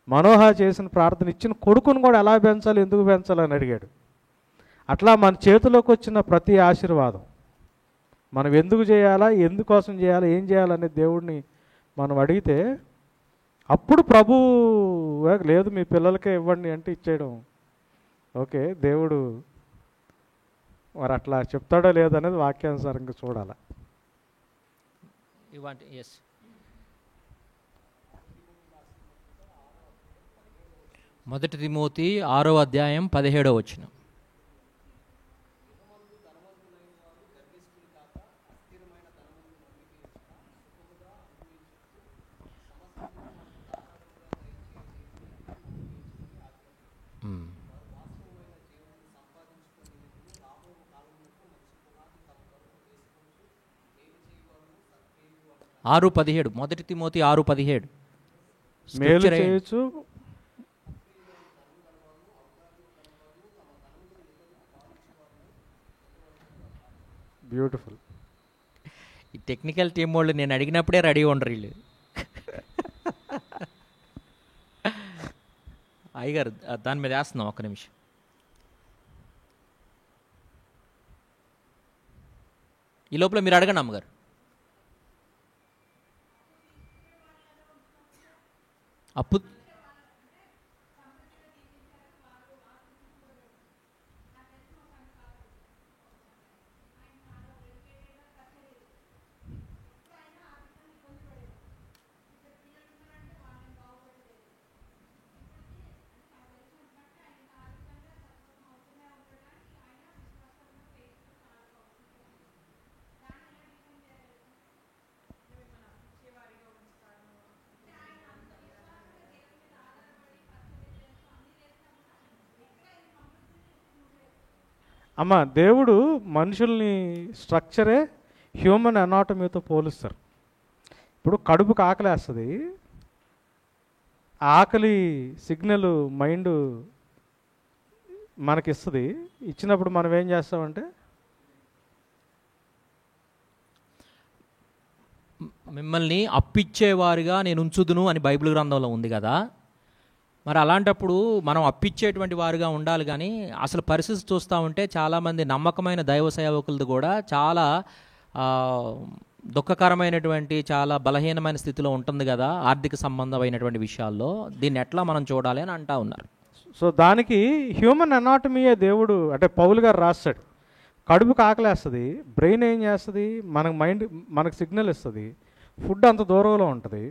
[SPEAKER 1] మనోహ చేసిన ప్రార్థన ఇచ్చిన కొడుకును కూడా ఎలా పెంచాలి, ఎందుకు పెంచాలని అడిగాడు. అట్లా మన చేతిలోకి వచ్చిన ప్రతి ఆశీర్వాదం మనం ఎందుకు చేయాలా, ఎందుకోసం చేయాలా, ఏం చేయాలనే దేవుడిని మనం అడిగితే అప్పుడు ప్రభు లేదు మీ పిల్లలకే ఇవ్వండి అంటే ఇచ్చేయడం. ఓకే, దేవుడు మరి అట్లా చెప్తాడో లేదనేది వాక్యానుసారంగా చూడాలి.
[SPEAKER 2] మొదటి తిమోతి 6వ అధ్యాయం 17వ వచనం. ఆరు 17, మొదటి తిమోతి 6:17.
[SPEAKER 1] మేలు చేయొచ్చు, బ్యూటిఫుల్.
[SPEAKER 2] ఈ టెక్నికల్ టీం వాళ్ళు నేను అడిగినప్పుడే రెడీ ఉండరు వీళ్ళు. అయ్యగారు దాని మీద వేస్తున్నాం ఒక్క నిమిషం. ఈ లోపల మీరు అడగండి అమ్మగారు. అప్పు
[SPEAKER 1] అమ్మ, దేవుడు మనుషుల్ని స్ట్రక్చరే హ్యూమన్ అనాటమీతో పోలుస్తారు. ఇప్పుడు కడుపుకి ఆకలేస్తుంది, ఆ ఆకలి సిగ్నల్ మైండ్ మనకిస్తుంది. ఇచ్చినప్పుడు మనం ఏం చేస్తామంటే
[SPEAKER 2] మిమ్మల్ని అప్పిచ్చేవారుగా నేను ఉంచుదును అని బైబిల్ గ్రంథంలో ఉంది కదా. మరి అలాంటప్పుడు మనం అప్పిచ్చేటువంటి వారుగా ఉండాలి. కానీ అసలు పరిస్థితి చూస్తూ ఉంటే చాలామంది నమ్మకమైన దైవ సేవకులది కూడా చాలా దుఃఖకరమైనటువంటి, చాలా బలహీనమైన స్థితిలో ఉంటుంది కదా ఆర్థిక సంబంధమైనటువంటి విషయాల్లో. దీన్ని ఎట్లా మనం చూడాలి అని అంటా ఉన్నారు.
[SPEAKER 1] సో దానికి హ్యూమన్ అనాటమీయే దేవుడు, అంటే పౌలు గారు రాస్తాడు. కడుపుకి ఆకలేస్తుంది, బ్రెయిన్ ఏం చేస్తుంది, మనకు మైండ్ మనకు సిగ్నల్ ఇస్తుంది. ఫుడ్ అంత దూరంలో ఉంటుంది,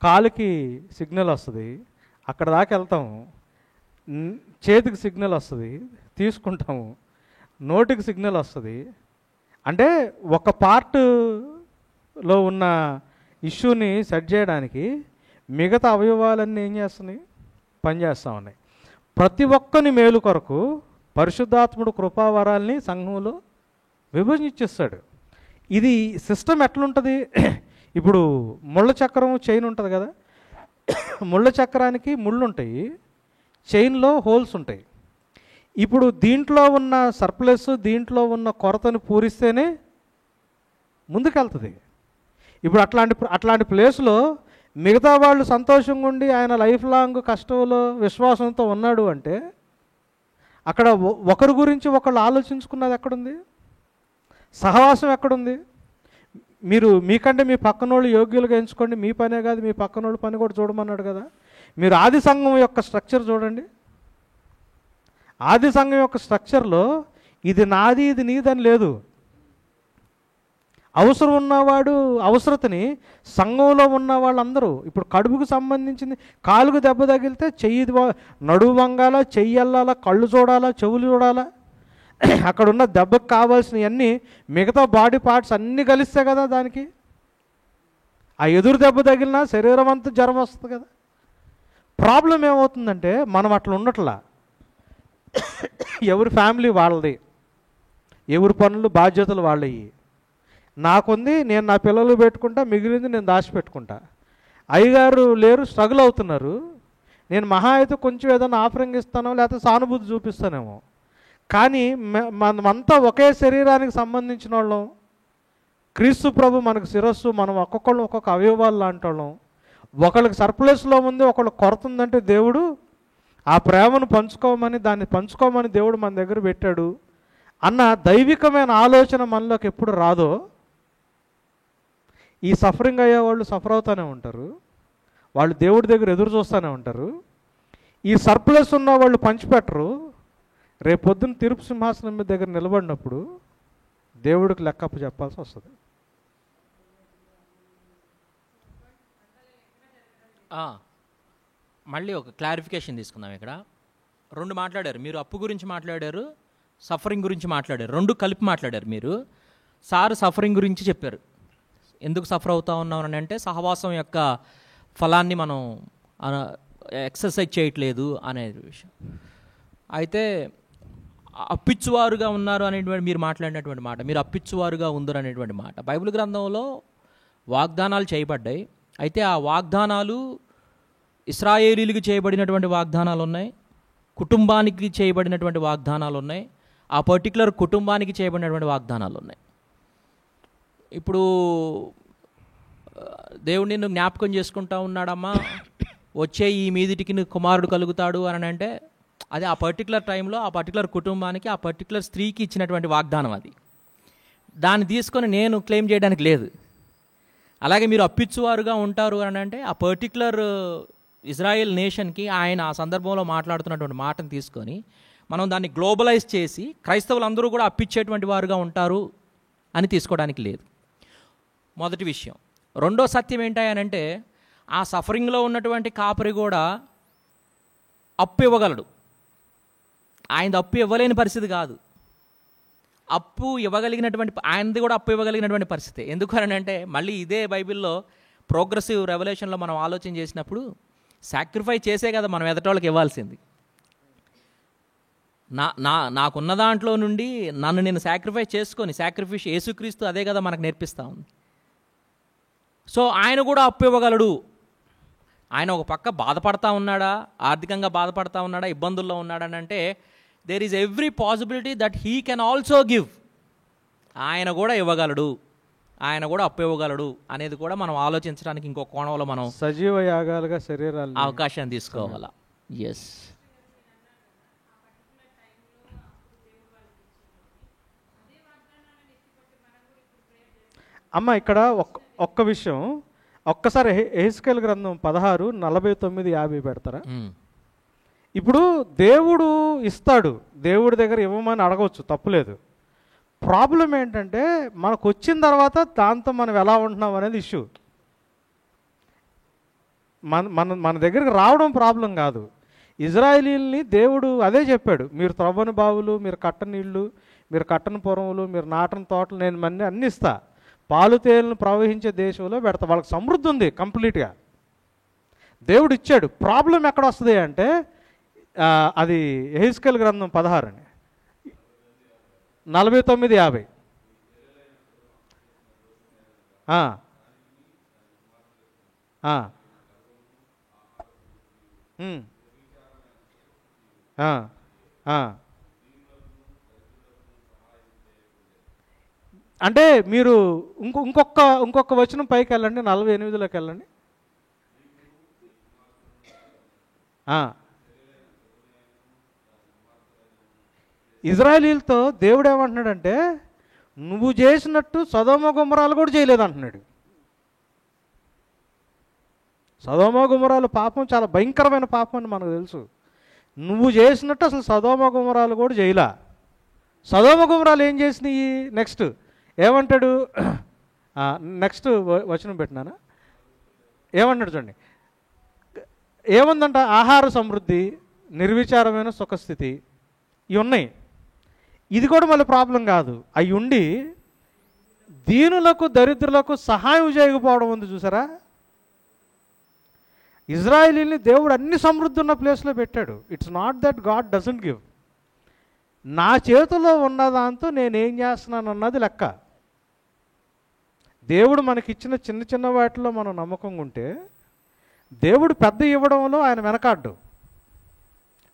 [SPEAKER 1] కాలుకి సిగ్నల్ వస్తుంది, అక్కడ దాకా వెళ్తాము, చేతికి సిగ్నల్ వస్తుంది, తీసుకుంటాము, నోటికి సిగ్నల్ వస్తుంది. అంటే ఒక పార్ట్లో ఉన్న ఇష్యూని సెట్ చేయడానికి మిగతా అవయవాలన్నీ ఏం చేస్తున్నాయి, పనిచేస్తూ ఉన్నాయి. ప్రతి ఒక్కని మేలు కొరకు పరిశుద్ధాత్ముడు కృపావరాల్ని సంఘంలో విభజించేస్తాడు. ఇది సిస్టమ్ ఎట్లుంటుంది? ఇప్పుడు ముళ్ళ చక్రం చైన్ ఉంటుంది కదా, ముళ్ళ చక్రానికి ముళ్ళు ఉంటాయి, చైన్లో హోల్స్ ఉంటాయి. ఇప్పుడు దీంట్లో ఉన్న సర్ప్లస్, దీంట్లో ఉన్న కొరతను పూరిస్తేనే ముందుకెళ్తుంది. ఇప్పుడు అట్లాంటి ప్లేస్లో మిగతా వాళ్ళు సంతోషంగా ఉండి ఆయన లైఫ్ లాంగ్ కష్టంలో విశ్వాసంతో ఉన్నాడు అంటే అక్కడ ఒకరి గురించి ఒకళ్ళు ఆలోచించుకున్నది ఎక్కడుంది? సహవాసం ఎక్కడుంది? మీరు మీకంటే మీ పక్కనోళ్ళు యోగ్యులుగా ఎంచుకోండి, మీ పనే కాదు మీ పక్కనోళ్ళు పని కూడా చూడమన్నాడు కదా. మీరు ఆది సంఘం యొక్క స్ట్రక్చర్ చూడండి. ఆది సంఘం యొక్క స్ట్రక్చర్లో ఇది నాది ఇది నీదని లేదు. అవసరం ఉన్నవాడు అవసరతని సంఘంలో ఉన్న వాళ్ళందరూ, ఇప్పుడు కడుపుకు సంబంధించింది, కాలుకు దెబ్బ తగిలితే చెయ్యి నడువు వంగాలా, చెయ్యి వెళ్ళాలా, కళ్ళు చూడాలా, చెవులు చూడాలా, అక్కడ ఉన్న దెబ్బకు కావాల్సినవన్నీ మిగతా బాడీ పార్ట్స్ అన్నీ కలిస్తే కదా దానికి. ఆ ఎదురు దెబ్బ తగిలినా శరీరం అంతా జ్వరం వస్తుంది కదా. ప్రాబ్లం ఏమవుతుందంటే మనం అట్లా ఉండట్లా. ఎవరి ఫ్యామిలీ వాళ్ళది, ఎవరి పనులు బాధ్యతలు వాళ్ళవి. నాకుంది, నేను నా పిల్లలు పెట్టుకుంటా, మిగిలింది నేను దాచిపెట్టుకుంటా. అయ్యగారు లేరు, స్ట్రగుల్ అవుతున్నారు, నేను మహా అయితే కొంచెం ఏదైనా ఆఫరింగ్ ఇస్తానో లేకపోతే సానుభూతి చూపిస్తానేమో. కానీ మనమంతా ఒకే శరీరానికి సంబంధించిన వాళ్ళం. క్రీస్తు ప్రభు మనకు శిరస్సు, మనం ఒక్కొక్కళ్ళు ఒక్కొక్క అవయవాలు లాంటి వాళ్ళం. ఒకళ్ళకి సర్ప్లస్లో ఉంది, ఒకళ్ళు కొరత ఉందంటే దేవుడు ఆ ప్రేమను పంచుకోమని, దాన్ని పంచుకోమని దేవుడు మన దగ్గర పెట్టాడు అన్న దైవికమైన ఆలోచన మనలోకి ఎప్పుడు రాదో ఈ సఫరింగ్ అయ్యేవాళ్ళు సఫర్ అవుతూనే ఉంటారు. వాళ్ళు దేవుడి దగ్గర ఎదురు చూస్తూనే ఉంటారు. ఈ సర్ప్లస్ ఉన్న వాళ్ళు పంచిపెట్టరు. రేపొద్దున తీర్పు సింహాసనం మీద దగ్గర నిలబడినప్పుడు దేవుడికి లెక్కప్పు చెప్పాల్సి వస్తుంది.
[SPEAKER 2] మళ్ళీ ఒక క్లారిఫికేషన్ తీసుకుందాం. ఇక్కడ రెండు మాట్లాడారు మీరు, అప్పు గురించి మాట్లాడారు, సఫరింగ్ గురించి మాట్లాడారు, రెండు కలిపి మాట్లాడారు మీరు. సార్ సఫరింగ్ గురించి చెప్పారు, ఎందుకు సఫర్ అవుతా ఉన్నాం అని అంటే సహవాసం యొక్క ఫలాన్ని మనం ఎక్సర్సైజ్ చేయట్లేదు అనే విషయం. అయితే అప్పిచ్చువారుగా ఉన్నారు అనేటువంటి మీరు మాట్లాడినటువంటి మాట, మీరు అప్పిచ్చువారుగా ఉందరు అనేటువంటి మాట బైబిల్ గ్రంథంలో వాగ్దానాలు చేయబడ్డాయి. అయితే ఆ వాగ్దానాలు ఇశ్రాయేలీలకు చేయబడినటువంటి వాగ్దానాలు ఉన్నాయి, కుటుంబానికి చేయబడినటువంటి వాగ్దానాలు ఉన్నాయి, ఆ పర్టికులర్ కుటుంబానికి చేయబడినటువంటి వాగ్దానాలు ఉన్నాయి. ఇప్పుడు దేవుడు నిన్ను జ్ఞాపకం చేసుకుంటా ఉన్నాడమ్మా, వచ్చే ఈ మీదిటికి నీకు కుమారుడు కలుగుతాడు అని అంటే అది ఆ పర్టికులర్ టైంలో ఆ పర్టికులర్ కుటుంబానికి ఆ పర్టికులర్ స్త్రీకి ఇచ్చినటువంటి వాగ్దానం. అది దాన్ని తీసుకొని నేను క్లెయిమ్ చేయడానికి లేదు. అలాగే మీరు అప్పిచ్చువారుగా ఉంటారు అని అంటే ఆ పర్టికులర్ ఇజ్రాయెల్ నేషన్కి ఆయన ఆ సందర్భంలో మాట్లాడుతున్నటువంటి మాటను తీసుకొని మనం దాన్ని గ్లోబలైజ్ చేసి క్రైస్తవులందరూ కూడా అప్పిచ్చేటువంటి వారుగా ఉంటారు అని తీసుకోవడానికి లేదు. మొదటి విషయం. రెండో సత్యం ఏంటంటే ఆ సఫరింగ్లో ఉన్నటువంటి కాపరి కూడా అప్పు ఇవ్వగలడు. ఆయనది అప్పు ఇవ్వలేని పరిస్థితి కాదు, అప్పు ఇవ్వగలిగినటువంటి ఆయనది కూడా అప్పు ఇవ్వగలిగినటువంటి పరిస్థితి. ఎందుకు అని అంటే మళ్ళీ ఇదే బైబిల్లో ప్రోగ్రెసివ్ రెవల్యూషన్లో మనం ఆలోచన చేసినప్పుడు సాక్రిఫై చేసే కదా మనం ఎదటోళ్ళకి ఇవ్వాల్సింది. నాకున్న దాంట్లో నుండి నన్ను నేను సాక్రిఫై చేసుకొని, సాక్రిఫిష్ యేసుక్రీస్తు అదే కదా మనకు నేర్పిస్తూ ఉంది. సో ఆయన కూడా అప్పు ఇవ్వగలడు. ఆయన ఒక పక్క బాధపడతా ఉన్నాడా, ఆర్థికంగా బాధపడతా ఉన్నాడా, ఇబ్బందుల్లో ఉన్నాడని అంటే there is every possibility that he can also give. ఆయన కూడా ఇవ్వగలడు, ఆయన కూడా అప్పు ఇవ్వగలడు అనేది కూడా మనం ఆలోచించడానికి ఇంకో కోణంలో మనం
[SPEAKER 1] సజీవ యాగాలుగా శరీరాలు
[SPEAKER 2] అవకాశం తీసుకోవాలా. ఎస్.
[SPEAKER 1] అమ్మ ఇక్కడ ఒక్క విషయం, ఒక్కసారి యెహెజ్కేలు గ్రంథం 16:49-50 పెడతారా? ఇప్పుడు దేవుడు ఇస్తాడు, దేవుడి దగ్గర ఇవ్వమని అడగవచ్చు, తప్పులేదు. ప్రాబ్లం ఏంటంటే మనకు వచ్చిన తర్వాత దాంతో మనం ఎలా ఉంటున్నాం అనేది ఇష్యూ. మన దగ్గరికి రావడం ప్రాబ్లం కాదు. ఇజ్రాయేలీల్ని దేవుడు అదే చెప్పాడు, మీరు త్రవ్వని బావులు, మీరు కట్టని నీళ్ళు, మీరు కట్టని పొరములు, మీరు నాటని తోటలు నేను అన్ని ఇస్తా, పాలు తేలను ప్రవహించే దేశంలో పెడతా. వాళ్ళకి సమృద్ధి ఉంది కంప్లీట్గా, దేవుడు ఇచ్చాడు. ప్రాబ్లం ఎక్కడ వస్తుంది అంటే అది యెహెజ్కేలు గ్రంథం 16:49-50. అంటే మీరు ఇంకొక వచనం పైకి వెళ్ళండి, 48లోకి వెళ్ళండి. ఇజ్రాయేలీలతో దేవుడు ఏమంటున్నాడంటే నువ్వు చేసినట్టు సొదొమ గొమొరాలు కూడా చేయలేదు అంటున్నాడు. సొదొమ గొమొరాలు పాపం చాలా భయంకరమైన పాపం అని మనకు తెలుసు. నువ్వు చేసినట్టు అసలు సొదొమ గొమొరాలు కూడా చేయలా. సొదొమ గొమొరాలు ఏం చేసినాయి? నెక్స్ట్ ఏమంటాడు? నెక్స్ట్ వచనం పెట్టినానా, ఏమంటాడు చూడండి. ఏముందంట? ఆహార సమృద్ధి, నిర్విచారమైన సుఖస్థితి, ఇవి ఉన్నాయి. ఇది కూడా మళ్ళీ ప్రాబ్లం కాదు. అవి ఉండి దీనులకు దరిద్రులకు సహాయం చేయకపోవడం ఉంది చూసారా. ఇజ్రాయేలీని దేవుడు అన్ని సమృద్ధి ఉన్న ప్లేస్లో పెట్టాడు. It's not that God doesn't give. నా చేతిలో ఉన్న దాంతో నేనేం చేస్తున్నాను అన్నది లెక్క. దేవుడు మనకిచ్చిన చిన్న చిన్న వాటిలో మనం నమ్మకంగా ఉంటే దేవుడు పెద్ద ఇవ్వడంలో ఆయన వెనకాడ్డు.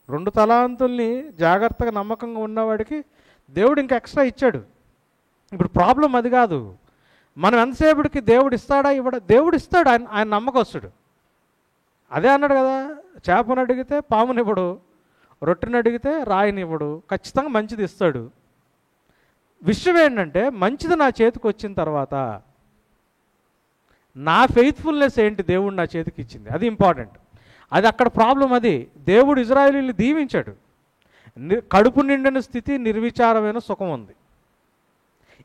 [SPEAKER 1] 2 తలాంతుల్ని జాగ్రత్తగా నమ్మకంగా ఉన్నవాడికి దేవుడు ఇంకా ఎక్స్ట్రా ఇచ్చాడు. ఇప్పుడు ప్రాబ్లం అది కాదు. మనం ఎంతసేపటికి దేవుడు ఇస్తాడా ఇవ్వడా? దేవుడు ఇస్తాడు, ఆయన నమ్మకస్తుడు. అదే అన్నాడు కదా, చేపను అడిగితే పామునివ్వడు, రొట్టెని అడిగితే రాయినివ్వడు, ఖచ్చితంగా మంచిది ఇస్తాడు. విషయం ఏంటంటే మంచిది నా చేతికి వచ్చిన తర్వాత నా ఫెయిత్ఫుల్నెస్ ఏంటి దేవుడు నా చేతికి ఇచ్చింది, అది ఇంపార్టెంట్. అది అక్కడ ప్రాబ్లం. అది దేవుడు ఇజ్రాయేలీని దీవించాడు. కడుపు నిండిన స్థితి, నిర్విచారమైన సుఖం ఉంది.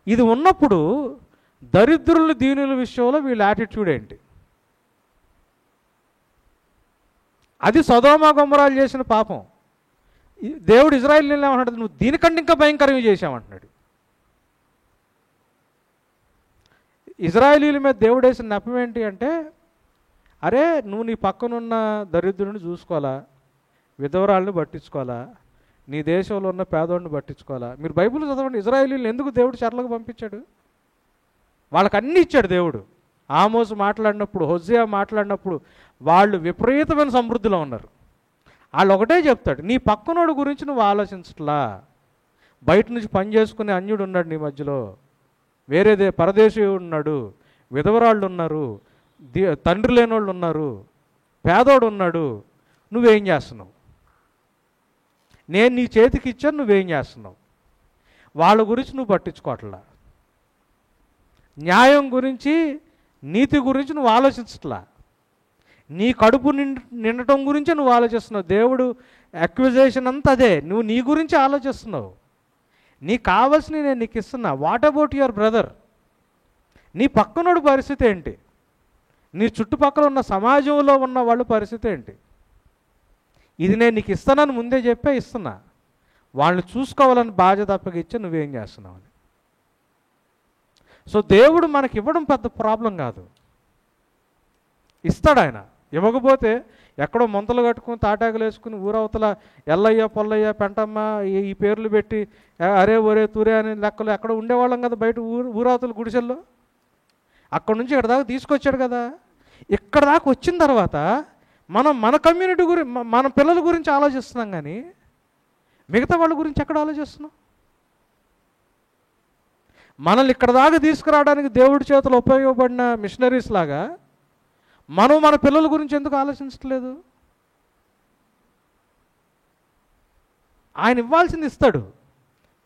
[SPEAKER 1] ఇది ఉన్నప్పుడు దరిద్రుల దీనుల విషయంలో వీళ్ళ యాటిట్యూడ్ ఏంటి? అది సొదొమ గొమొరాలు చేసిన పాపం. దేవుడు ఇజ్రాయేలీని ఏమంటాడు? నువ్వు దీనికంటే ఇంకా భయంకరంగా చేశావంటున్నాడు. ఇజ్రాయేలీల మీద దేవుడు వేసిన నెపం ఏంటి అంటే, అరే నువ్వు నీ పక్కనున్న దరిద్రుని చూసుకోవాలా, విధవరాళ్ళని పట్టించుకోవాలా, నీ దేశంలో ఉన్న పేదోడిని పట్టించుకోవాలా. మీరు బైబిల్ చదవండి, ఇజ్రాయేలీలను ఎందుకు దేవుడు చెరలకు పంపించాడు? వాళ్ళకి అన్నీ ఇచ్చాడు దేవుడు. ఆమోసు మాట్లాడినప్పుడు, హోషేయ మాట్లాడినప్పుడు వాళ్ళు విపరీతమైన సమృద్ధిలో ఉన్నారు. వాళ్ళు ఒకటే చెప్తాడు, నీ పక్కనోడు గురించి నువ్వు ఆలోచించట్లా, బయట నుంచి పని చేసుకునే అన్యుడు ఉన్నాడు నీ మధ్యలో, వేరేదే పరదేశీ ఉన్నాడు, విధవరాళ్ళు ఉన్నారు, తండ్రి లేని వాళ్ళు ఉన్నారు, పేదోడు ఉన్నాడు, నువ్వేం చేస్తున్నావు? నేను నీ చేతికి ఇచ్చాను, నువ్వేం చేస్తున్నావు? వాళ్ళ గురించి నువ్వు పట్టించుకోవట్లా. న్యాయం గురించి, నీతి గురించి నువ్వు ఆలోచించట్లా. నీ కడుపు నిండటం గురించే నువ్వు ఆలోచిస్తున్నావు. దేవుడు అక్విజేషన్ అంతా అదే, నువ్వు నీ గురించి ఆలోచిస్తున్నావు. నీకు కావాల్సినవి నేను నీకు ఇస్తున్నా. What about your brother? నీ పక్కనోడు పరిస్థితి ఏంటి? నీ చుట్టుపక్కల ఉన్న సమాజంలో ఉన్న వాళ్ళ పరిస్థితి ఏంటి? ఇది నేను నీకు ఇస్తానని ముందే చెప్పే ఇస్తున్నా. వాళ్ళని చూసుకోవాలని బాధ్యత అప్పగిచ్చి నువ్వేం చేస్తున్నావు అని. సో దేవుడు మనకి ఇవ్వడం పెద్ద ప్రాబ్లం కాదు, ఇస్తాడు ఆయన. ఇవ్వకపోతే ఎక్కడో ముంతలు కట్టుకుని తాటాకులు వేసుకుని ఊరవతల ఎల్లయ్య పొల్లయ్య పెంటమ్మ ఈ పేర్లు పెట్టి అరే ఒరే తూరే అనే లెక్కలు ఎక్కడ ఉండేవాళ్ళం కదా బయట ఊరవతల గుడిసెల్లో. అక్కడ నుంచి ఇక్కడ దాకా తీసుకొచ్చాడు కదా. ఇక్కడ దాకా వచ్చిన తర్వాత మనం మన కమ్యూనిటీ గురించి, మన పిల్లల గురించి ఆలోచిస్తున్నాం, కానీ మిగతా వాళ్ళ గురించి ఎక్కడ ఆలోచిస్తున్నాం? మనల్ని ఇక్కడ దాకా తీసుకురావడానికి దేవుడి చేతులు ఉపయోగపడిన మిషనరీస్ లాగా మనం మన పిల్లల గురించి ఎందుకు ఆలోచించట్లేదు? ఆయన ఇవ్వాల్సింది ఇస్తాడు,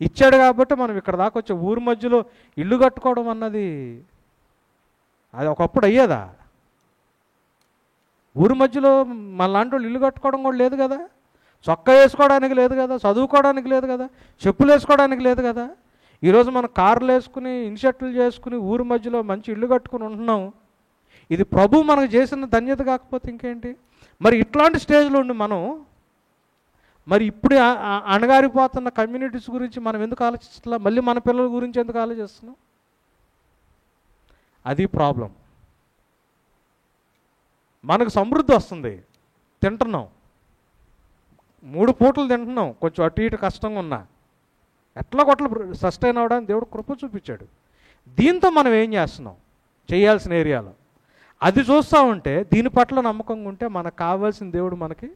[SPEAKER 1] ఇచ్చాడు కాబట్టి మనం ఇక్కడ దాకా వచ్చే. ఊరి మధ్యలో ఇల్లు కట్టుకోవడం అన్నది అది ఒకప్పుడు అయ్యేదా? ఊరి మధ్యలో మనలాంటి వాళ్ళు ఇల్లు కట్టుకోవడం కూడా లేదు కదా, చొక్కా వేసుకోవడానికి లేదు కదా, చదువుకోవడానికి లేదు కదా, చెప్పులు వేసుకోవడానికి లేదు కదా. ఈరోజు మనం కార్లు వేసుకుని ఇన్షర్ట్లు చేసుకుని ఊరి మధ్యలో మంచి ఇల్లు కట్టుకుని ఉంటున్నాం. ఇది ప్రభు మనకు చేసిన ధన్యత కాకపోతే ఇంకేంటి? మరి ఇట్లాంటి స్టేజ్లో ఉండి మనం మరి ఇప్పుడు అణగారిపోతున్న కమ్యూనిటీస్ గురించి మనం ఎందుకు ఆలోచించట్లా? మళ్ళీ మన పిల్లల గురించి ఎందుకు ఆలోచిస్తున్నాం? అది ప్రాబ్లం. మనకు సమృద్ధి వస్తుంది, తింటున్నాం, 3 పూటలు తింటున్నాం, కొంచెం అటు ఇటు కష్టంగా ఉన్నా ఎట్లా కొట్ల సస్టైన్ అవ్వడానికి దేవుడు కృప చూపించాడు. దీంతో మనం ఏం చేస్తున్నాం చేయాల్సిన ఏరియాలో? అది చూస్తూ ఉంటే, దీని పట్ల నమ్మకంగా ఉంటే మనకు కావాల్సిన దేవుడు మనకి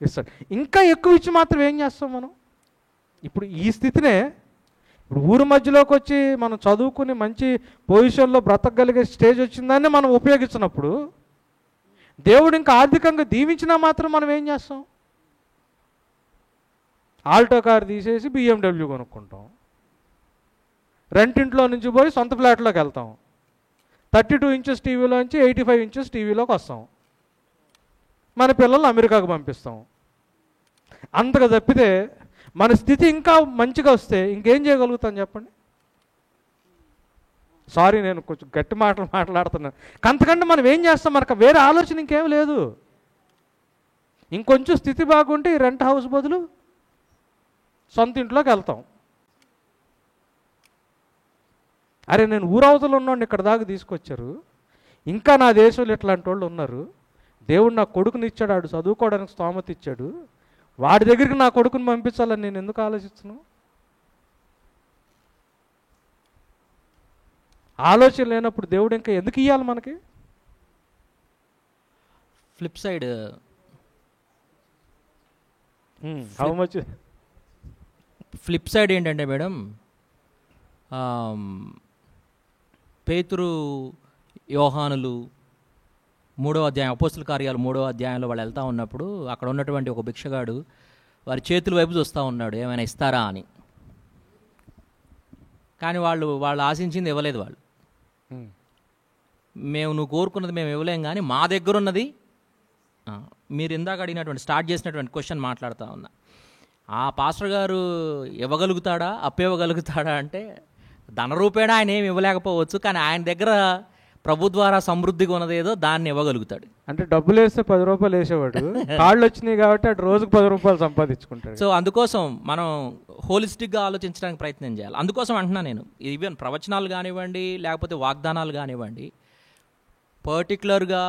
[SPEAKER 1] ఇస్తాడు. ఇంకా ఎక్కువ ఇచ్చి మాత్రం ఏం చేస్తాం మనం? ఇప్పుడు ఈ స్థితినే, ఇప్పుడు ఊరి మధ్యలోకి వచ్చి మనం చదువుకుని మంచి పొజిషన్లో బ్రతకగలిగే స్టేజ్ వచ్చిందాన్ని మనం ఉపయోగించినప్పుడు, దేవుడు ఇంకా ఆర్థికంగా దీవించినా మాత్రం మనం ఏం చేస్తాం? ఆల్టో కార్ తీసేసి BMW కొనుక్కుంటాం, రెంటింట్లో నుంచి పోయి సొంత ఫ్లాట్లోకి వెళ్తాం, 32 ఇంచెస్ టీవీలోంచి 85 ఇంచెస్ టీవీలోకి వస్తాం, మన పిల్లల్ని అమెరికాకు పంపిస్తాం. అంతగా తప్పితే మన స్థితి ఇంకా మంచిగా వస్తే ఇంకేం చేయగలుగుతాం చెప్పండి? సారీ, నేను కొంచెం గట్టి మాటలు మాట్లాడుతున్నాను. అంతకంటే మనం ఏం చేస్తాం? మనకు వేరే ఆలోచన ఇంకేం లేదు. ఇంకొంచెం స్థితి బాగుంటే ఈ రెంట్ హౌస్ బదులు సొంత ఇంట్లోకి వెళ్తాం. అరే, నేను ఊరవతలు ఉన్నోడిని ఇక్కడ దాకా తీసుకొచ్చారు, ఇంకా నా దేశంలో ఇట్లాంటి వాళ్ళు ఉన్నారు, దేవుడు నా కొడుకుని ఇచ్చాడు, ఆడు చదువుకోవడానికి స్తోమత ఇచ్చాడు, వాడి దగ్గరికి నా కొడుకుని పంపించాలని నేను ఎందుకు ఆలోచిస్తున్నాను? ఆలోచన లేనప్పుడు దేవుడు ఇంకా ఎందుకు ఇవ్వాలి మనకి?
[SPEAKER 2] Flip side
[SPEAKER 1] how much
[SPEAKER 2] flip side ఏంటంటే మేడం, పేతురు యోహానులు 3వ అధ్యాయం, అపోస్తుల కార్యాలు 3వ అధ్యాయంలో వాళ్ళు వెళ్తూ ఉన్నప్పుడు అక్కడ ఉన్నటువంటి ఒక భిక్షగాడు వారి చేతుల వైపు చూస్తూ ఉన్నాడు, ఏమైనా ఇస్తారా అని. కానీ వాళ్ళు ఆశించింది ఇవ్వలేదు. వాళ్ళు, నువ్వు కోరుకున్నది మేము ఇవ్వలేం, కానీ మా దగ్గర ఉన్నది, మీరు ఇందాక అడిగినటువంటి స్టార్ట్ చేసినటువంటి క్వశ్చన్ మాట్లాడుతూ ఉన్నా, ఆ పాస్టర్ గారు ఇవ్వగలుగుతాడా, అప్పివ్వగలుగుతాడా అంటే ధనరూపేణ ఆయన ఏమి ఇవ్వలేకపోవచ్చు, కానీ ఆయన దగ్గర ప్రభు ద్వారా సమృద్ధిగా ఉన్నదేదో దాన్ని ఇవ్వగలుగుతాడు.
[SPEAKER 1] అంటే డబ్బులు వేస్తే 10 రూపాయలు వేసేవాడు, కాళ్ళు వచ్చినాయి కాబట్టి అటు రోజుకు 10 రూపాయలు సంపాదించుకుంటాడు.
[SPEAKER 2] సో అందుకోసం మనం హోలిస్టిక్గా ఆలోచించడానికి ప్రయత్నం చేయాలి. అందుకోసం అంటున్నా నేను, ఈవెన్ ప్రవచనాలు కానివ్వండి, లేకపోతే వాగ్దానాలు కానివ్వండి, పర్టికులర్గా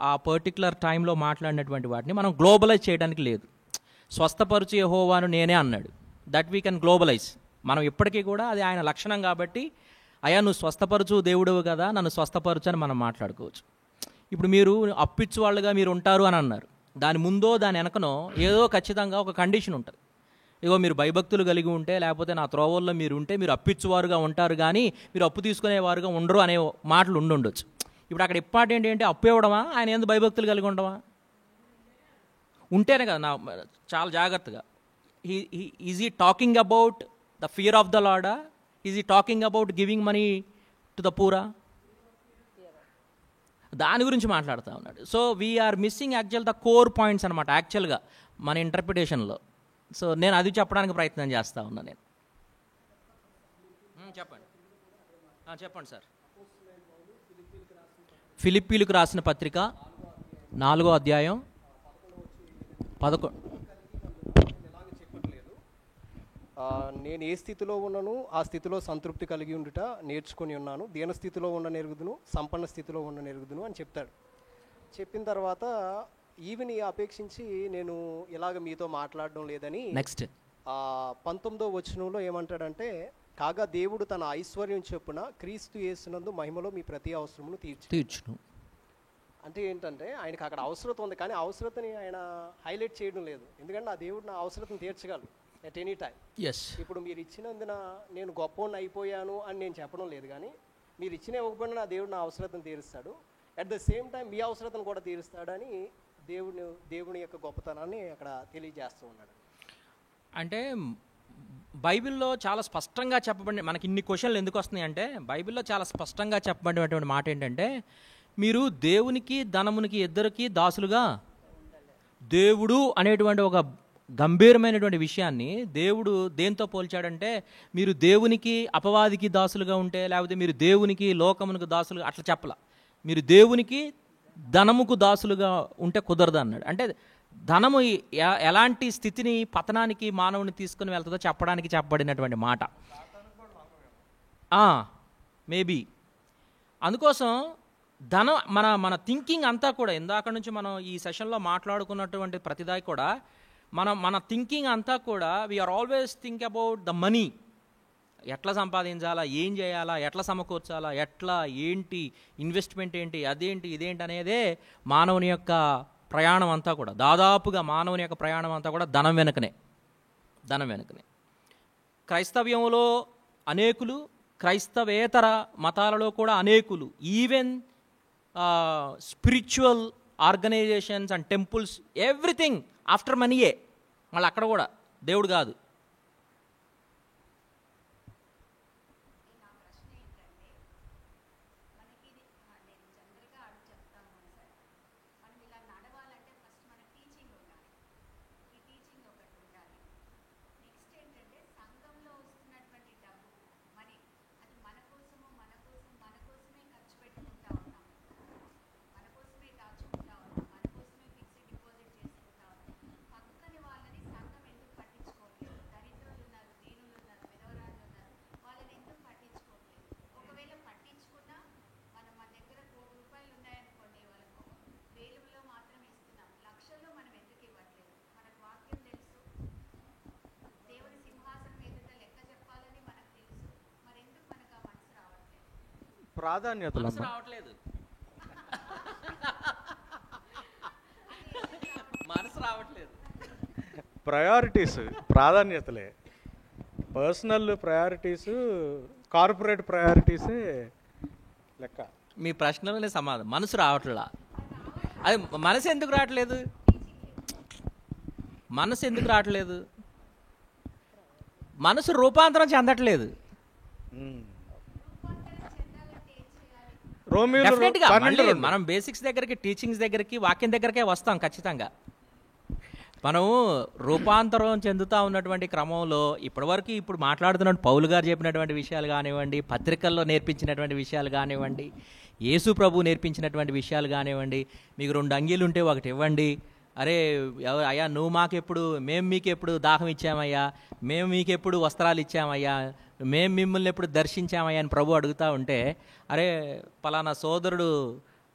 [SPEAKER 2] ఆ పర్టికులర్ టైంలో మాట్లాడినటువంటి వాటిని మనం గ్లోబలైజ్ చేయడానికి లేదు. స్వస్థపరుచు యెహోవాను నేనే అన్నాడు, దట్ వీ కెన్ గ్లోబలైజ్. మనం ఇప్పటికీ కూడా అది ఆయన లక్షణం కాబట్టి, అయ్యా నువ్వు స్వస్థపరచు దేవుడవు కదా, నన్ను స్వస్థపరచు అని మనం మాట్లాడుకోవచ్చు. ఇప్పుడు మీరు అప్పిచ్చు వాళ్ళుగా మీరు ఉంటారు అని అన్నారు, దాని ముందో దాని వెనకనో ఏదో ఖచ్చితంగా ఒక కండిషన్ ఉంటుంది. ఇగో మీరు భయభక్తులు కలిగి ఉంటే, లేకపోతే నా త్రోవల్లో మీరు ఉంటే మీరు అప్పిచ్చువారుగా ఉంటారు కానీ మీరు అప్పు తీసుకునేవారుగా ఉండరు అనే మాటలు ఉండొచ్చు. ఇప్పుడు అక్కడ ఇంపార్టెంట్ ఏంటి? అప్పు ఇవ్వడమా, ఆయన ఎందుకు భయభక్తులు కలిగి ఉండవా? ఉంటేనే కదా. చాలా జాగ్రత్తగా, is he talking about the fear of the లార్డా? Is he talking about giving money to the పూరా? దాని గురించి మాట్లాడుతూ ఉన్నాడు. So we are missing actual the core points అనమాట యాక్చువల్గా మన ఇంటర్ప్రిటేషన్లో. సో నేను అది చెప్పడానికి ప్రయత్నం చేస్తూ ఉన్నా. నేను చెప్పండి సార్. ఫిలిప్పీలకు రాసిన పత్రిక 4వ అధ్యాయం 11.
[SPEAKER 3] నేను ఏ స్థితిలో ఉన్నాను ఆ స్థితిలో సంతృప్తి కలిగి ఉండుట నేర్చుకొని ఉన్నాను. దీన స్థితిలో ఉన్న నెరుగుదును, సంపన్న స్థితిలో ఉన్న నెరుగుదును అని చెప్తాడు. చెప్పిన తర్వాత ఈవిని అపేక్షించి నేను ఇలాగ మీతో మాట్లాడడం లేదని
[SPEAKER 2] నెక్స్ట్
[SPEAKER 3] 19వ వచనంలో ఏమంటాడంటే, కాగా దేవుడు తన ఐశ్వర్యం చొప్పున క్రీస్తు యేసునందు మహిమలో మీ ప్రతి అవసరమును తీర్చును. అంటే ఏంటంటే ఆయనకు అక్కడ అవసరత ఉంది, కానీ అవసరతని ఆయన హైలైట్ చేయడం లేదు. ఎందుకంటే ఆ దేవుడు నా అవసరతను తీర్చగలరు ఎట్ ఎనీ టైం. ఇప్పుడు మీరు ఇచ్చినందున నేను గొప్పవాడిని అయిపోయాను అని నేను చెప్పడం లేదు, కానీ మీరు ఇచ్చిన ఇవ్వకపోయినా నా దేవుడు నా అవసరతను తీరుస్తాడు. అట్ ద సేమ్ టైం మీ అవసరతను కూడా తీరుస్తాడని దేవుని యొక్క గొప్పతనాన్ని అక్కడ తెలియజేస్తూ ఉన్నాడు.
[SPEAKER 2] అంటే బైబిల్లో చాలా స్పష్టంగా చెప్పబడి, మనకి ఇన్ని క్వశ్చన్లు ఎందుకు వస్తున్నాయి అంటే బైబిల్లో చాలా స్పష్టంగా చెప్పబడినటువంటి మాట ఏంటంటే, మీరు దేవునికి ధనమునికి ఇద్దరికి దాసులుగా, దేవుడు అనేటువంటి ఒక గంభీరమైనటువంటి విషయాన్ని దేవుడు దేంతో పోల్చాడంటే, మీరు దేవునికి అపవాదికి దాసులుగా ఉంటే, లేకపోతే మీరు దేవునికి లోకమునికి దాసులుగా అట్లా చెప్పల. మీరు దేవునికి ధనముకు దాసులుగా ఉంటే కుదరదు అన్నాడు. అంటే ధనము ఎలాంటి స్థితిని, పతనానికి మానవుని తీసుకుని వెళ్తుందో చెప్పడానికి చెప్పబడినటువంటి మాట. మేబీ అందుకోసం మన థింకింగ్ అంతా కూడా ఇందాక నుంచి మనం ఈ సెషన్లో మాట్లాడుకున్నటువంటి ప్రతిదాయి కూడా మన థింకింగ్ అంతా కూడా we are always think about the money. ఎట్లా సంపాదించాలా, ఏం చేయాలా, ఎట్లా సమకూర్చాలా, ఎట్లా ఏంటి, ఇన్వెస్ట్మెంట్ ఏంటి, అదేంటి ఇదేంటి అనేదే మానవుని యొక్క ప్రయాణం అంతా కూడా. దాదాపుగా మానవుని యొక్క ప్రయాణం అంతా కూడా ధనం వెనుకనే. క్రైస్తవ్యంలో అనేకులు, క్రైస్తవేతర మతాలలో కూడా అనేకులు, even spiritual organisations and temples, everything after మనీయే. మళ్ళీ అక్కడ కూడా దేవుడు కాదు.
[SPEAKER 1] ప్రాధాన్యతలు
[SPEAKER 2] రావట్లేదు, మనసు రావట్లేదు.
[SPEAKER 1] ప్రయారిటీస్, ప్రాధాన్యతలే. పర్సనల్ ప్రయారిటీస్, కార్పొరేట్ ప్రయారిటీసే లెక్క.
[SPEAKER 2] మీ ప్రశ్నలోనే సమాధానం, మనసు రావట్లా. అది మనసు ఎందుకు రావట్లేదు? మనసు రూపాంతరం చెందట్లేదు. మనం బేసిక్స్ దగ్గరికి, టీచింగ్స్ దగ్గరికి, వాక్యం దగ్గరికే వస్తాం ఖచ్చితంగా. మనము రూపాంతరం చెందుతూ ఉన్నటువంటి క్రమంలో ఇప్పటివరకు ఇప్పుడు మాట్లాడుతున్నట్టు పౌలు గారు చెప్పినటువంటి విషయాలు కానివ్వండి, పత్రికల్లో నేర్పించినటువంటి విషయాలు కానివ్వండి, యేసు ప్రభు నేర్పించినటువంటి విషయాలు కానివ్వండి, మీకు 2 అంగీలు ఉంటే ఒకటి ఇవ్వండి, అరే అయ్యా నువ్వు మాకెప్పుడు, మేము మీకు ఎప్పుడు దాహం ఇచ్చామయ్యా, మేము మీకు ఎప్పుడు వస్త్రాలు ఇచ్చామయ్యా, మేము మిమ్మల్ని ఎప్పుడు దర్శించామయ్యా అని ప్రభు అడుగుతూ ఉంటే, అరే పలానా సోదరుడు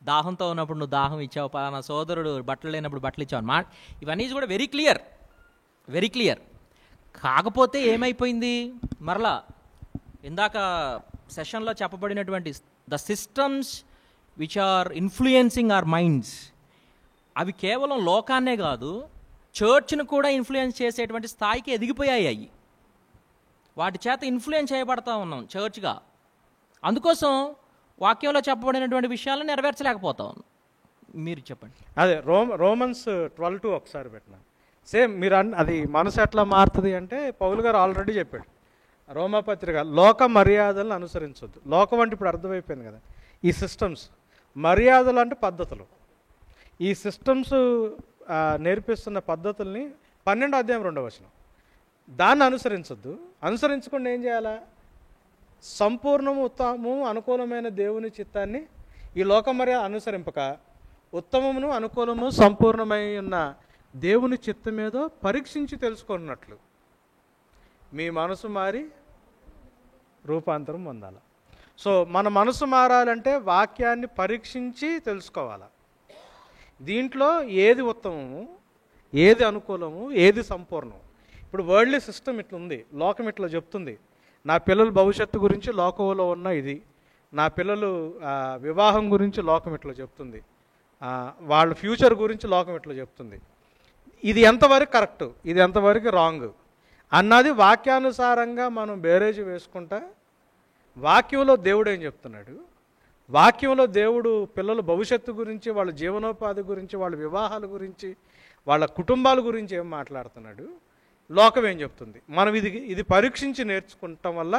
[SPEAKER 2] దాహంతో ఉన్నప్పుడు నువ్వు దాహం ఇచ్చావు, పలానా సోదరుడు బట్టలు లేనప్పుడు బట్టలు ఇచ్చావు అన్నమాట. ఇవన్నీ కూడా వెరీ క్లియర్. కాకపోతే ఏమైపోయింది, మరలా ఇందాక సెషన్లో చెప్పబడినటువంటి the systems which are influencing our minds, అవి కేవలం లోకాన్నే కాదు, చర్చ్ను కూడా ఇన్ఫ్లుయెన్స్ చేసేటువంటి స్థాయికి ఎదిగిపోయాయి అవి. వాటి చేత ఇన్ఫ్లుయెన్స్ చేయబడతా ఉన్నాం చర్చ్గా. అందుకోసం వాక్యంలో చెప్పబడినటువంటి విషయాలను నెరవేర్చలేకపోతా ఉన్నాం. మీరు చెప్పండి.
[SPEAKER 1] అదే రోమన్స్ 12 ఒకసారి పెట్టిన సేమ్ మీరు అది మనసు ఎట్లా మారుతుంది అంటే పౌలు గారు ఆల్రెడీ చెప్పాడు రోమాపత్రిక, లోక మర్యాదలను అనుసరించొద్దు. లోకం అంటే ఇప్పుడు అర్థమైపోయింది కదా, ఈ సిస్టమ్స్. మర్యాదలు అంటే పద్ధతులు. ఈ సిస్టమ్స్ నేర్పిస్తున్న పద్ధతుల్ని 12వ అధ్యాయం 2వ వచనం, దాన్ని అనుసరించొద్దు. అనుసరించకుండా ఏం చేయాలా? సంపూర్ణము ఉత్తమము అనుకూలమైన దేవుని చిత్తాన్ని ఈ లోక మర్యాద అనుసరింపక ఉత్తమమును అనుకూలము సంపూర్ణమై ఉన్న దేవుని చిత్తం ఏదో పరీక్షించి తెలుసుకున్నట్లు మీ మనసు మారి రూపాంతరం పొందాలి. సో మన మనసు మారాలంటే వాక్యాన్ని పరీక్షించి తెలుసుకోవాలి. దీంట్లో ఏది ఉత్తమము, ఏది అనుకూలము, ఏది సంపూర్ణం. ఇప్పుడు వరల్డ్లీ సిస్టమ్ ఇట్లుంది, లోకం ఇట్లా చెప్తుంది. నా పిల్లల భవిష్యత్తు గురించి లోకంలో ఉన్న ఇది, నా పిల్లలు వివాహం గురించి లోకం ఇట్లా చెప్తుంది, వాళ్ళ ఫ్యూచర్ గురించి లోకం ఇట్లా చెప్తుంది. ఇది ఎంతవరకు కరెక్టు, ఇది ఎంతవరకు రాంగ్ అన్నది వాక్యానుసారంగా మనం బేరేజ్ వేసుకుంటా వాక్యంలో దేవుడు ఏం చెప్తున్నాడు, వాక్యంలో దేవుడు పిల్లల భవిష్యత్తు గురించి, వాళ్ళ జీవనోపాధి గురించి, వాళ్ళ వివాహాల గురించి, వాళ్ళ కుటుంబాల గురించి ఏం మాట్లాడుతున్నాడు, లోకం ఏం చెప్తుంది. మనం ఇది పరీక్షించి నేర్చుకుంటాం వల్ల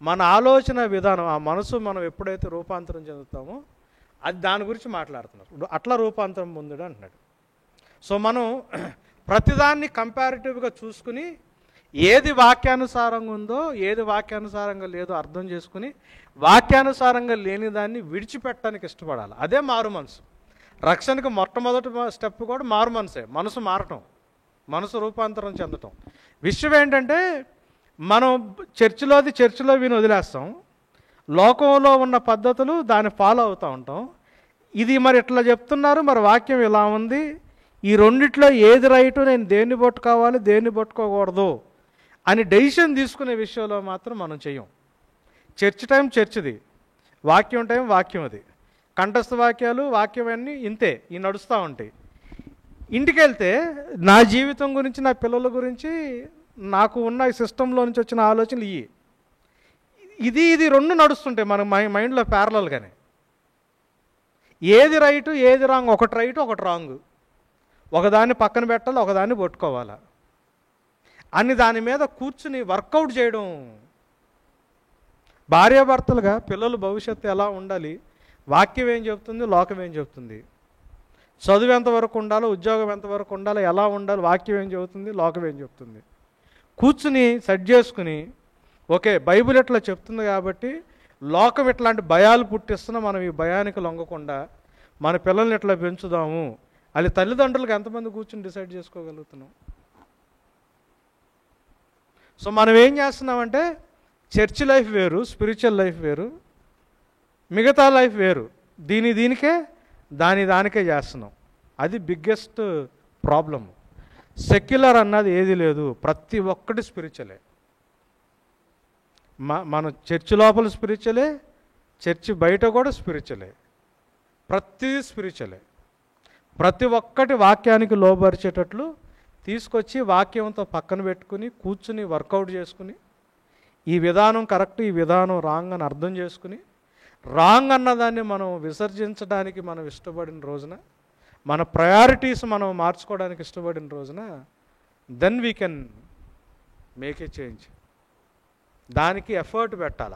[SPEAKER 1] మన ఆలోచన విధానం, ఆ మనసు మనం ఎప్పుడైతే రూపాంతరం చెందుతామో అది దాని గురించి మాట్లాడుతున్నారు. అట్లా రూపాంతరం పొందుడు అంటున్నాడు. సో మనం ప్రతిదాన్ని కంపారిటివ్గా చూసుకుని ఏది వాక్యానుసారంగా ఉందో ఏది వాక్యానుసారంగా లేదో అర్థం చేసుకుని వాక్యానుసారంగా లేని దాన్ని విడిచిపెట్టడానికి ఇష్టపడాలి. అదే మారు మనసు. రక్షణకు మొట్టమొదటి స్టెప్ కూడా మారు మనసే, మనసు మారటం, మనసు రూపాంతరం చెందటం. విషయం ఏంటంటే మనం చర్చిలో విని వదిలేస్తాం, లోకంలో ఉన్న పద్ధతులు దాన్ని ఫాలో అవుతూ ఉంటాం. ఇది మరి ఇట్లా చెప్తున్నారు, మరి వాక్యం ఇలా ఉంది, ఈ రెండిట్లో ఏది రైటు, నేను దేన్ని పట్టుకోవాలి దేన్ని పట్టుకోకూడదు అని డెసిషన్ తీసుకునే విషయంలో మాత్రం మనం చెయ్యం. చర్చ్ టైం చర్చిది, వాక్యం టైం వాక్యం అది. కంఠస్థ వాక్యాలు వాక్యం అన్నీ ఇంతే, ఈ నడుస్తూ ఉంటాయి. ఇంటికి వెళ్తే నా జీవితం గురించి, నా పిల్లల గురించి, నాకు ఉన్న ఈ సిస్టంలో నుంచి వచ్చిన ఆలోచనలు ఇది రెండు నడుస్తుంటాయి మన మైండ్లో ప్యారలల్గానే. ఏది రైటు ఏది రాంగ్, ఒకటి రైటు ఒకటి రాంగ్, ఒకదాన్ని పక్కన పెట్టాలి ఒకదాన్ని పట్టుకోవాలా అని దాని మీద కూర్చుని వర్కౌట్ చేయడం. భార్యాభర్తలుగా పిల్లల భవిష్యత్తు ఎలా ఉండాలి, వాక్యం ఏం చెప్తుంది, లోకం ఏం చెప్తుంది, చదువు ఎంతవరకు ఉండాలో, ఉద్యోగం ఎంతవరకు ఉండాలో, ఎలా ఉండాలి, వాక్యం ఏం చెబుతుంది, లోకం ఏం చెప్తుంది, కూర్చుని సెట్ చేసుకుని ఓకే బైబిల్ ఇట్లా చెప్తుంది కాబట్టి లోకం ఇట్లాంటి భయాలు పుట్టిస్తున్నా మనం ఈ భయానికి లొంగకుండా మన పిల్లల్ని ఇట్లా పెంచుదాము అది తల్లిదండ్రులకు ఎంతమంది కూర్చుని డిసైడ్ చేసుకోగలుగుతున్నాం. సో మనం ఏం చేస్తున్నామంటే చర్చ్ లైఫ్ వేరు, స్పిరిచువల్ లైఫ్ వేరు, మిగతా లైఫ్ వేరు, దీనికే దానికే చేస్తున్నాం. అది బిగ్గెస్ట్ ప్రాబ్లమ్. సెక్యులర్ అన్నది ఏది లేదు, ప్రతి ఒక్కటి స్పిరిచువలే. మన చర్చి లోపల స్పిరిచువలే, చర్చి బయట కూడా స్పిరిచువలే, ప్రతిదీ స్పిరిచువలే. ప్రతి ఒక్కటి వాక్యానికి లోబరిచేటట్లు తీసుకొచ్చి వాక్యంతో పక్కన పెట్టుకుని కూర్చుని వర్కౌట్ చేసుకుని ఈ విధానం కరెక్ట్, ఈ విధానం రాంగ్ అని అర్థం చేసుకుని రాంగ్ అన్నదాన్ని మనం విసర్జించడానికి మనం ఇష్టపడిన రోజున, మన ప్రయారిటీస్ మనం మార్చుకోవడానికి ఇష్టపడిన రోజున then we can make a change. దానికి ఎఫర్ట్ పెట్టాల.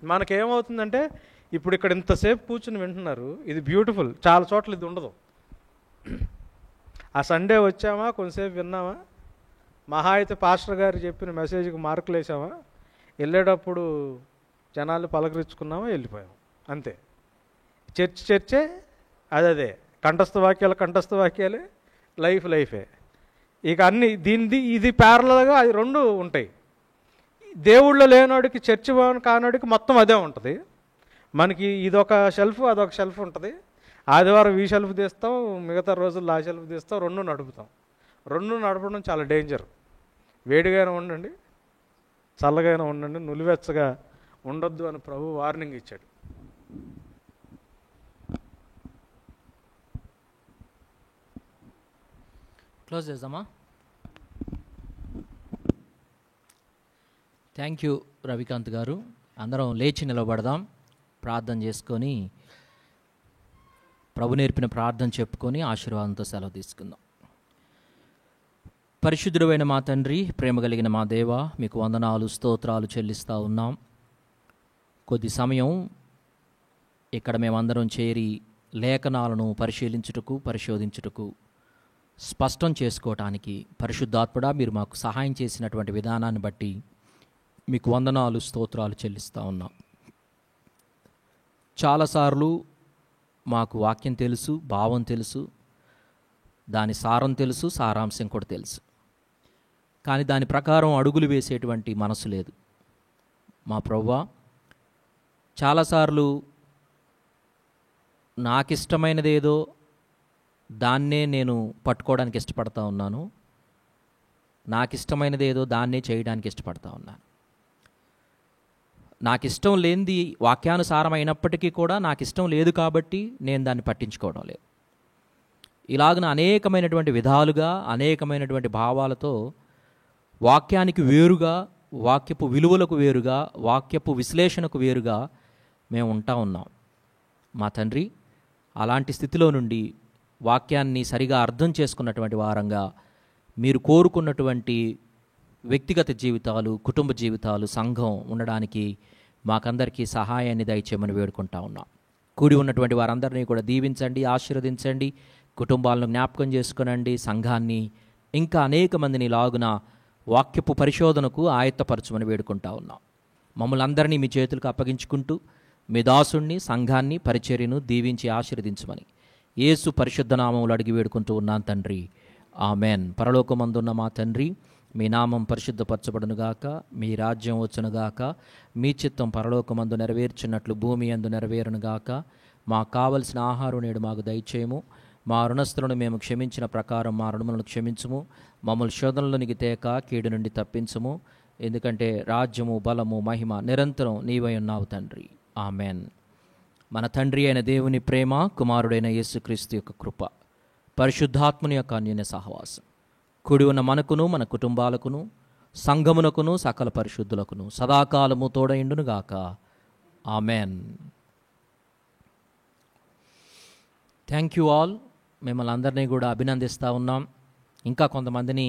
[SPEAKER 1] మనకేమవుతుందంటే ఇప్పుడు ఇక్కడ ఇంతసేపు కూర్చుని వింటున్నారు, ఇది బ్యూటిఫుల్, చాలా చోట్ల ఇది ఉండదు. ఆ సండే వచ్చామా, కొంతసేపు విన్నామా, మహా అయితే పాస్టర్ గారు చెప్పిన మెసేజ్కి మార్కులు వేసామా, వెళ్ళేటప్పుడు జనాలు పలకరించుకున్నామా, వెళ్ళిపోయాం, అంతే. చర్చే అదే, కంఠస్థ వాక్యాలే, లైఫే. ఇక అన్ని ఇది ప్యారలల్గా అది రెండు ఉంటాయి. దేవుళ్ళు లేనోడికి, చర్చి కానోడికి మొత్తం అదే ఉంటుంది. మనకి ఇదొక షెల్ఫ్ అదొక షెల్ఫ్ ఉంటుంది. ఆదివారం ఈ షెల్ఫ్ తీస్తాం, మిగతా రోజుల్లో ఆ షెల్ఫ్ తీస్తాం, రెండు నడుపుతాం. రెండు నడపడం చాలా డేంజర్. వేడిగానే ఉండండి, చల్లగానే ఉండండి, నులివెచ్చగా ఉండొద్దు అని ప్రభు వార్నింగ్ ఇచ్చాడు.
[SPEAKER 2] క్లోజ్ చేద్దామా? థ్యాంక్ యూ రవికాంత్ గారు. అందరం లేచి నిలబడదాం, ప్రార్థన చేసుకొని ప్రభు నేర్పిన ప్రార్థన చెప్పుకొని ఆశీర్వాదంతో సెలవు తీసుకుందాం. పరిశుద్ధుడైన మా తండ్రి, ప్రేమ కలిగిన మా దేవ, మీకు వందనాలు స్తోత్రాలు చెల్లిస్తూ ఉన్నాం. కొద్ది సమయం ఇక్కడ మేమందరం చేరి లేఖనాలను పరిశీలించుటకు, పరిశోధించుటకు, స్పష్టం చేసుకోవటానికి పరిశుద్ధాత్ముడా మీరు మాకు సహాయం చేసినటువంటి విధానాన్ని బట్టి మీకు వందనాలు స్తోత్రాలు చెల్లిస్తూ ఉన్నాం. చాలాసార్లు మాకు వాక్యం తెలుసు, భావం తెలుసు, దాని సారం తెలుసు, సారాంశం కూడా తెలుసు, కానీ దాని ప్రకారం అడుగులు వేసేటువంటి మనసు లేదు. మా ప్రభువా, చాలాసార్లు నాకిష్టమైనదేదో దాన్నే నేను పట్టుకోవడానికి ఇష్టపడతా ఉన్నాను, నాకిష్టమైనదేదో దాన్నే చేయడానికి ఇష్టపడతా ఉన్నాను. నాకు ఇష్టం లేనిది వాక్యానుసారం అయినప్పటికీ కూడా నాకు ఇష్టం లేదు కాబట్టి నేను దాన్ని పట్టించుకోవడం లేదు. ఇలాగన అనేకమైనటువంటి విధాలుగా, అనేకమైనటువంటి భావాలతో వాక్యానికి వేరుగా, వాక్యపు విలువలకు వేరుగా, వాక్యపు విశ్లేషణకు వేరుగా మేము ఉంటా ఉన్నాం. మా తండ్రి, అలాంటి స్థితిలో నుండి వాక్యాన్ని సరిగా అర్థం చేసుకున్నటువంటి వారంగా మీరు కోరుకున్నటువంటి వ్యక్తిగత జీవితాలు, కుటుంబ జీవితాలు, సంఘం ఉండడానికి మాకందరికీ సహాయాన్ని దయచేయమని వేడుకుంటా ఉన్నాం. కూడి ఉన్నటువంటి వారందరినీ కూడా దీవించండి, ఆశీర్వదించండి, కుటుంబాలను జ్ఞాపకం చేసుకునండి, సంఘాన్ని ఇంకా అనేక మందిని లాగున వాక్యపు పరిశోధనకు ఆయత్తపరచమని వేడుకుంటా ఉన్నాం. మమ్మల్ని అందరినీ మీ చేతులకు అప్పగించుకుంటూ మీ దాసుణ్ణి, సంఘాన్ని, పరిచర్యను దీవించి ఆశీర్వదించమని యేసు పరిశుద్ధ నామములు అడిగి వేడుకుంటూ ఉన్నాను తండ్రి, ఆమెన్. పరలోకమందున్న మా తండ్రి, మీ నామం పరిశుద్ధపరచబడునుగాక, మీ రాజ్యం వచ్చునుగాక, మీ చిత్తం పరలోకమందు నెరవేర్చున్నట్లు భూమి యందు నెరవేరునుగాక. మాకు కావలసిన ఆహారం నేడు మాకు దయచేయము, మా రుణస్థులను మేము క్షమించిన ప్రకారం మా రుణములను క్షమించుము, మమ్మల్ని శోధనలోనికి తేక కీడు నుండి తప్పించుము, ఎందుకంటే రాజ్యము, బలము, మహిమ నిరంతరం నీవై ఉన్నావు తండ్రి, ఆమెన్. మన తండ్రి అయిన దేవుని ప్రేమ, కుమారుడైన యేసుక్రీస్తు యొక్క కృప, పరిశుద్ధాత్మని యొక్క అన్యోన్య సహవాసం కూడి ఉన్న మనకును, మన కుటుంబాలకును, సంఘమునకును, సకల పరిశుద్ధులకును సదాకాలము తోడైండునుగాక, ఆమెన్. Thank you all. మిమ్మల్ని అందరినీ కూడా అభినందిస్తూ ఉన్నాం. ఇంకా కొంతమందిని